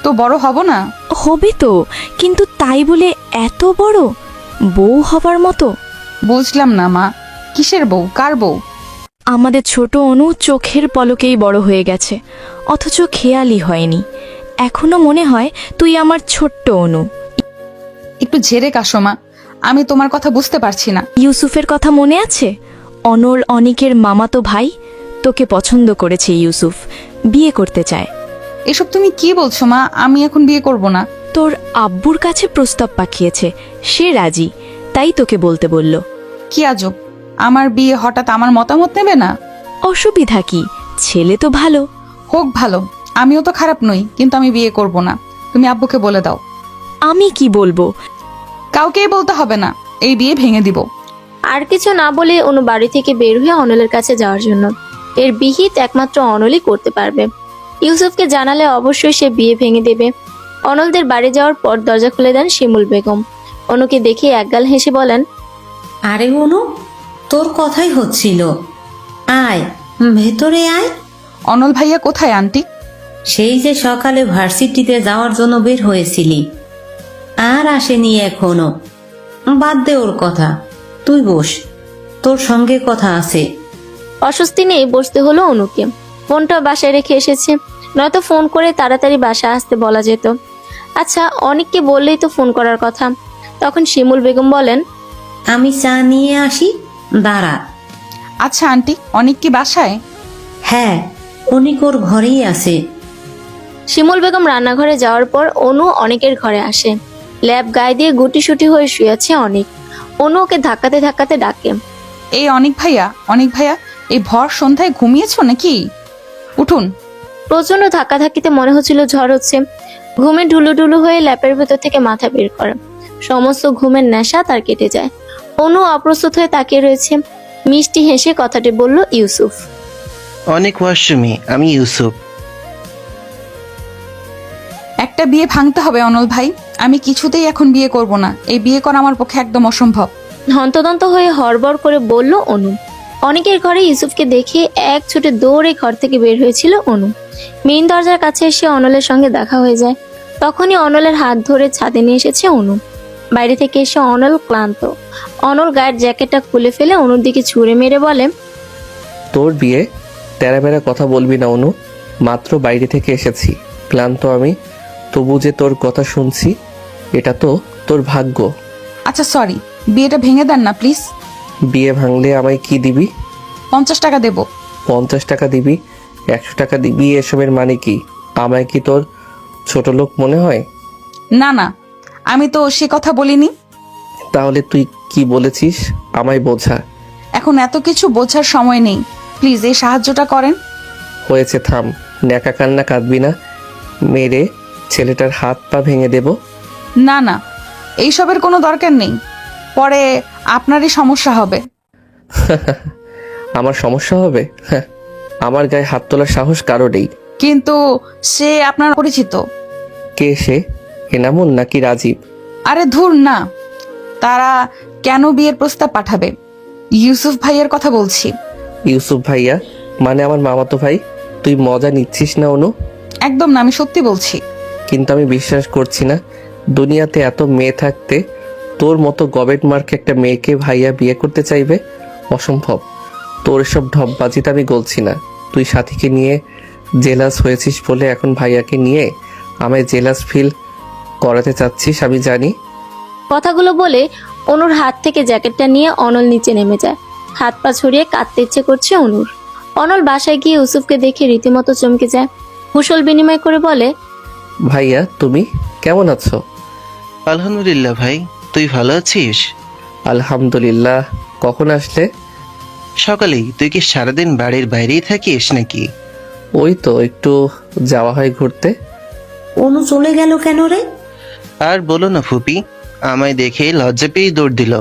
তো বড় হব না? হবে তো, কিন্তু তাই বলে এত বড়? বউ হবার মতো? বুঝলাম না মা, কিসের বউ? কার বউ? আমাদের ছোট অনু চোখের পলকেই বড় হয়ে গেছে, অথচ খেয়ালই হয়নি। এখনো মনে হয় তুই আমার ছোট্ট অনু। একটু ঝেড়ে কাশো মা, আমি তোমার কথা বুঝতে পারছি না। ইউসুফের কথা মনে আছে? অনল অনিকের মামাতো ভাই। তোকে পছন্দ করেছে ইউসুফ, বিয়ে করতে চায়। এসব তুমি কি বলছো মা? আমি এখন বিয়ে করব না। তোর আব্বুর কাছে প্রস্তাব পাঠিয়েছে, সে রাজি, তাই তোকে বলতে বলল। কি আজব, আমার বিয়ে হঠাৎ আমার মতামত নেবে না? অসুবিধা কি? ছেলে তো ভালো। হোক ভালো, আমিও তো খারাপ নই, কিন্তু আমি বিয়ে করব না। তুমি আব্বুকে বলে দাও। আমি কি বলবো? কাউকেই বলতে হবে না, এই বিয়ে ভেঙে দিব। আর কিছু না বলে অনু বাড়ি থেকে বের হয়ে অনলের কাছে যাওয়ার জন্য। এর বিহিত একমাত্র অনলই করতে পারবে। ইউসুফকে জানালে অবশ্যই সে বিয়ে ভেঙে দেবে। অনলদের বাড়ি যাওয়ার পর দরজা খুলে দেন শিমুল বেগম। অনুকে দেখে একগাল হেসে বলেন, আরে অনু, তোর কথাই হচ্ছিল, আয় ভেতরে আয়। অনল ভাইয়া কোথায় আন্টি? সেই যে সকালে ভার্সিটিতে যাওয়ার জন্য বের হয়েছিলি, আর আসেনি এখনো। বাদ দে ওর কথা, তুই বস, তোর সঙ্গে কথা আছে। অস্বস্তি নেই বসতে হলো অনুকে। ফোনটা বাসায় রেখে এসেছে, নয়তো ফোন করে তাড়াতাড়ি বাসায় আসতে বলা যেত। আচ্ছা, অনেককে বললেই তো ফোন করার কথা। তখন শিমুল বেগম বলেন, আমি চা নিয়ে আসি, দাঁড়া। আচ্ছা আন্টি, অনেক কি বাসায়? হ্যাঁ, অনিক ওর ঘরেই আছে। শিমুল বেগম রান্নাঘরে যাওয়ার পর অনু অনেকের ঘরে আসে। ল্যাব গায়ে দিয়ে গুটিসুটি হয়ে শুয়ে আছে অনেক। অনু ওকে ধাক্কাতে ধাক্কাতে ডাকে, এই অনেক ভাইয়া, অনেক ভাইয়া, এই ভর সন্ধ্যায় ঘুমিয়েছো নাকি? উঠুন। প্রচন্ড ধাক্কাধাক্কিতে মনে হচ্ছিল ঝড় হচ্ছে। ঘুমে ঢুলু ঢুলু হয়ে ল্যাপের ভেতর থেকে মাথা বের করে। সমস্ত ঘুমের নেশা তার কেটে যায়। অনু অপ্রস্তুত হয়ে তাকিয়ে রয়েছে। মিষ্টি হেসে কথাটি বলল ইউসুফ। অনেক ওয়াশরুমে, আমি ইউসুফ। একটা বিয়ে ভাঙতে হবে অনল ভাই, আমি কিছুতেই এখন বিয়ে করব না। এই বিয়ে করা আমার পক্ষে একদম অসম্ভব। হন্তদন্ত হয়ে হড়বড় করে বলল অনু। অনেকের ঘরে ইউসুফকে দেখে এক ছুটে দৌড়ে ঘর থেকে বের হয়েছিল অনু। মেইন দরজার কাছে এসে অনলের সঙ্গে দেখা হয়ে যায়। তখনই অনলের হাত ধরে ছাদে নিয়ে এসেছে অনু। বাইরে থেকে এসে অনল ক্লান্ত। অনল গায়ের জ্যাকেটটা খুলে ফেলে অনুর দিকে ছুঁড়ে মেরে বলে, তোর বিয়ে, তেরা বেড়া কথা বলবি না অনু। মাত্র বাইরে থেকে এসেছি, ক্লান্ত আমি, তবু যে তোর কথা শুনছি, এটা তো তোর ভাগ্য। আচ্ছা সরি, বিয়েটা ভেঙে দেন না প্লিজ। বিয়ে ভাঙলে আমায় কি দিবি? 50 টাকা দেব। 50 টাকা দিবি, 100 টাকা দিবি, এসবের মানে কি? আমায় কি তোর ছোট লোক মনে হয়? না না, আমি তো সে কথা বলিনি। তাহলে তুই কি বলেছিস আমায় বোঝা। এখন এত কিছু বোঝার সময় নেই, প্লিজ এই সাহায্যটা করেন। হয়েছে, থাম, ন্যাকা কান্না কাঁদবি না। মেরে ছেলেটার হাত পা ভেঙে দেব। না না, এইসবের কোনো দরকার নেই, পরে আপনারই সমস্যা হবে। আমার সমস্যা হবে? হ্যাঁ, আমার গায়ে হাত তোলার সাহস কারো নেই। কিন্তু সে আপনার পরিচিত। কে সে? এনামুল নাকি রাজীব? আরে ধুর না, তারা কেন বিয়ের প্রস্তাব পাঠাবে? ইউসুফ ভাইয়ের কথা বলছি। ইউসুফ ভাইয়া মানে আমার মামাতো ভাই? তুই মজা নিচ্ছিস না অনু? একদম না, আমি সত্যি বলছি। কিন্তু আমি বিশ্বাস করছি না, দুনিয়াতে এত মেয়ে থাকতে তোর মতো গবেট মার্ক একটা মেয়েকে ভাইয়া বিয়ে করতে চাইবে? অসম্ভব। তোর এসব ঢপবাজিতে আমি গলছি না। তুই সাথীকে নিয়ে জেলাস হয়েছিস বলে এখন ভাইয়াকে নিয়ে আমায় জেলাস ফিল করাতে চাচ্ছিস, আমি জানি। কথাগুলো বলে অনুর হাত থেকে জ্যাকেটটা নিয়ে অনল নিচে নেমে যায়। হাত পা ছড়িয়ে কাঁদতে ইচ্ছে করছে অনুর। অনল বাসায় গিয়ে ইউসুফকে দেখে রীতিমতো চমকে যায়। কুশল বিনিময় করে বলে, ভাইয়া তুমি কেমন আছো? আলহামদুলিল্লাহ ভাই, তুই ভালো আছিস? আলহামদুলিল্লাহ। কখন আসলে? সকালেই। তুই কি সারাদিন বাড়ির বাইরেই থাকিস নাকি? ওই তো একটু যাওয়া হয় ঘুরতে। অনু চলে গেল কেন রে? আর বলো না ফুপি, আমায় দেখে লজ্জা পেয়ে দৌড় দিল।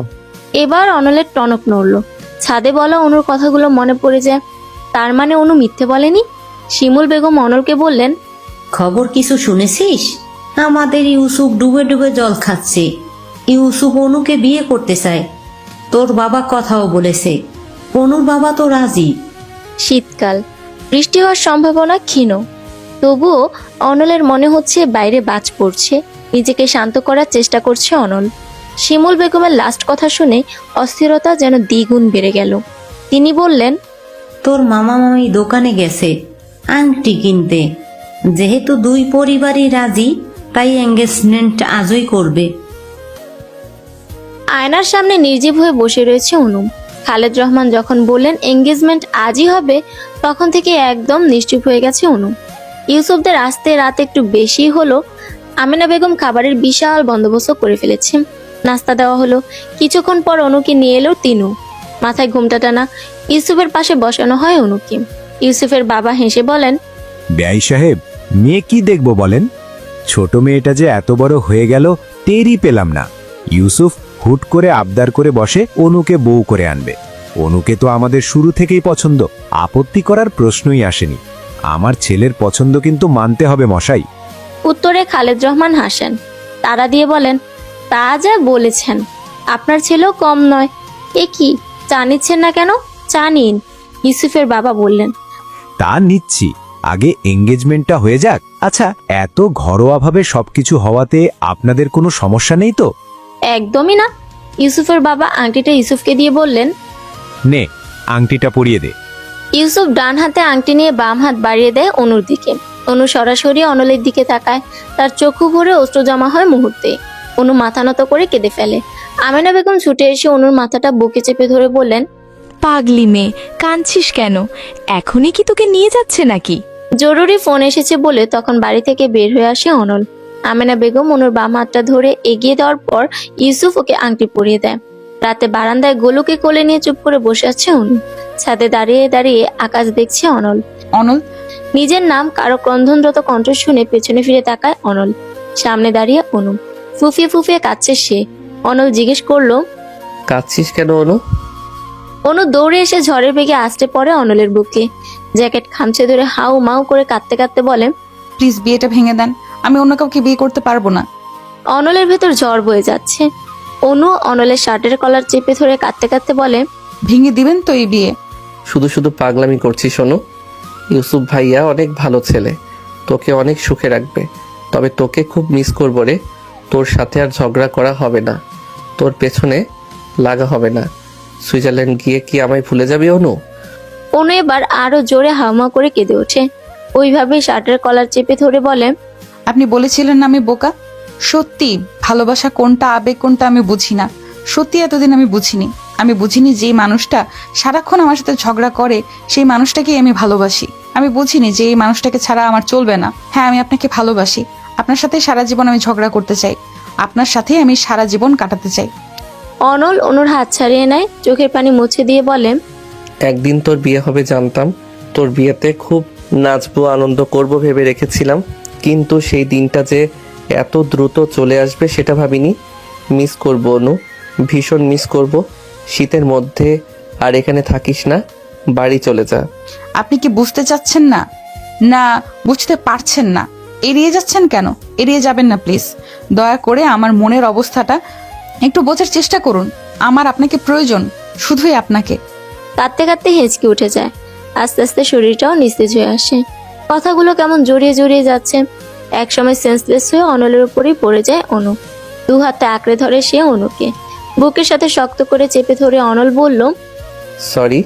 এবার অনলের টনক নড়ল। ছাদে বলা অনুর কথাগুলো মনে পড়ে যায়। তার মানে অনু মিথ্যে বলেনি। শিমুল বেগম অনলকে বললেন, খবর কিছু শুনেছিস? আমাদের ইউসুফ ডুবে ডুবে জল খাচ্ছে। ইউসুফ অনুকে বিয়ে করতে চায়। তোর বাবা কথাও বলেছে। অনুর বাবা তো রাজি। শীতকাল, বৃষ্টি হওয়ার সম্ভাবনা ক্ষীণ। তবুও অনলের মনে হচ্ছে বাইরে বাজ পড়ছে। নিজেকে শান্ত করার চেষ্টা করছে অনল। শিমুল বেগমের লাস্ট কথা শুনে অস্থিরতা যেন দ্বিগুণ বেড়ে গেল। তিনি বললেন, তোর মামা মামি দোকানে গেছে আংটি কিনতে। যেহেতু দুই পরিবারই রাজি, তাই এঙ্গেজমেন্ট আজই করবে। আয়নার সামনে নির্জীব হয়ে বসে রয়েছে অনু। খালেদ রহমান যখন বললেন এঙ্গেজমেন্ট আজই হবে, তখন থেকে একদম নিশ্চুপ হয়ে গেছে অনু। ইউসুফদের আসতে রাত একটু বেশি হলো। আমিনা বেগম খাবারের বিশাল বন্দোবস্ত করে ফেলেছে। নাস্তা দেওয়া হলো। কিছুক্ষণ পর অনুকে নিয়ে এলো তিনু। মাথায় ঘুমটা টানা। ইউসুফের পাশে বসানো হয় অনুকে। ইউসুফের বাবা হেসে বলেন, বেয়াই সাহেব, মেয়ে কি দেখব বলেন? ছোট মেয়েটা যে এত বড় হয়ে গেল টেরই পেলাম না। ইউসুফ হুট করে আবদার করে বসে অনুকে বউ করে আনবে। অনুকে তো আমাদের শুরু থেকেই পছন্দ, আপত্তি করার প্রশ্নই আসেনি। আমার ছেলের পছন্দ কিন্তু মানতে হবে মশাই। উত্তরে খালেদ রহমান হাসেন। তারা দিয়ে বলেন, তা যা বলেছেন, আপনার ছেলেও কম নয়। এ কি, চা নিচ্ছেন না কেন? চা নিন, ইউসুফের বাবা বললেন। তা নিচ্ছি, আগে এঙ্গেজমেন্টটা হয়ে যাক। আচ্ছা, এত ঘরোয়াভাবে সবকিছু হওয়াতে আপনাদের কোনো সমস্যা নেই তো? একদমই না। ইউসুফের বাবা আংটিটা ইউসুফকে দিয়ে বললেন, নে, আংটিটা পরিয়ে দে। ইউসুফ ডান হাতে আংটি নিয়ে বাম হাত বাড়িয়ে দেয় অনুর দিকে। অনু সরাসরি অনলের দিকে তাকায়। তার চক্ষু ভরে অশ্রু জমা হয় মুহূর্তে। অনু মাথা নত করে কেঁদে ফেলে। আমিনা বেগম ছুটে এসে অনুর মাথাটা বুকে চেপে ধরে বললেন, পাগলি মেয়ে, কাঁদছিস কেন? এখনই কি তোকে নিয়ে যাচ্ছে নাকি? জরুরি ফোন এসেছে বলে তখন বাড়ি থেকে বের হয়ে আসে অনল। আমিনা বেগম অনুর বাম হাতটা ধরে এগিয়ে দেওয়ার পর ইউসুফ ওকে আংটি পরিয়ে দেয়। রাতে বারান্দায় গোলুকে কোলে নিয়ে চুপ করে বসে আছে অনু। ছাদে দাঁড়িয়ে দাঁড়িয়ে আকাশ দেখছে অনল। অনল, নিজের নাম কারো ক্রন্দনরত কণ্ঠ শুনে পেছনে ফিরে তাকায় অনল। সামনে দাঁড়িয়ে অনু। ফুফিয়ে ফুফিয়ে কাঁদছে সে। অনল জিজ্ঞেস করলো, কাঁদছিস কেন অনু? অনু দৌড়ে এসে ঝড়ের বেগে আছড়ে পড়ে অনলের বুকে। জ্যাকেট খামচে ধরে হাউ মাউ করে কাঁদতে কাঁদতে বলে, প্লিজ বিয়েটা ভেঙে দেন, আমি অন্য কাউকে বিয়ে করতে পারবো না। অনলের ভেতর ঝড় বয়ে যাচ্ছে। অনু অনলের শার্টের কলার চেপে ধরে কাঁদতে কাঁদতে বলে, ভেঙে দিবেন তো এই বিয়ে? শুধু শুধু পাগলামি করছি শোনো। ইউসুফ ভাইয়া অনেক ভালো ছেলে, তোকে অনেক সুখে রাখবে। তবে তোকে খুব মিস করবো রে। তোর সাথে আর ঝগড়া করা হবে না, তোর পেছনে লাগা হবে না। সুইজারল্যান্ড গিয়ে কি আমায় ভুলে যাবি অনু? অনু এবার আরো জোরে হাওমা করে কেঁদে ওঠে। ওইভাবে শার্টের কলার চেপে ধরে বলে, আপনি বলেছিলেন না আমি বোকা? সত্যি ভালোবাসা কোনটা, আবেগ কোনটা আমি বুঝি না। সত্যি এতদিন আমি বুঝিনি যে মানুষটা সারাক্ষণ আমার সাথে ঝগড়া করে সেই মানুষটাকেই আমি ভালোবাসি। আমি বুঝিনি যে এই মানুষটাকে ছাড়া আমার চলবে না। হ্যাঁ, আমি আপনাকে ভালোবাসি। আপনার সাথে সারা জীবন আমি ঝগড়া করতে চাই, আপনার সাথেই আমি সারা জীবন কাটাতে চাই। অনল অনুর হাত ছাড়িয়ে নেয়, চোখের পানি মুছে দিয়ে বলে, একদিন তোর বিয়ে হবে জানতাম। তোর বিয়েতে খুব নাচবো, আনন্দ করব ভেবে রেখেছিলাম, কিন্তু সেই দিনটা যে এত দ্রুত চলে আসবে সেটা ভাবিনি। মিস করব অনু, ভীষণ মিস করব। শীতের মধ্যে আর এখানে থাকিস না, বাড়ি চলে যা। আপনি কি বুঝতে চাচ্ছেন না? না বুঝতে পারছেন না? এড়িয়ে যাচ্ছেন কেন? এড়িয়ে যাবেন না প্লিজ। দয়া করে আমার মনের অবস্থাটা একটু বোঝার চেষ্টা করুন। আমার আপনাকে প্রয়োজন, শুধুই আপনাকে। কাঁদতে কাঁদতে হেঁচকে উঠে যায়। আস্তে আস্তে শরীরটাও নিস্তেজ হয়ে আসে। কথাগুলো কেমন জড়িয়ে জড়িয়ে যাচ্ছে। একসময় সেন্সলেস হয়ে অনলের উপরেই পড়ে যায় অনু। দু হাতে আঁকড়ে ধরে সে অনুকে, বুকের সাথে শক্ত করে চেপে ধরে অনল বলল, সরি।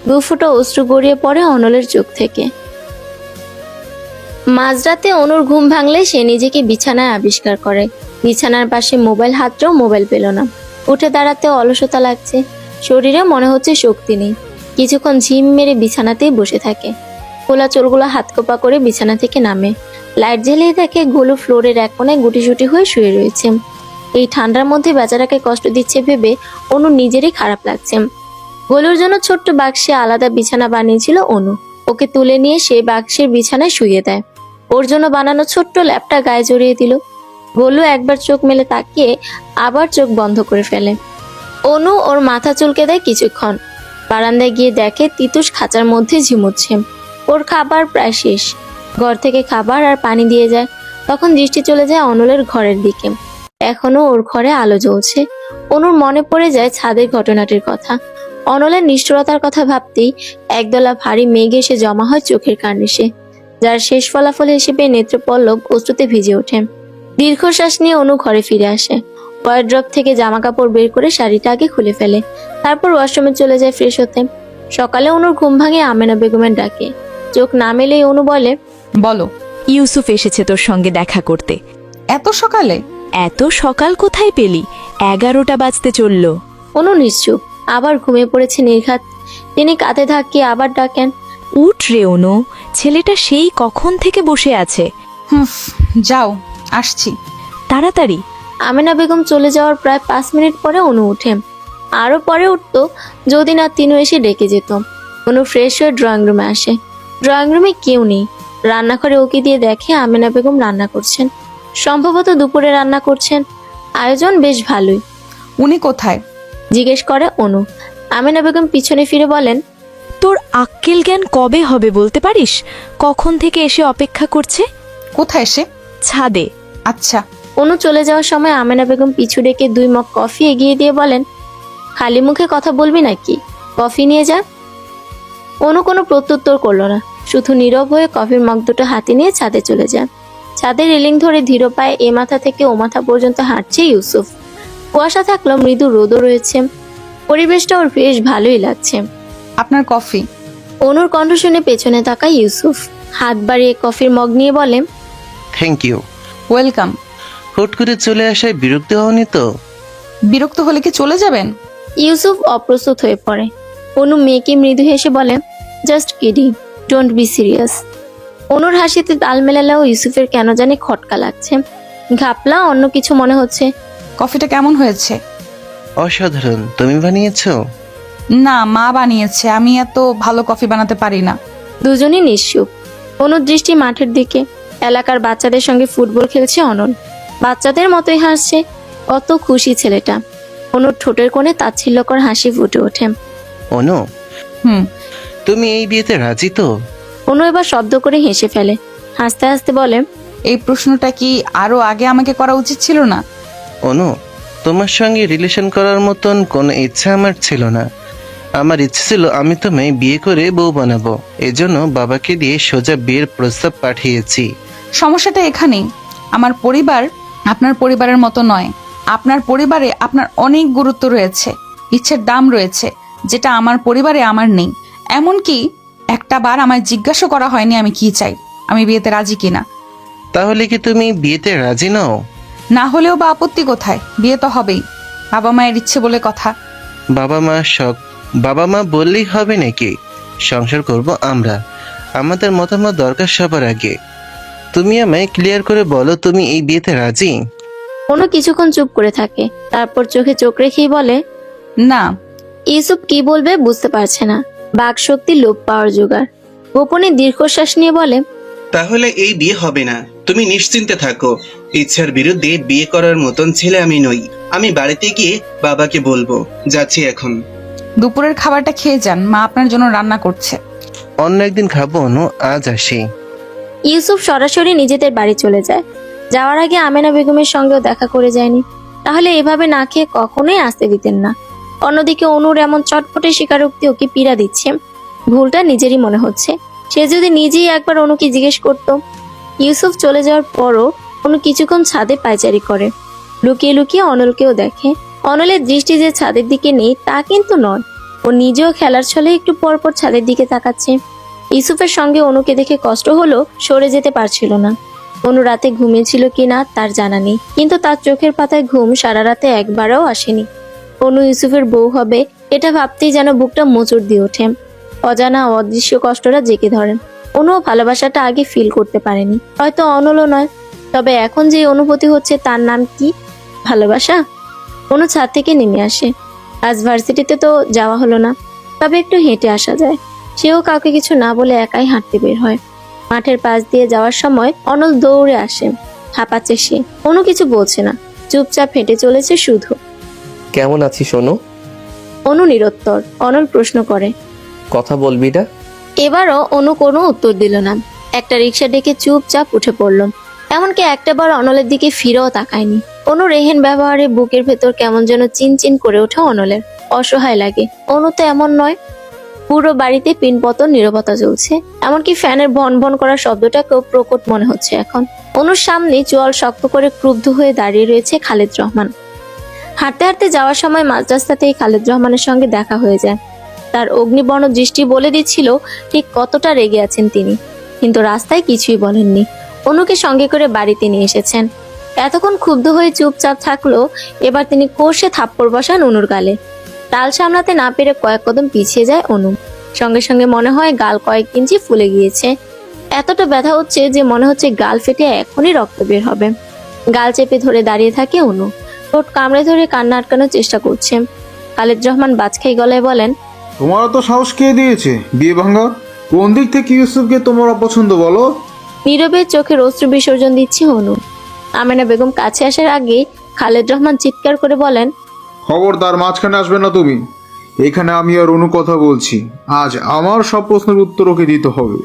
2 ফোঁটা অশ্রু গড়িয়ে পড়ে অনলের চোখ থেকে। মাঝরাতে অনুর ঘুম ভাঙলে সে নিজেকে বিছানায় আবিষ্কার করে। বিছানার পাশে মোবাইল হাতটাও মোবাইল পেল না। উঠে দাঁড়াতে অলসতা লাগছে, শরীরে মনে হচ্ছে শক্তি নেই। কিছুক্ষণ ঝিম মেরে বিছানাতেই বসে থাকে। খোলা চোরগুলো হাত কোপা করে বিছানা থেকে নামে। লাইট জ্বালিয়ে দেখে গোলু ফ্লোরের এক কোণায় গুটিসুটি হয়ে শুয়ে রয়েছে। এই ঠান্ডার মধ্যে বেচারাকে কষ্ট দিচ্ছে ভেবে অনু নিজেরই খারাপ লাগছে। গোলুর জন্য ছোট্ট বাক্সে আলাদা বিছানা বানিয়েছিল অনু। ওকে তুলে নিয়ে সেই বাক্সের বিছানায় শুইয়ে দেয়। ওর জন্য বানানো ছোট্ট ল্যাপটা গায়ে জড়িয়ে দিল। গোলু একবার চোখ মেলে তাকিয়ে আবার চোখ বন্ধ করে ফেলে। অনু ওর মাথা চুলকে দেয় কিছুক্ষণ। বারান্দায় গিয়ে দেখে তিতুস খাঁচার মধ্যে ঝিমুচ্ছে। ওর খাবার প্রায় শেষ। ঘর থেকে খাবার আর পানি দিয়ে যায়। তখন দৃষ্টি চলে যায় অনলের ঘরের দিকে। এখনো ওর ঘরে আলো জ্বলছে। অনুর মনে পড়ে যায় ছাদের ঘটনাটির কথা। অনলের নিষ্ঠুরতার কথা ভাবতেই একদলা ভারী মেঘ এসে জমা হয় চোখের কার্নিশে, যার শেষ ফলাফল হিসেবে নেত্রপল্লব অশ্রুতে ভিজে ওঠে। দীর্ঘশ্বাস নিয়ে অনু ঘরে ফিরে আসে। ওয়ার্ড্রপ থেকে জামা কাপড় বের করে শাড়িটা আগে খুলে ফেলে। তারপর ওয়াশরুমে চলে যায় ফ্রেশ হতে। সকালে অনুর ঘুম ভাঙে আমেনা বেগমের ডাকে। চোখ না মেলেই অনু বলে, বলো। ইউসুফ এসেছে তোর সঙ্গে দেখা করতে। এত সকালে? এত সকাল কোথায় পেলি? 11টা বাজতে চলল। অনু নিশ্চুপ, আবার ঘুমিয়ে পড়েছে নির্ঘাত। তিনি কাঁধে ধাক্কিয়ে আবার ডাকেন, উঠ রে অনু, ছেলেটা সেই কখন থেকে বসে আছে। যাও, আসছি। তাড়াতাড়ি। আমেনা বেগম চলে যাওয়ার প্রায় 5 মিনিট পরে অনু উঠে। আরো পরে উঠতো যদি না তিনু এসে ডেকে যেত। অনু ফ্রেশ হয়ে ড্রয়িং রুমে আসে। ড্রয়িং রুমে কেউ নেই। রান্নাঘরে ওকে দিয়ে দেখে আমেনা বেগম রান্না করছেন। সম্ভবত দুপুরে রান্না করছেন। আয়োজন বেশ ভালোই। উনি কোথায় জিজ্ঞেস করে অনু। আমেনা বেগম পিছনে ফিরে বলেন, তোর আক্কেল জ্ঞান কবে হবে বলতে পারিস? কখন থেকে এসে অপেক্ষা করছে। কোথায় এসে? ছাদে। আচ্ছা। অনু চলে যাওয়ার সময় আমেনা বেগম পিছু ডেকে 2 মগ কফি এগিয়ে দিয়ে বলেন, খালি মুখে কথা বলবি নাকি? কফি নিয়ে যা। অনু কোনো প্রত্যুত্তর করলো না, শুধু নীরব হয়ে কফির মগ দুটো হাতে নিয়ে ছাদে চলে যায়। ছাদের রেলিং ধরে ধীর পায়ে এ মাথা থেকে ও মাথা পর্যন্ত হাঁটছে ইউসুফ। কুয়াশা থাকলেও মৃদু রোদও রয়েছে। পরিবেশটা ওর বেশ ভালোই লাগছে। আপনার কফি। অনুর কণ্ঠ শুনে পেছনে তাকায় ইউসুফ। হাত বাড়িয়ে কফির মগ নিয়ে বলে, থ্যাংক ইউ। ওয়েলকাম। হুট করে চলে আসায় বিরক্ত হওনি তো? বিরক্ত হলে কি চলে যাবেন? ইউসুফ অপ্রস্তুত হয়ে পড়ে। অনু মেয়েকে মৃদু হেসে বলে, just kidding, don't be serious. অনুর হাসিতে তাল মেলালেও ইউসুফের কেন জানি খটকা লাগছে। ঘাপলা অন্য কিছু মনে হচ্ছে। কফিটা কেমন হয়েছে? অসাধারণ। তুমি বানিয়েছো? না, মা বানিয়েছে। আমি এত ভালো কফি বানাতে পারি না। দুজনই নিশ্চুপ। অনুর দৃষ্টি মাঠের দিকে। এলাকার বাচ্চাদের সঙ্গে ফুটবল খেলছে অনল। বাচ্চাদের মতোই হাসছে। কত খুশি ছেলেটা। অনুর ঠোঁটের কোণে তাচ্ছিল্যকর হাসি ফুটে ওঠে। অনু, তুমি এই বিয়েতে রাজি তো? অনু এবার শব্দ করে হেসে ফেলে। হাসতে হাসতে বলে, এই প্রশ্নটা কি আরো আগে আমাকে করা উচিত ছিল না? অনু, তোমার সঙ্গে রিলেশন করার মতন কোনো ইচ্ছা আমার ছিল না। আমার ইচ্ছে ছিল আমি তোমায় বিয়ে করে বউ বানাবো, এজন্য বাবাকে দিয়ে সোজা বিয়ের প্রস্তাব পাঠিয়েছি। সমস্যাটা এখানেই, আমার পরিবার আপনার পরিবারের মতো নয়। আপনার পরিবারে আপনার অনেক গুরুত্ব রয়েছে, ইচ্ছের দাম রয়েছে, যেটা আমার পরিবারে আমার নেই। এমনকি একটা বার আমায় জিজ্ঞাসা করা হয়নি আমি কি চাই, আমি বিয়েতে রাজি কিনা। তাহলে কি তুমি বিয়েতে রাজি নও? না হলেও বা আপত্তি কোথায়, বিয়ে তো হবেই, বাবা মায়ের ইচ্ছে বলে কথা। বাবা মা বললেই হবে নাকি? সংসার করব আমরা, আমাদের মতামত দরকার সবার আগে। তুমি আমায় ক্লিয়ার করে বলো, তুমি এই বিয়েতে রাজি? অনু কিছুক্ষণ চুপ করে থাকে, তারপর চোখে চোখ রেখেই বলে, না। ইউসুফ কি বলবে বুঝতে পারছে না, বাক শক্তি লোপ পাওয়ার জোগাড়। গোপনে দীর্ঘশ্বাস নিয়ে বলে, তাহলে এই বিয়ে হবে না, তুমি নিশ্চিন্তে থাকো। ইচ্ছার বিরুদ্ধে বিয়ে করার মতন ছেলে আমি নই। আমি বাড়িতে গিয়ে বাবাকে বলবো, যাচ্ছি এখন। দুপুরের খাবারটা খেয়ে যান, মা আপনার জন্য রান্না করছে। অন্য একদিন খাবো অনু, আজ আসি। ইউসুফ সরাসরি নিজেদের বাড়ি চলে যায়। যাওয়ার আগে আমেনা বেগমের সঙ্গেও দেখা করে যায়নি, তাহলে এভাবে না খেয়ে কখনোই আসতে দিতেন না। অন্যদিকে অনুর এমন চটপটে স্বীকারোক্তি ওকে পীড়া দিচ্ছে, ভুলটা নিজেরই মনে হচ্ছে। সে যদি নিজেই একবার অনুকে জিজ্ঞেস করতো। ইউসুফ চলে যাওয়ার পরও অনু কিছুক্ষণ ছাদে পায়চারি করে, লুকিয়ে লুকিয়ে অনলকেও দেখে। অনলের দৃষ্টি যে ছাদের দিকে নেই তা কিন্তু নয়, ও নিজেও খেলার ছলে একটু পরপর ছাদের দিকে তাকাচ্ছে। ইউসুফের সঙ্গে অনুকে দেখে কষ্ট হলো, সরে যেতে পারছিল না। অনু রাতে ঘুমিয়েছিল কিনা তার জানা নেই, কিন্তু তার চোখের পাতায় ঘুম সারা রাতে একবারও আসেনি। অনু ইউসুফের বউ হবে এটা ভাবতেই যেন বুকটা মোচড় দিয়ে ওঠে। অজানা অদৃশ্য কষ্টটা জেঁকে ধরেন। অনুও ভালোবাসাটা আগে ফিল করতে পারেনি, হয়তো অনলও নয়, তবে এখন যে অনুভূতি হচ্ছে তার নাম কি? ভালোবাসা। অনু ছাদ থেকে নেমে আসে। আজ ভার্সিটিতে তো যাওয়া হলো না, তবে একটু হেঁটে আসা যায়। সেও কাউকে কিছু না বলে একাই হাঁটতে বের হয়। মাঠের পাশ দিয়ে যাওয়ার সময় অনল দৌড়ে আসে, হাঁপাচ্ছে সে। অনু কিছু বলছে না, চুপচাপ হেঁটে চলেছে শুধু। কেমন আছিস অনু? অনু নিরুত্তর। অনল প্রশ্ন করে, কথা বলবি না? এবারও অনু কোনো উত্তর দিল না। একটা রিক্সা ডেকে চুপচাপ উঠে পড়ল, এমনকি একটাবার অনলের দিকে ফিরেও তাকায়নি। অনু রেহেন ব্যবহারে বুকের ভেতর কেমন যেন চিনচিন করে ওঠে অনলের। অসহায় লাগে। অনু তো এমন নয়। পুরো বাড়িতে পিনপতন নীরবতা চলছে, এমনকি ফ্যানের ভন ভন করা শব্দটাকেও প্রকট মনে হচ্ছে এখন। অনুর সামনে চোয়াল শক্ত করে ক্রুদ্ধ হয়ে দাঁড়িয়ে রয়েছে খালেদ রহমান। হাঁটতে হাঁটতে যাওয়ার সময় মাঝ রাস্তাতেই খালেদ রহমানের সঙ্গে দেখা হয়ে যায়। তার অগ্নিবর্ণ দৃষ্টি বলে দিচ্ছিল ঠিক কতটা রেগে আছেন তিনি, কিন্তু রাস্তায় কিছুই বলেননি। অনুকে সঙ্গে করে বাড়িতে নিয়ে এসেছেন। এতক্ষণ ক্ষুব্ধ হয়ে চুপচাপ থাকলো, এবার তিনি কষে থাপ্পড় বসান অনুর গালে। তাল সামলাতে না পেরে কয়েক কদম পিছিয়ে যায় অনু। সঙ্গে সঙ্গে মনে হয় গাল কয়েক ইঞ্চি ফুলে গিয়েছে। এতটা ব্যথা হচ্ছে যে মনে হচ্ছে গাল ফেটে এখনই রক্ত বের হবে। গাল চেপে ধরে দাঁড়িয়ে থাকে অনু, ঠোঁট কামড়ে ধরে কান্না আটকানোর চেষ্টা করছে। খালেদ রহমান বাজখাই গলায় বলেন, তোমার তো সাহস কে দিয়েছে বিয়ে ভাঙা? কোন দিক থেকে ইউসুফকে তোমার অপছন্দ বলো? নীরবে চোখের অশ্রু বিসর্জন দিচ্ছে অনু। আমেনা বেগম কাছে আসার আগে খালেদ রহমান চিৎকার করে বলেন, খবরদার মাঝখানে আসবে না তুমি। এখানে আমি আর অনু কথা বলছি, আজ আমার সব প্রশ্নের উত্তর ওকে দিতে হবে।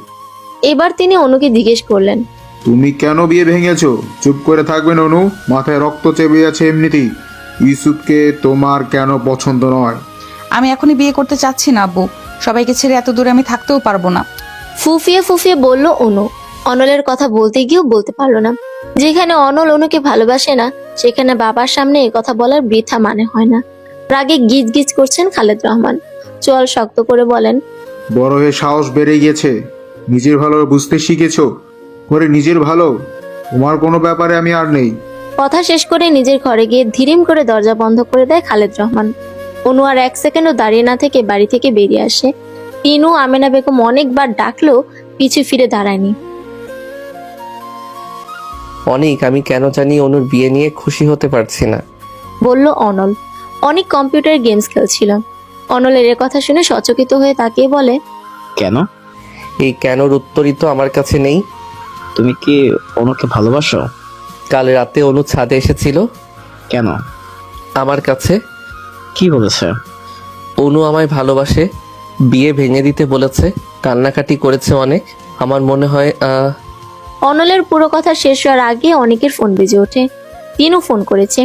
এবার তিনি অনুকে জিজ্ঞেস করলেন, তুমি কেন বিয়ে ভেঙেছো? চুপ করে থাকবেন অনু, মাথায় রক্ত চেপে আছে এমনিতেই। ইউসুফকে তোমার কেন পছন্দ নয়? আমি এখনই বিয়ে করতে চাচ্ছি না আব্বু, সবাইকে ছেড়ে এত দূরে আমি থাকতেও পারবো না। ফুফিয়ে ফুফিয়ে বলল অনু। অনলের কথা বলতে গিয়েও বলতে পারলো না। যেখানে অনল অনুকে ভালোবাসে না, সেখানে বাবার সামনে এ কথা বলার বৃথা মানে হয় না। রাগে গিজ গিজ করছেন খালেদ রহমান। চোয়াল শক্ত করে বলেন, বড় হয়ে সাহস বেড়ে গিয়েছে, নিজের ভালো বুঝতে শিখেছো। করে নিজের ভালো, তোমার কোনো ব্যাপারে আমি আর নেই। কথা শেষ করে নিজের ঘরে গিয়ে ধীরিম করে দরজা বন্ধ করে দেয় খালেদ রহমান। অনু আর এক সেকেন্ডও দাঁড়িয়ে না থেকে বাড়ি থেকে বেরিয়ে আসে। তিনু আমেনা বেগম অনেকবার ডাকলেও পিছু ফিরে দাঁড়ায়নি। অনেক, আমি কেন জানি অনুর বিয়ে নিয়ে খুশি হতে পারছি না, বলল অনল। অনেক কম্পিউটার গেমস খেলছিল। অনলের এ কথা শুনে সচকিত হয়ে তাকিয়ে বলে, কেন? এই কেনর উত্তরই তো আমার কাছে নেই। তুমি কি অনুকে ভালোবাসো? কাল রাতে অনু ছাদে এসেছিল। কেন? আমার কাছে। কি বলেছে? অনু আমায় ভালোবাসে, বিয়ে ভেঙে দিতে বলেছে, কান্নাকাটি করেছে অনেক। আমার মনে হয় অনলের পুরো কথা শেষ হওয়ার আগে অনেকের ফোন বেজে ওঠে। তিনও ফোন করেছে।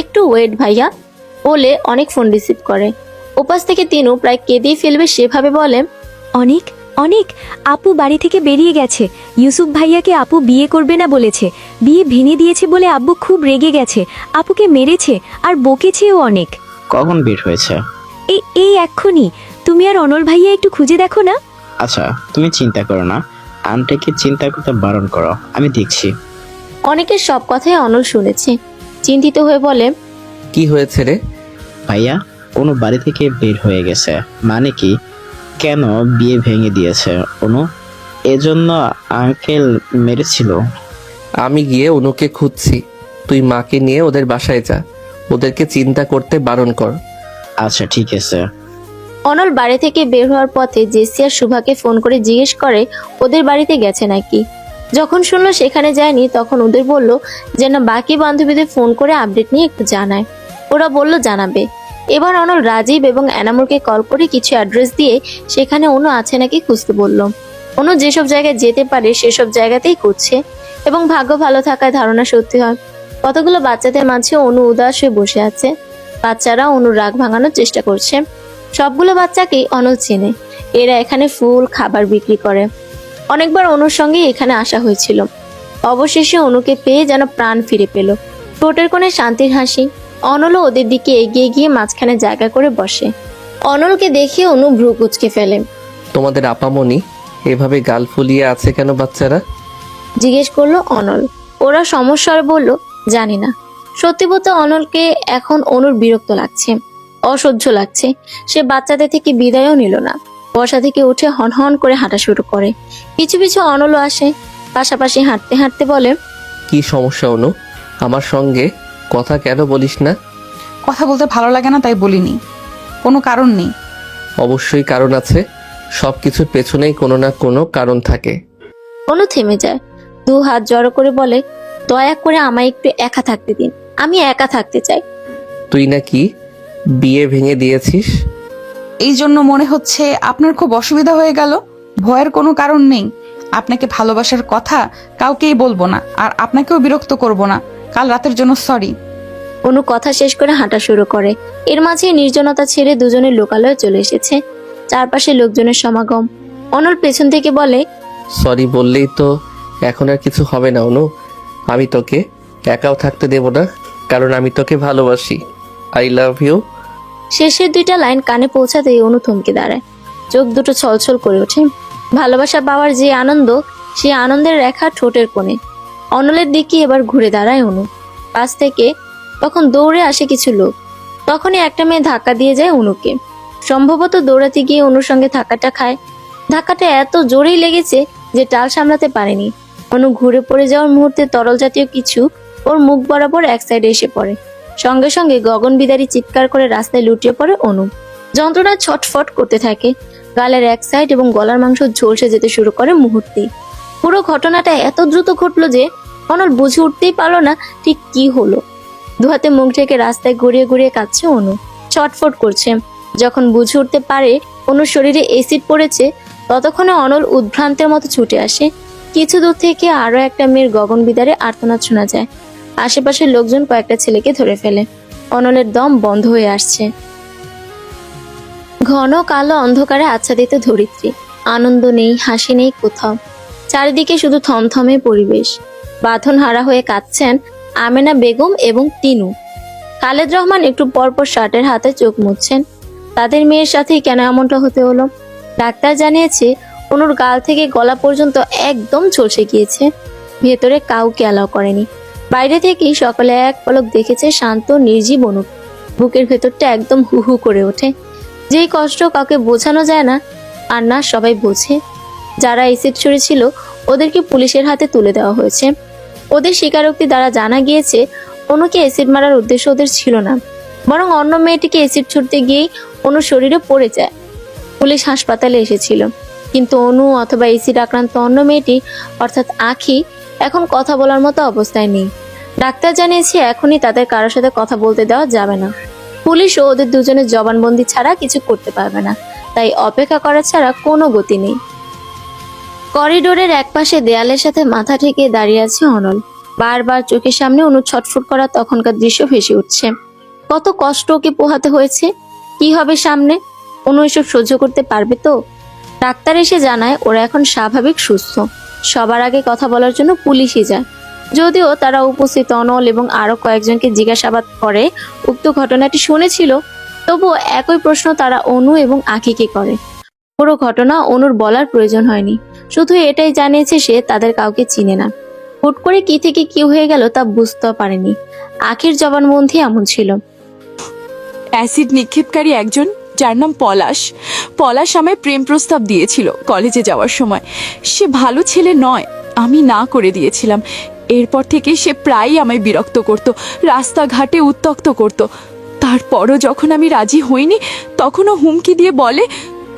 একটু ওয়েট ভাইয়া বলে অনেক ফোন রিসিভ করে। ওপাশ থেকে তিনু প্রায় কেঁদেই ফেলবে সেভাবে বলে, অনেক অনেক আপু বাড়ি থেকে বেরিয়ে গেছে। ইউসুফ ভাইয়াকে আপু বিয়ে করবে না বলেছে। বিয়ে ভেঙে দিয়েছে বলে আব্বু খুব রেগে গেছে। আপুকে মেরেছে আর বকেছেও অনেক। কখন বের হয়েছে? এই এক্ষুনি। তুমি আর অনল ভাইয়া একটু খুঁজে দেখো না। আচ্ছা, তুমি চিন্তা করো না, আন্টিকে চিন্তা করতে বারণ করো, আমি দেখছি। অনেকের সব কথাই অনল শুনেছে। চিন্তিত হয়ে বলে, কি হয়েছে রে? ভাইয়া অনু বাড়ি থেকে বের হয়ে গেছে। মানে কি? কেন বিয়ে ভেঙে দিয়েছে অনু? এজন্য আঙ্কেল মেরেছিল? আমি গিয়ে অনুকে খুঁজছি, তুই মাকে নিয়ে ওদের বাসায় যা, ওদেরকে চিন্তা করতে বারণ কর। আচ্ছা ঠিক আছে। অনল বাড়ি থেকে বের হওয়ার পথে জেসি আর শুভাকে ফোন করে জিজ্ঞেস করে ওদের বাড়িতে গেছে নাকি। যখন শুনলো সেখানে যায়নি, তখন ওদের বলল যে না, বাকি বান্ধবীদের ফোন করে আপডেট নিয়ে একটু জানায়। ওরা বলল জানাবে। এবার অনল রাজীব এবং এনামুরকে কল করে কিছু অ্যাড্রেস দিয়ে সেখানে অনু আছে নাকি খুঁজতে বলল। অনু যেসব জায়গায় যেতে পারে সেসব জায়গাতেই খুঁজছে এবং ভাগ্য ভালো থাকায় ধারণা সত্যি হয়। কতগুলো বাচ্চাদের মাঝে অনু উদাস হয়ে বসে আছে। বাচ্চারা অনুর রাগ ভাঙানোর চেষ্টা করছে। সবগুলো বাচ্চাকেই অনল চেনে। এরা এখানে ফুল খাবার বিক্রি করে। অনেকবার অনুর সঙ্গে এখানে আসা হয়েছিল। অবশেষে অনুকে পেয়ে যেন প্রাণ ফিরে পেল। ঠোঁটের কোণে শান্তির হাসি। অনলও ওদের দিকে এগিয়ে গিয়ে মাঝখানে জায়গা করে বসে। অনলকে দেখে অনু ভ্রু কুঁচকে ফেলে। তোমাদের আপামনি এভাবে গাল ফুলিয়ে আছে কেন বাচ্চারা? জিজ্ঞেস করলো অনল। ওরা সমস্যার বলল জানি না। সত্যি বলতে অনলকে এখন অনুর বিরক্ত লাগছে, অসহ্য লাগছে। সে বাচ্চাদের থেকে বিদায়ও নিল না। বসা থেকে উঠে হনহন করে হাঁটা শুরু করে। পিছু পিছু অনলও আসে। পাশাপাশি হাঁটতে হাঁটতে বলে, কি সমস্যা অনু? আমার সঙ্গে কথা কেন বলিস না? কথা বলতে ভালো লাগে না তাই বলিনি, কোনো কারণ নেই। অবশ্যই কারণ আছে, সবকিছুর পেছনেই কোনো না কোনো কারণ থাকে। অনু থেমে যায়, দু হাত জড়ো করে বলে, দয়া করে আমায় একটু একা থাকতে দিন, আমি একা থাকতে চাই। তুই নাকি বিয়ে ভেঙে দিয়েছিস? এই জন্য মনে হচ্ছে আপনার খুব অসুবিধা হয়ে গেল। ভয়ের কোনো কারণ নেই। আপনাকে ভালোবাসার কথা কাউকেই বলবো না, আর আপনাকেও বিরক্ত করব না। কাল রাতের জন্য সরি। অনু কথা শেষ করে হাঁটা শুরু করে। এর মাঝে নির্জনতা ছেড়ে দুজনের লোকালয়ে চলে এসেছে। চারপাশে লোকজনের সমাগম। অনল পেছন থেকে বলে, সরি বললেই তো এখন আর কিছু হবে না অনু। আমি তোকে একাও থাকতে দেব না, কারণ আমি তোকে ভালোবাসি। I love you. শেষের দুইটা লাইন কানে পৌঁছাতেই অনু থমকে দাঁড়ায়। চোখ দুটো ছলছল করে ওঠে। ভালোবাসা পাওয়ার যে আনন্দ, সেই আনন্দের রেখা ঠোঁটের কোণে। অনলের দিকে এবার ঘুরে দাঁড়ায় অনু। পাশ থেকে তখন দৌড়ে আসে কিছু লোক। তখনই একটা মেয়ে ধাক্কা দিয়ে যায় অনুকে। সম্ভবত দৌড়াতে গিয়ে অনুর সঙ্গে ধাক্কাটা খায়। ধাক্কাটা এত জোরেই লেগেছে যে টাল সামলাতে পারেনি। অনু ঘুরে পড়ে যাওয়ার মুহূর্তে তরল জাতীয় কিছু ওর মুখ বরাবর এক সাইডে এসে পড়ে। সঙ্গে সঙ্গে গগন বিদারী চিৎকার করে রাস্তায় লুটিয়ে পড়ে অনু। যন্ত্রণা ছটফট করতে থাকে। গালের এক সাইড এবং গলার মাংস ঝলসে যেতে শুরু করে মুহূর্তেই। পুরো ঘটনাটা এত দ্রুত ঘটলো যে অনল বুঝে উঠতেই পারলো না ঠিক কি হলো। দুহাতে মুখ ঢেকে রাস্তায় ঘুরিয়ে ঘুরিয়ে কাঁদছে অনু, ছটফট করছে। যখন বুঝে উঠতে পারে অনুর শরীরে এসিড পড়েছে, ততক্ষণে অনল উদ্ভ্রান্তের মতো ছুটে আসে। কিছু দূর থেকে আরো একটা মেয়ের গগন বিদারে আর্তনাদ শোনা যায়। আশেপাশের লোকজন কয়েকটা ছেলেকে ধরে ফেলে। অনলের দম বন্ধ হয়ে আসছে। ঘন কালো অন্ধকারে আচ্ছাদিত ধরিত্রী। আনন্দ নেই, হাসি নেই কোথাও। চারিদিকে শুধু থমথমে পরিবেশ। বাঁধন হারা হয়ে কাঁদছেন আমেনা বেগম এবং তিনু। খালেদ রহমান একটু পরপর শার্টের হাতে চোখ মুছছেন। তাদের মেয়ের সাথেই কেন এমনটা হতে হলো? ডাক্তার জানিয়েছে অনুর গাল থেকে গলা পর্যন্ত একদম ঝলসে গিয়েছে। ভেতরে কাউকে অ্যালাউ করেনি। বাইরে থেকেই সকলে এক পলক দেখেছে শান্ত নির্জীব অনু। বুকের ভেতরটা একদম হু হু করে ওঠে। যেই কষ্ট কাউকে বোঝানো যায় না, আর না সবাই বোঝে। যারা এসিড ছুঁড়েছিল ওদেরকে পুলিশের হাতে তুলে দেওয়া হয়েছে। ওদের স্বীকারোক্তি দ্বারা জানা গিয়েছে অনুকে এসিড মারার উদ্দেশ্য ওদের ছিল না, বরং অন্য মেয়েটিকে এসিড ছুঁড়তে গিয়েই অনুর শরীরে পড়ে যায়। পুলিশ হাসপাতালে এসেছিল, কিন্তু অনু অথবা এসিড আক্রান্ত অন্য মেয়েটি অর্থাৎ আখি এখন কথা বলার মতো অবস্থায় নেই। ডাক্তার জানিয়েছে এখনই তাদের কারোর সাথে কথা বলতে দেওয়া যাবে না। পুলিশও ওদের দুজনের জবানবন্দি ছাড়া কিছু করতে পারবে না, তাই অপেক্ষা করা ছাড়া কোনো গতি নেই। করিডোরের একপাশে দেয়ালের সাথে মাথা ঠেকে দাঁড়িয়ে আছে অনল। বারবার চোখের সামনে অনু ছটফট করা তখনকার দৃশ্য ভেসে উঠছে। কত কষ্ট ওকে পোহাতে হয়েছে। কি হবে সামনে? অনু এসব সহ্য করতে পারবে তো? ডাক্তার এসে জানায় ওরা এখন স্বাভাবিক সুস্থ। সবার আগে কথা বলার জন্য পুলিশই যায়। যদিও তারা উপস্থিত অনল এবং আরো কয়েকজনকে জিজ্ঞাসাবাদ করে উক্ত ঘটনাটি শুনেছিল, তবুও একই প্রশ্ন তারা অনু এবং আখিকে করে। পুরো ঘটনা অনুর বলার প্রয়োজন হয়নি, শুধু এটাই জানিয়েছে সে তাদের কাউকে চিনে না। হুট করে কি থেকে কি হয়ে গেল তা বুঝতে পারেনি। আখির জবানবন্দি এমন ছিল। অ্যাসিড নিক্ষেপকারী একজন, যার নাম পলাশ। পলাশ আমায় প্রেম প্রস্তাব দিয়েছিল কলেজে যাওয়ার সময়। সে ভালো ছেলে নয়, আমি না করে দিয়েছিলাম। এরপর থেকে সে প্রায়ই আমায় বিরক্ত করত, রাস্তাঘাটে উত্ত্যক্ত করত। তারপরও যখন আমি রাজি হইনি, তখনও হুমকি দিয়ে বলে,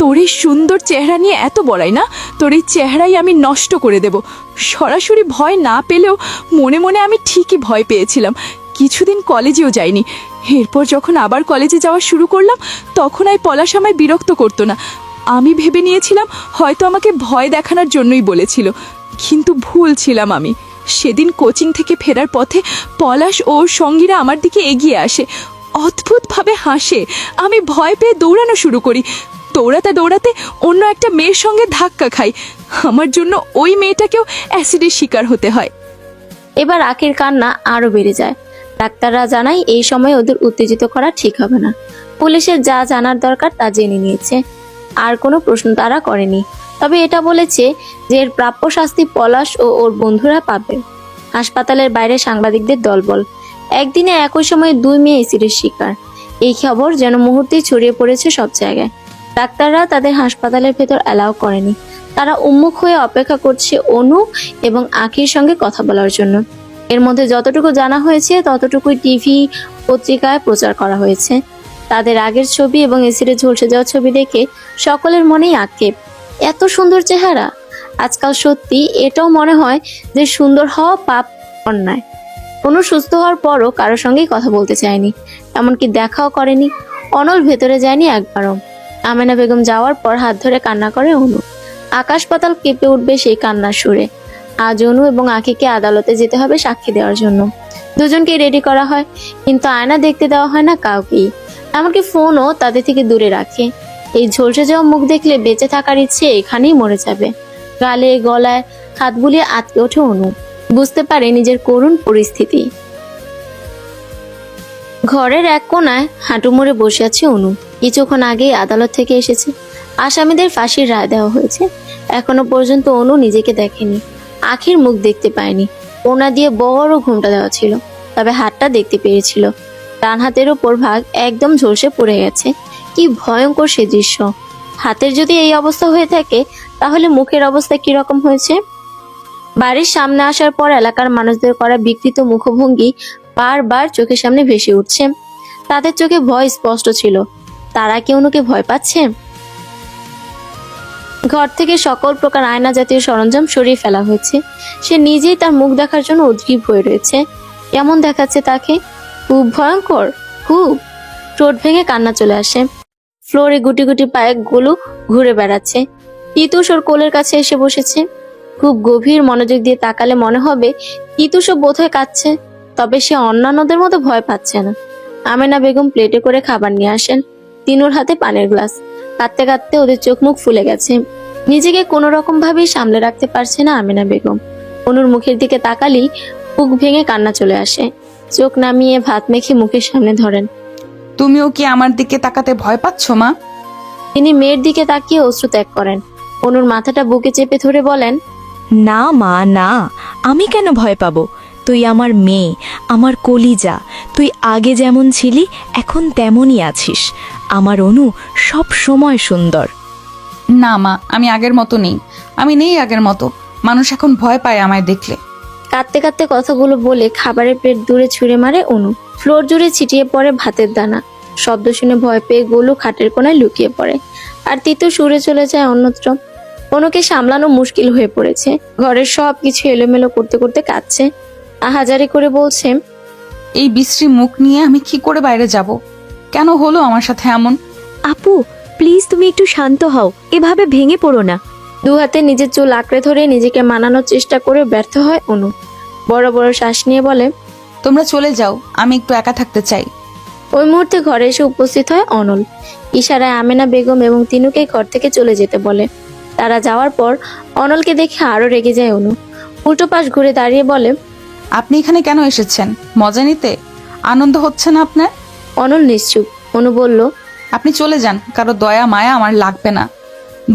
তোর এই সুন্দর চেহারা নিয়ে এত বড়াই না, তোর এই চেহারাই আমি নষ্ট করে দেব। সরাসরি ভয় না পেলেও মনে মনে আমি ঠিকই ভয় পেয়েছিলাম। কিছুদিন কলেজেও যাইনি। এরপর যখন আবার কলেজে যাওয়া শুরু করলাম, তখন আর পলাশ আমায় বিরক্ত করতো না। আমি ভেবে নিয়েছিলাম হয়তো আমাকে ভয় দেখানোর জন্যই বলেছিল, কিন্তু ভুল ছিলাম আমি। সেদিন কোচিং থেকে ফেরার পথে পলাশ ও ওর সঙ্গীরা আমার দিকে এগিয়ে আসে, অদ্ভুতভাবে হাসে। আমি ভয় পেয়ে দৌড়ানো শুরু করি। দৌড়াতে দৌড়াতে অন্য একটা মেয়ের সঙ্গে ধাক্কা খাই। আমার জন্য ওই মেয়েটাকেও অ্যাসিডের শিকার হতে হয়। এবার আখির কান্না আরো বেড়ে যায়। ডাক্তাররা জানায় এই সময় ওদের উত্তেজিত করা ঠিক হবে না। পুলিশের যা জানার দরকার তা জেনে নিয়েছে, আর কোনো প্রশ্ন তারা করেনি। তবে এটা বলেছে যে এর প্রাপ্য শাস্তি পলাশ ও ওর বন্ধুরা পাবে। হাসপাতালের বাইরে সাংবাদিকদের দলবল। একদিনে একই সময়ে 2 মেয়ে অ্যাসিডের শিকার। এই খবর যেন মুহূর্তেই ছড়িয়ে পড়েছে সব জায়গায়। ডাক্তাররা তাদের হাসপাতালের ভেতর অ্যালাউ করেনি। তারা উন্মুখ হয়ে অপেক্ষা করছে অনু এবং আখির সঙ্গে কথা বলার জন্য। এর মধ্যে যতটুকু জানা হয়েছে ততটুকুই টিভি পত্রিকায় প্রচার করা হয়েছে। তাদের আগের ছবি এবং এসিডে ঝলসে যাওয়া ছবি দেখে সকলের মনেই আক্ষেপ। এত সুন্দর চেহারা! আজকাল সত্যি এটাও মনে হয় যে সুন্দর হওয়া পাপ, অন্যায়। অনু সুস্থ হওয়ার পরও কারোর সঙ্গেই কথা বলতে চায়নি, এমনকি দেখাও করেনি। অনল ভেতরে যায়নি একবারও। আমেনা বেগম যাওয়ার পর হাত ধরে কান্না করে অনু। আকাশ পাতাল কেঁপে উঠবে সেই কান্নার সুরে। আজ অনু এবং আখিকে আদালতে যেতে হবে সাক্ষী দেওয়ার জন্য। দুজনকে রেডি করা হয়, কিন্তু আয়না দেখতে দেওয়া হয় না কাউকেই। এমনকি ফোনও তাদের থেকে দূরে রাখে। এই ঝলসে যাওয়া মুখ দেখলে বেঁচে থাকার ইচ্ছে এখানেই মরে যাবে। গালে গলায় হাত বুলিয়ে আটকে ওঠে অনু। বুঝতে পারে নিজের করুণ পরিস্থিতি। ঘরের এক কোনায় হাঁটু মুড়ে বসে আছে অনু। কিছুক্ষণ আগেই আদালত থেকে এসেছে। আসামিদের ফাঁসির রায় দেওয়া হয়েছে। এখনো পর্যন্ত অনু নিজেকে দেখেনি, আখির মুখ দেখতে পায়নি। ওনা দিয়ে বড় ঘুমটা দেওয়া ছিল, তবে হাতটা দেখতে পেরেছিল। ডান হাতের ওপর ভাগ একদম ঝলসে পড়ে গেছে। কি ভয়ঙ্কর সে দৃশ্য! হাতের যদি এই অবস্থা হয়ে থাকে, তাহলে মুখের অবস্থা কিরকম হয়েছে? বাড়ির সামনে আসার পর এলাকার মানুষদের করা বিকৃত মুখভঙ্গি বারবার চোখের সামনে ভেসে উঠছে। তাদের চোখে ভয় স্পষ্ট ছিল। তারা কি অনুকে ভয় পাচ্ছে? ঘর থেকে সকল প্রকার আয়না জাতীয় সরঞ্জাম সরিয়ে ফেলা হয়েছে। সে নিজেই তার মুখ দেখার জন্য উদ্গ্রীব হয়ে রয়েছে। কেমন দেখাচ্ছে তাকে! খুব ভয়ঙ্কর, খুব। ঠোঁট ভেঙে কান্না চলে আসে। ফ্লোরে গুটি গুটি পায়ে গুলো ঘুরে বেড়াচ্ছে। তিতুস ওর কোলের কাছে এসে বসেছে। খুব গভীর মনোযোগ দিয়ে তাকালে মনে হবে তিতুসও বোধহয় কাঁদছে, তবে সে অন্যান্যদের মতো ভয় পাচ্ছে না। আমেনা বেগম প্লেটে করে খাবার নিয়ে আসেন। তিনুর হাতে পানের গ্লাস। কাঁদতে কাঁদতে ওদের চোখ মুখ ফুলে গেছে। নিজেকে কোনো রকম ভাবেই সামলে রাখতে পারছে না আমেনা বেগম। অনুর মুখের দিকে তাকালেই বুক ভেঙে কান্না চলে আসে। চোখ নামিয়ে ভাত মেখে মুখের সামনে ধরেন। তুমিও কি আমার দিকে তাকাতে ভয় পাচ্ছ মা? তিনি মেয়ের দিকে তাকিয়ে অশ্রু ত্যাগ করেন। অনুর মাথাটা বুকে চেপে ধরে বলেন, না মা, না, আমি কেন ভয় পাবো? তুই আমার মেয়ে, আমার কলিজা। তুই আগে যেমন ছিলি এখন তেমনই আছিস। আমার অনু সব সময় সুন্দর। না মা, আমি আগের মতো নেই। আমি নেই আগের মতো। মানুষ এখন ভয় পায় আমায় দেখলে। কাঁদতে কাঁদতে কথাগুলো বলে খাবারের প্লেট দূরে ছুঁড়ে মারে অনু। ফ্লোর জুড়ে ছিটিয়ে পড়ে ভাতের দানা। শব্দ শুনে ভয় পেয়ে গোলু খাটের কোনায় লুকিয়ে পড়ে, আর তিতু সুরে চলে যায় অন্যত্র। অনুকে সামলানো মুশকিল হয়ে পড়েছে। ঘরের সব কিছু এলোমেলো করতে করতে কাঁদছে। আহাজারি করে বলছে, এই বিশ্রী মুখ নিয়ে আমি কি করে বাইরে যাব? কেন হলো আমার সাথে এমন? আপু প্লিজ তুমি একটু শান্ত হও, এভাবে ভেঙে পড়ো না। দু হাতে নিজের চুল আঁকড়ে ধরে নিজেকে মানানোর চেষ্টা করে ব্যর্থ হয় অনু। বড় বড় শ্বাস নিয়ে বলে, তোমরা চলে যাও, আমি একটু একা থাকতে চাই। ওই মুহূর্তে ঘরে এসে উপস্থিত হয় অনল। ইশারায় আমেনা বেগম এবং তিনুকে ঘর থেকে চলে যেতে বলে। তারা যাওয়ার পর অনলকে দেখে আরো রেগে যায় অনু। উল্টো পাশ ঘুরে দাঁড়িয়ে বলে, আপনি এখানে কেন এসেছেন? মজা নিতে? আনন্দ হচ্ছে না আপনার? অনল নিশ্চুপ। অনু বলল, আপনি চলে যান, কারো দয়া মায়া আমার লাগবে না।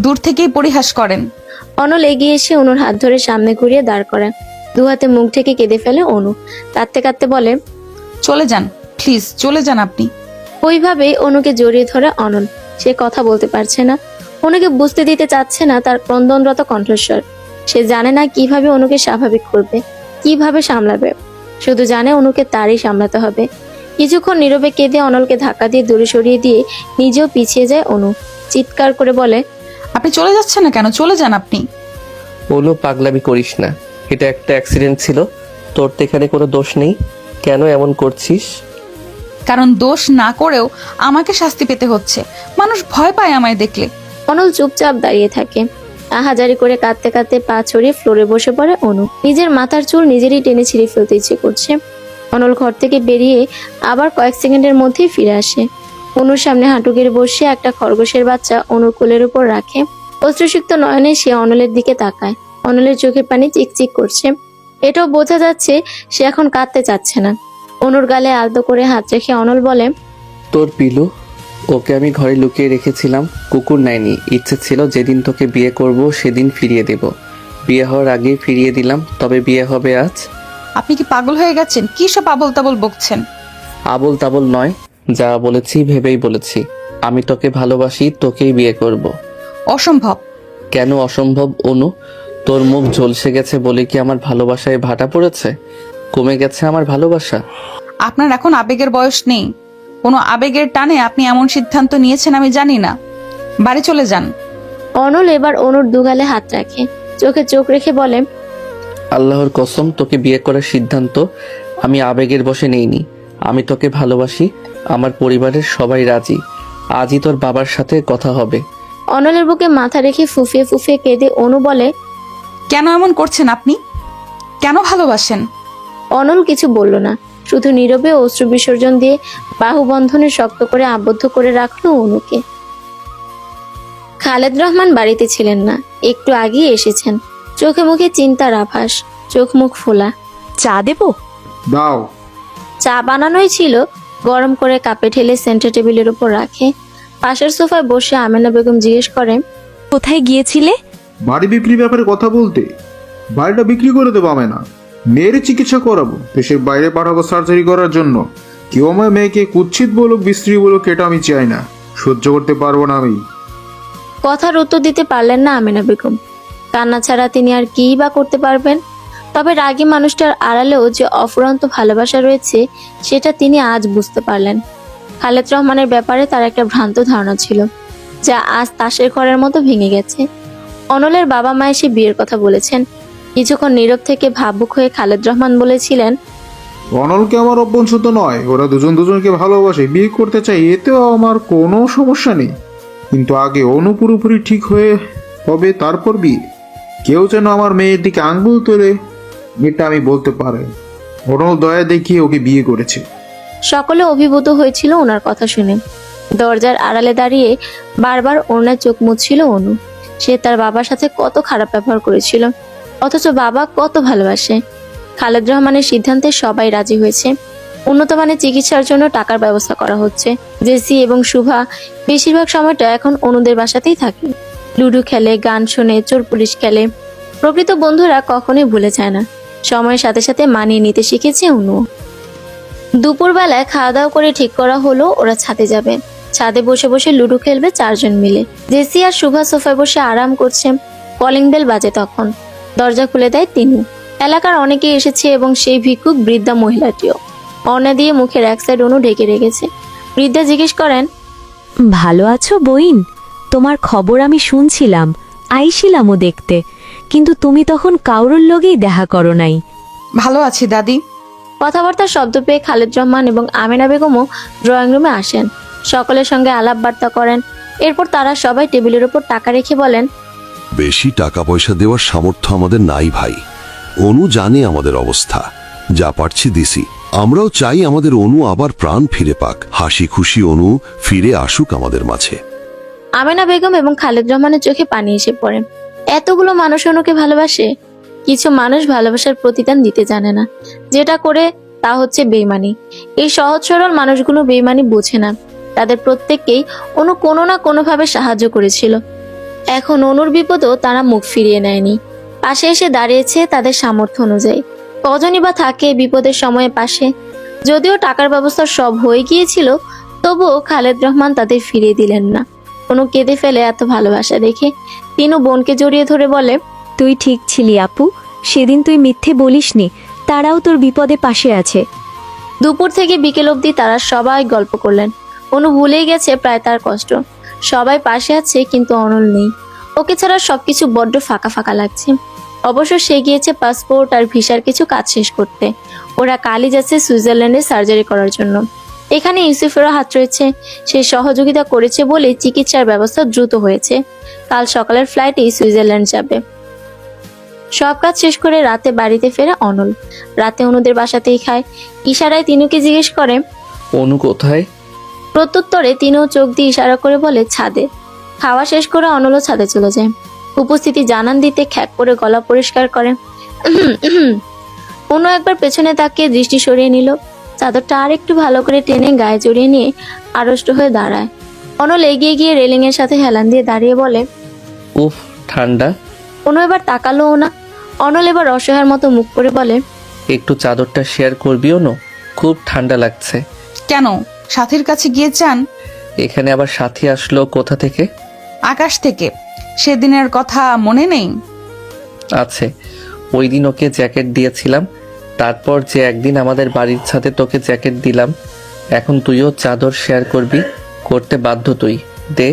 দূর থেকেই পরিহাস করেন। অনল এগিয়ে এসে অনুর হাত ধরে সামনে ঘুরিয়ে দাঁড় করায়। দু হাতে মুখ ঢেকে কেঁদে ফেলে অনু। কাঁদতে কাঁদতে বলে, চলে যান প্লিজ, চলে যান আপনি। ওইভাবেই অনুকে জড়িয়ে ধরে অনল। সে কথা বলতে পারছে না, অনুকে বুঝতে দিতে চাচ্ছে না তার ক্রন্দনরত কণ্ঠস্বর। সে জানে না কিভাবে অনুকে স্বাভাবিক করবে, কিভাবে সামলাবে। শুধু জানে অনুকে তারই সামলাতে হবে। কিছুক্ষণ নীরবে কেঁদে অনলকে ধাক্কা দিয়ে দূরে সরিয়ে দিয়ে নিজেও পিছিয়ে যায় অনু। চিৎকার করে বলে, আপনি চলে যাচ্ছেন না কেন? চলে যান আপনি। অনু, পাগলামি করিস না। এটা একটা অ্যাক্সিডেন্ট ছিল, তোর তো এখানে কোনো দোষ নেই। কেন এমন করছিস? কারণ দোষ না করেও আমাকে শাস্তি পেতে হচ্ছে। মানুষ ভয় পায় আমায় দেখলে। অনল চুপচাপ দাঁড়িয়ে থাকে। আহাজারি করে কাঁদতে কাঁদতে পা ছড়িয়ে ফ্লোরে বসে পড়ে অনু। নিজের মাথার চুল নিজেরই টেনে ছিঁড়ে ফেলতে ইচ্ছে করছে। অনল ঘর থেকে বেরিয়ে আবার কয়েক সেকেন্ডের মধ্যেই ফিরে আসে। অনুর সামনে হাঁটু গেড়ে বসে একটা খরগোশের বাচ্চা অনুর কোলের উপর রাখে। অশ্রুসিক্ত নয়নে সে অনলের দিকে তাকায়। অনলের চোখের পানি চিকচিক করছে। এটাও বোঝা যাচ্ছে সে এখন কাঁদতে চাচ্ছে না। অনুর গালে আলতো করে হাত রেখে অনল বলে, তোর পিলু, ওকে আমি ঘরে লুকিয়ে রেখেছিলাম, কুকুর নেয়নি। ইচ্ছে ছিল যেদিন তোকে বিয়ে করব সেদিন ফিরিয়ে দেব। বিয়ে হওয়ার আগেই ফিরিয়ে দিলাম, তবে বিয়ে হবে আজ। আপনি কি পাগল হয়ে গেছেন? কি সব আবল তাবল বকছেন? আবল তাবল নয়, যা বলেছি ভেবেই বলেছি। আমি তোকে ভালোবাসি, তোকেই বিয়ে করব। অসম্ভব। কেন অসম্ভব অনু? তোর মুখ ঝলসে গেছে বলে কি আমার ভালোবাসায় ভাটা পড়েছে? কমে গেছে আমার ভালোবাসা? আপনার এখন আবেগের বয়স নেই। কোনো আবেগের টানে আপনি এমন সিদ্ধান্ত নিয়েছেন আমি জানি না। বাড়ি চলে যান। অনল এবার অনুর দুগালে হাত রাখে, চোখে চোখ রেখে বলে, আল্লাহর কসম, তোকে বিয়ে করার সিদ্ধান্ত আমি আবেগের বশে নেইনি। আমি তোকে ভালোবাসি, আমার পরিবারের সবাই রাজি। আজই তোর বাবার সাথে কথা হবে। অনলের বুকে মাথা রেখে ফুফিয়ে ফুফিয়ে কেঁদে অনু বলে, কেন এমন করছেন আপনি? কেন ভালোবাসেন? অনল কিছু বলল না, শুধু নীরবে অশ্রু বিসর্জন দিয়ে বাহু বন্ধনে শক্ত করে আবদ্ধ করে রাখলো অনুকে। খালেদ রহমান বাড়িতে ছিলেন না, একটু আগেই এসেছেন। চোখে মুখে চিন্তার আভাস, চোখ মুখ ফোলা। চা দেবো? দাও। চা বানানোই ছিল, গরম করে কাপে ঢেলে সেন্টার টেবিলের উপর রাখে। পাশের সোফায় বসে আমেনা বেগম জিজ্ঞেস করে, কোথায় গিয়েছিলে? বাড়ি বিক্রির ব্যাপারে কথা বলতে। বাড়িটা বিক্রি করে দেবো আমি না, মেয়ের চিকিৎসা করাবো, দেশের বাইরে পাঠাবো সার্জারি করার জন্য। কেউ আমার মেয়েকে কুৎসিত বলুক বিশ্রী বলুক, এটা আমি চাই না, সহ্য করতে পারবো না আমি। কথার উত্তর দিতে পারলেন না আমেনা বেগম। কান্না ছাড়া তিনি আর কি বা করতে পারবেন? তবে রাগী মানুষটার আড়ালেও যে অফুরন্ত ভালোবাসা রয়েছে সেটা তিনি আজ বুঝতে পারলেন। খালেদ রহমানের ব্যাপারে তার একটা ভ্রান্ত ধারণা ছিল, যা আজ তাসের ঘরের মতো ভেঙে গেছে। অনলের বাবা মা এসে বিয়ের কথা বলেছেন। কিছুক্ষণ নীরব থেকে ভাবুক হয়ে খালেদ রহমান বলেছিলেন, অনলকে আমার অভ্যন্তর নয়, ওরা দুজন দুজনকে ভালোবাসে, বিয়ে করতে চাই, এতেও আমার কোনো সমস্যা নেই। কিন্তু আগে অনু পুরোপুরি ঠিক হয়ে হবে, তারপর বিয়ে। কেউ যেন আমার মেয়ের দিকে আঙ্গুল তোলে, এটা আমি বলতে পারি। অনল দয়া দেখিয়ে ওকে বিয়ে করেছে। সকলে অভিভূত হয়েছিল ওনার কথা শুনে। দরজার আড়ালে দাঁড়িয়ে বারবার ওনার চোখ মুছছিল অনু। সে তার বাবার সাথে কত খারাপ ব্যবহার করেছিল, অথচ বাবা কত ভালোবাসে। খালেদ রহমানের সিদ্ধান্তে সবাই রাজি হয়েছে। উন্নত মানের চিকিৎসার জন্য টাকার ব্যবস্থা করা হচ্ছে। জেসি এবং শুভা বেশিরভাগ সময়টা এখন অনুদের বাসাতেই থাকে। লুডো খেলে, গান শোনে, চোর পুলিশ খেলে। প্রকৃত বন্ধুরা কখনোই ভুলে যায় না। সময়ের সাথে সাথে মানিয়ে নিতে শিখেছে অনু। দুপুরবেলায় খাওয়া দাওয়া করে ঠিক করা হলো ওরা ছাদে যাবে। ছাদে বসে বসে লুডো খেলবে চারজন মিলে। জেসি আর শুভা সোফায় বসে আরাম করছে। কলিং বেল বাজে তখন। দরজা খুলে দেয় তিনু। এলাকার অনেকেই এসেছে এবং সেই ভিক্ষুক বৃদ্ধা মহিলাটিও। অর্ণা দিয়ে মুখের এক সাইড অনু ঢেকে রেখেছে। বৃদ্ধা জিজ্ঞেস করেন, ভালো আছো বইন? তোমার খবর আমি শুনছিলাম, আইছিলামও দেখতে, কিন্তু তুমি তখন কাউরুর লগেই দেখা করো নাই। ভালো আছি দাদি। কথাবার্তার শব্দ পেয়ে খালেদ রহমান এবং আমেনা বেগমও ড্রয়িং রুমে আসেন। সকলের সঙ্গে আলাপ বার্তা করেন। এরপর তারা সবাই টেবিলের উপর টাকা রেখে বলেন, বেশি টাকা পয়সা দেওয়ার সামর্থ্য আমাদের নাই ভাই। অনু জানে আমাদের অবস্থা, যা পারছি দিছি, আমরাও চাই আমাদের অনু আবার প্রাণ ফিরে পাক, হাসি খুশি অনু ফিরে আসুক আমাদের মাঝে। আমেনা বেগম এবং খালেদ রহমানের চোখে পানি এসে পড়ে। এতগুলো মানুষ অনুকে ভালোবাসে। কিছু মানুষ ভালোবাসার প্রতিদান দিতে জানে না, যেটা করে তা হচ্ছে বেইমানি। এই সহজ সরল মানুষগুলো বেইমানি বোঝে না। তাদের প্রত্যেককেই অনু কোনো না কোনোভাবে সাহায্য করেছিল। এখন অনুর বিপদও তারা মুখ ফিরিয়ে নেয়নি, পাশে এসে দাঁড়িয়েছে তাদের সামর্থ্য অনুযায়ী। কজনই বা থাকে বিপদের সময়ে পাশে। যদিও টাকার ব্যবস্থা সব হয়ে গিয়েছিল, তবুও খালেদ রহমান তাদের ফিরিয়ে দিলেন না। অনু কেঁদে ফেলে এত ভালোবাসা দেখে। তিনু বোনকে জড়িয়ে ধরে বলে, তুই ঠিক ছিলি আপু, সেদিন তুই মিথ্যে বলিসনি, তারাও তোর বিপদে পাশে আছে। দুপুর থেকে বিকেল অবধি তারা সবাই গল্প করলেন। অনু ভুলেই গেছে প্রায় তার কষ্ট। সবাই পাশে আছে, কিন্তু অনল নেই। ওকে ছাড়া সবকিছু বড্ড ফাঁকা ফাঁকা লাগছে। অবশ্য সে গিয়েছে পাসপোর্ট আর ভিসার কিছু কাজ শেষ করতে। ওরা কালই যাচ্ছে সুইজারল্যান্ডে সার্জারি করার জন্য। এখানে ইউসুফেরও হাত রয়েছে। সে সহযোগিতা করেছে বলে চিকিৎসার ব্যবস্থা দ্রুত হয়েছে। কাল সকালের ফ্লাইটেই সুইজারল্যান্ড যাবে। সব কাজ শেষ করে রাতে বাড়িতে ফেরে অনল। রাতে অনুদের বাসাতেই খায়। ইশারায় তিনুকে জিজ্ঞেস করে, অনু কোথায়? প্রত্যুত্তরে তিনু চোখ দিয়ে ইশারা করে বলে, ছাদে। খাওয়া শেষ করে অনলও ছাদে চলে যায়। উপস্থিতি জানান দিতে খ্যাক করে গলা পরিষ্কার করে। অনু একবার পেছনে তাকিয়ে দৃষ্টি সরিয়ে নিল। চাদরটা আর একটু ভালো করে টেনে গায়ে জড়িয়ে নিয়ে আড়ষ্ট হয়ে দাঁড়ায়। অনল এগিয়ে গিয়ে রেলিং এর সাথে হেলান দিয়ে দাঁড়িয়ে বলে, উফ, ঠান্ডা। অনু এবার তাকালো না। অনল এবার অসহায়ের মতো মুখ করে বলে, একটু চাদরটা শেয়ার করবি অনু? খুব ঠান্ডা লাগছে। কেন, সাথীর কাছে গিয়ে চান? এখানে আবার সাথী আসলো কোথা থেকে? আকাশ থেকে। সেদিনের কথা মনে নেই? আছে, ওই দিন ওকে জ্যাকেট দিয়েছিলাম। তারপর যে একদিন আমাদের বাড়ির ছাদে তোকে জ্যাকেট দিলাম। এখন তুইও চাদর শেয়ার করবি, করতে বাধ্য তুই। দে।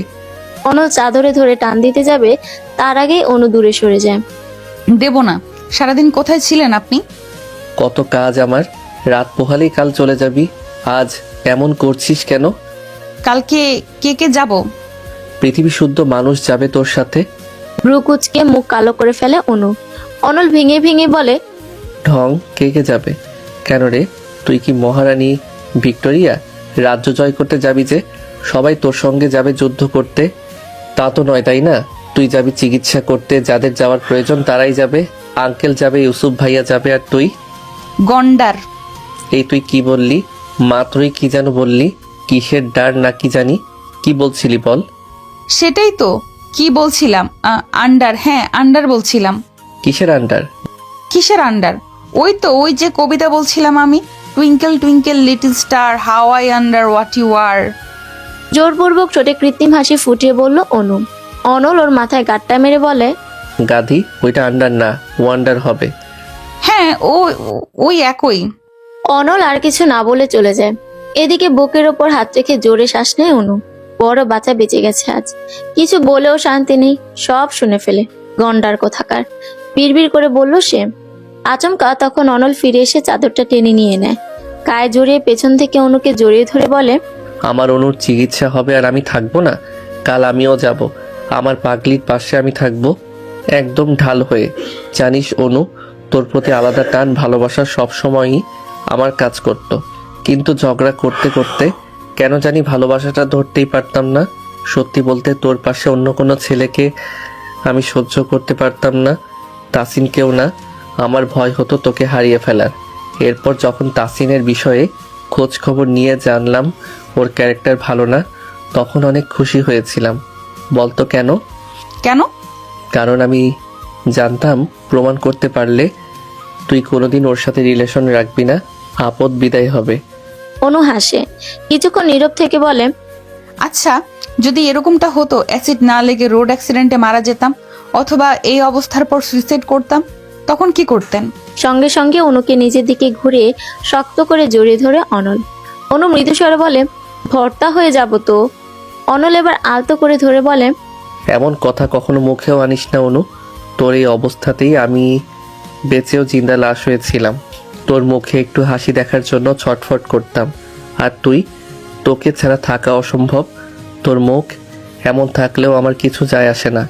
অনল চাদরে ধরে টান দিতে যাবে, তার আগেই অনু দূরে সরে যায়। দেব না। সারাদিন কোথায় ছিলেন আপনি? কত কাজ আমার, রাত পোহালেই কাল চলে যাবি। আজ এমন করছিস কেন? কালকে কে কে যাব? পৃথিবী শুদ্ধ মানুষ যাবে তোর সাথে। ভ্রু কুচকে মুখ কালো করে ফেলে অনু। অনল ভেঙে ভেঙে বলে, ঢং, কে কে যাবে? কেন রে, তুই কি মহারানী ভিক্টোরিয়া? রাজ্য জয় করতে যাবি যে? সবাই তোর সঙ্গে যাবে যুদ্ধ করতে? তা তো নয়, তাই না? তুই যাবি চিকিৎসা করতে, যাদের যাওয়ার প্রয়োজন তারাই যাবে। আঙ্কেল যাবে, ইউসুফ ভাইয়া যাবে, আর তুই? গন্ডার। এই তুই কি বললি? মাত্রই কি যেন বললি? কিসের ডার না কি জানি কি বলছিলি বল? সেটাই তো, কি বলছিলাম? আন্ডার। হ্যাঁ, আন্ডার বলছিলাম। কিসের আন্ডার? কিসের আন্ডার? ওই তো, ওই যে কবিতা বলছিলাম আমি, twinkle twinkle little star how I wonder what you are. জোরপূর্বক ছোটে কৃত্রিম হাসি ফুটিয়ে বলল অনু। অনল ওর মাথায় গাঁটটা মেরে বলে, গাধি, ওইটা আন্ডার না, ওয়ান্ডার হবে। হ্যাঁ, ওই একই। অনল আর কিছু না বলে চলে যায়। এদিকে বুকের ওপর হাত রেখে জোরে শ্বাস নেয় অনু। বড় বাচ্চা বেঁচে গেছে আজ। কিছু বলেও শান্তি নেই, সব শুনে ফেলে। গন্ডার কোথাকার, বিড়বিড় করে বলল সে। আচমকা তখন অনল ফিরে এসে চাদরটা টেনে নিয়ে নেয়। গায়ে জড়িয়ে পেছন থেকে অনুকে জড়িয়ে ধরে বলে, আমার অনুর চিকিৎসা হবে আর আমি থাকবো না? কাল আমিও যাব, আমার পাগলির পাশে আমি থাকবো একদম ঢাল হয়ে। জানিস অনু, তোর প্রতি আলাদা টান ভালোবাসা সবসময়ই আমার কাজ করত, কিন্তু ঝগড়া করতে করতে কেন জানি ভালোবাসাটা ধরতেই পারতাম না। সত্যি বলতে তোর পাশে অন্য কোনো ছেলেকে আমি সহ্য করতে পারতাম না, তাসিনকেও না। আমার ভয় হতো তোকে হারিয়ে ফেলার। এরপর যখন তাসিনের বিষয়ে খোঁজ খবর নিয়ে জানলাম ওর ক্যারেক্টার ভালো না, তখন অনেক খুশি হয়েছিলাম। বলতো কেন? কেন? কারণ আমি জানতাম প্রমাণ করতে পারলে তুই কোনোদিন ওর সাথে রিলেশন রাখবি না, আপদ বিদায় হবে। অনু হাসে, কিছুক্ষণ নীরব থেকে বলে, আচ্ছা, যদি এরকমটা হতো, অ্যাসিড না লেগে রোড অ্যাক্সিডেন্টে মারা যেতাম, অথবা এই অবস্থার পর সুইসাইড করতাম, তখন কি করতেন? সঙ্গে সঙ্গে অনুকে নিজের দিকে ঘুরিয়ে শক্ত করে জড়িয়ে ধরে অনল। অনু মৃদুস্বরে বলে, ভর্তা হয়ে যাব তো। অনল এবার আলতো করে ধরে বলে, এমন কথা কখনো মুখেও আনিস না অনু। তোর এই অবস্থাতেই আমি বেঁচেও জিন্দা লাশ হয়েছিলাম। তোর মুখে একটু হাসি দেখার জন্য ছটফট করতাম। আর তুই, তোকে ছাড়া থাকা অসম্ভব। তোর মুখ এমন থাকলেও আমার কিছু যায় আসে না।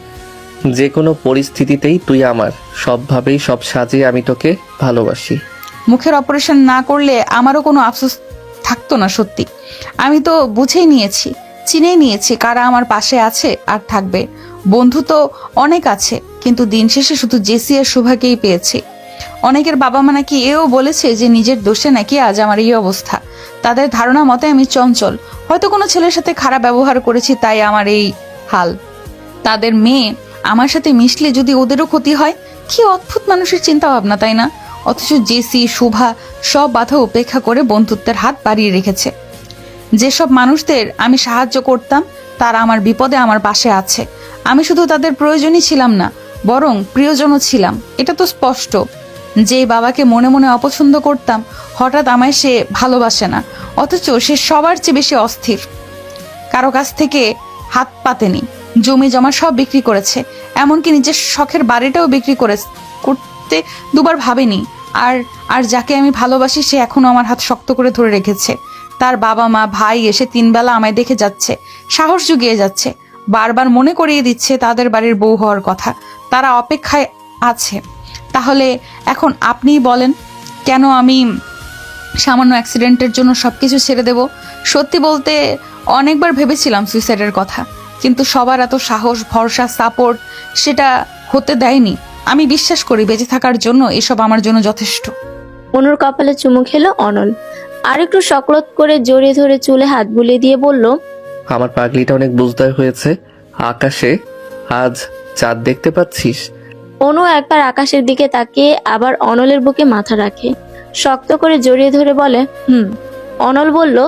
যে কোনো পরিস্থিতিতেই তুই আমার, সবভাবেই সব সাজে আমি তোকে ভালোবাসি। মুখের অপারেশন না করলে আমারও কোনো আফসোস থাকতো না। সত্যি আমি তো বুঝেই নিয়েছি, চিনেই নিয়েছি কারা আমার পাশে আছে আর থাকবে। বন্ধু তো অনেক আছে, কিন্তু দিন শেষে শুধু জেসি আর শুভাকেই পেয়েছি। অনেকের বাবা মা নাকি এও বলেছে যে নিজের দোষে নাকি আজ আমার এই অবস্থা। তাদের ধারণা মতে আমি চঞ্চল, হয়তো কোনো ছেলের সাথে খারাপ ব্যবহার করেছি, তাই আমার এই হাল। তাদের মেয়ে আমার সাথে মিশলে যদি ওদেরও ক্ষতি হয়, কি অদ্ভুত মানুষের চিন্তা ভাবনা, তাই না? অথচ জেসি, শুভা সব বাধা উপেক্ষা করে বন্ধুত্বের হাত বাড়িয়ে রেখেছে। যেসব মানুষদের আমি সাহায্য করতাম তারা আমার বিপদে আমার পাশে আছে। আমি শুধু তাদের প্রয়োজনই ছিলাম না, বরং প্রিয়জনও ছিলাম। এটা তো স্পষ্ট। যে বাবাকে মনে মনে অপছন্দ করতাম, হঠাৎ আমায় সে ভালোবাসে না, অথচ সে সবার চেয়ে বেশি অস্থির। কারো কাছ থেকে হাত পাতেনি, জমি জমা সব বিক্রি করেছে, এমনকি নিজের শখের বাড়িটাও বিক্রি করতে দুবার ভাবেনি। আর যাকে আমি ভালোবাসি সে এখনো আমার হাত শক্ত করে ধরে রেখেছে। তার বাবা মা ভাই এসে 3 বেলা আমায় দেখে যাচ্ছে, সাহস জুগিয়ে যাচ্ছে, বারবার মনে করিয়ে দিচ্ছে তাদের বাড়ির বউ হওয়ার কথা। তারা অপেক্ষায় আছে। তাহলে এখন আপনিই বলেন, কেন আমি সামান্য অ্যাক্সিডেন্টের জন্য সবকিছু ছেড়ে দেব? সত্যি বলতে অনেকবার ভেবেছিলাম সুইসাইডের কথা, কিন্তু সবার এত সাহস, ভরসা, সাপোর্ট সেটা হতে দেয়নি। আমি বিশ্বাস করি বেঁচে থাকার জন্য এসব আমার জন্য যথেষ্ট। অনুর কপালে চুমু খেলো অনল, আর একটু সকলত করে জড়িয়ে ধরে চুলে হাত বুলিয়ে দিয়ে বলল, আমার পাগলিটা অনেক বুঝদার হয়েছে। আকাশে আজ চাঁদ দেখতে পাচ্ছিস? অনু একবার আকাশের দিকে তাকিয়ে আবার অনলের বুকে মাথা রাখে, শক্ত করে জড়িয়ে ধরে বলে, অনল বলল,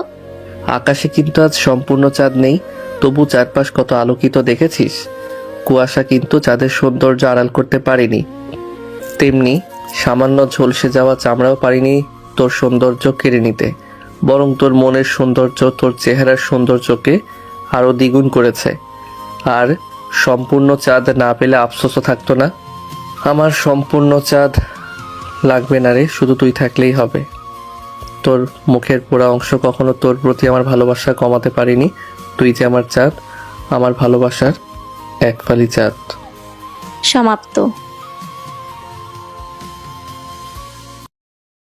আকাশে কিন্তু আজ সম্পূর্ণ চাঁদ নেই, তবু চারপাশ কত আলোকিত দেখেছিস? কুয়াশা কিন্তু চাঁদের সৌন্দর্য আড়াল করতে পারেনি, তেমনি সামান্য ঝলসে যাওয়া চামড়াও পারিনি তোর সৌন্দর্য কেড়ে নিতে। বরং তোর মনের সৌন্দর্য তোর চেহারার সৌন্দর্যকে আরো দ্বিগুণ করেছে। আর সম্পূর্ণ চাঁদ না পেলে আফসোসও থাকতো না। আমার সম্পূর্ণ চাঁদ লাগবে না রে, শুধু তুই থাকলেই হবে। তোর মুখের পোড়া অংশ কখনো তোর প্রতি আমার ভালোবাসা কমাতে পারিনি। তুই যে আমার চাঁদ, আমার ভালোবাসার এক ফালি চাঁদ। সমাপ্ত।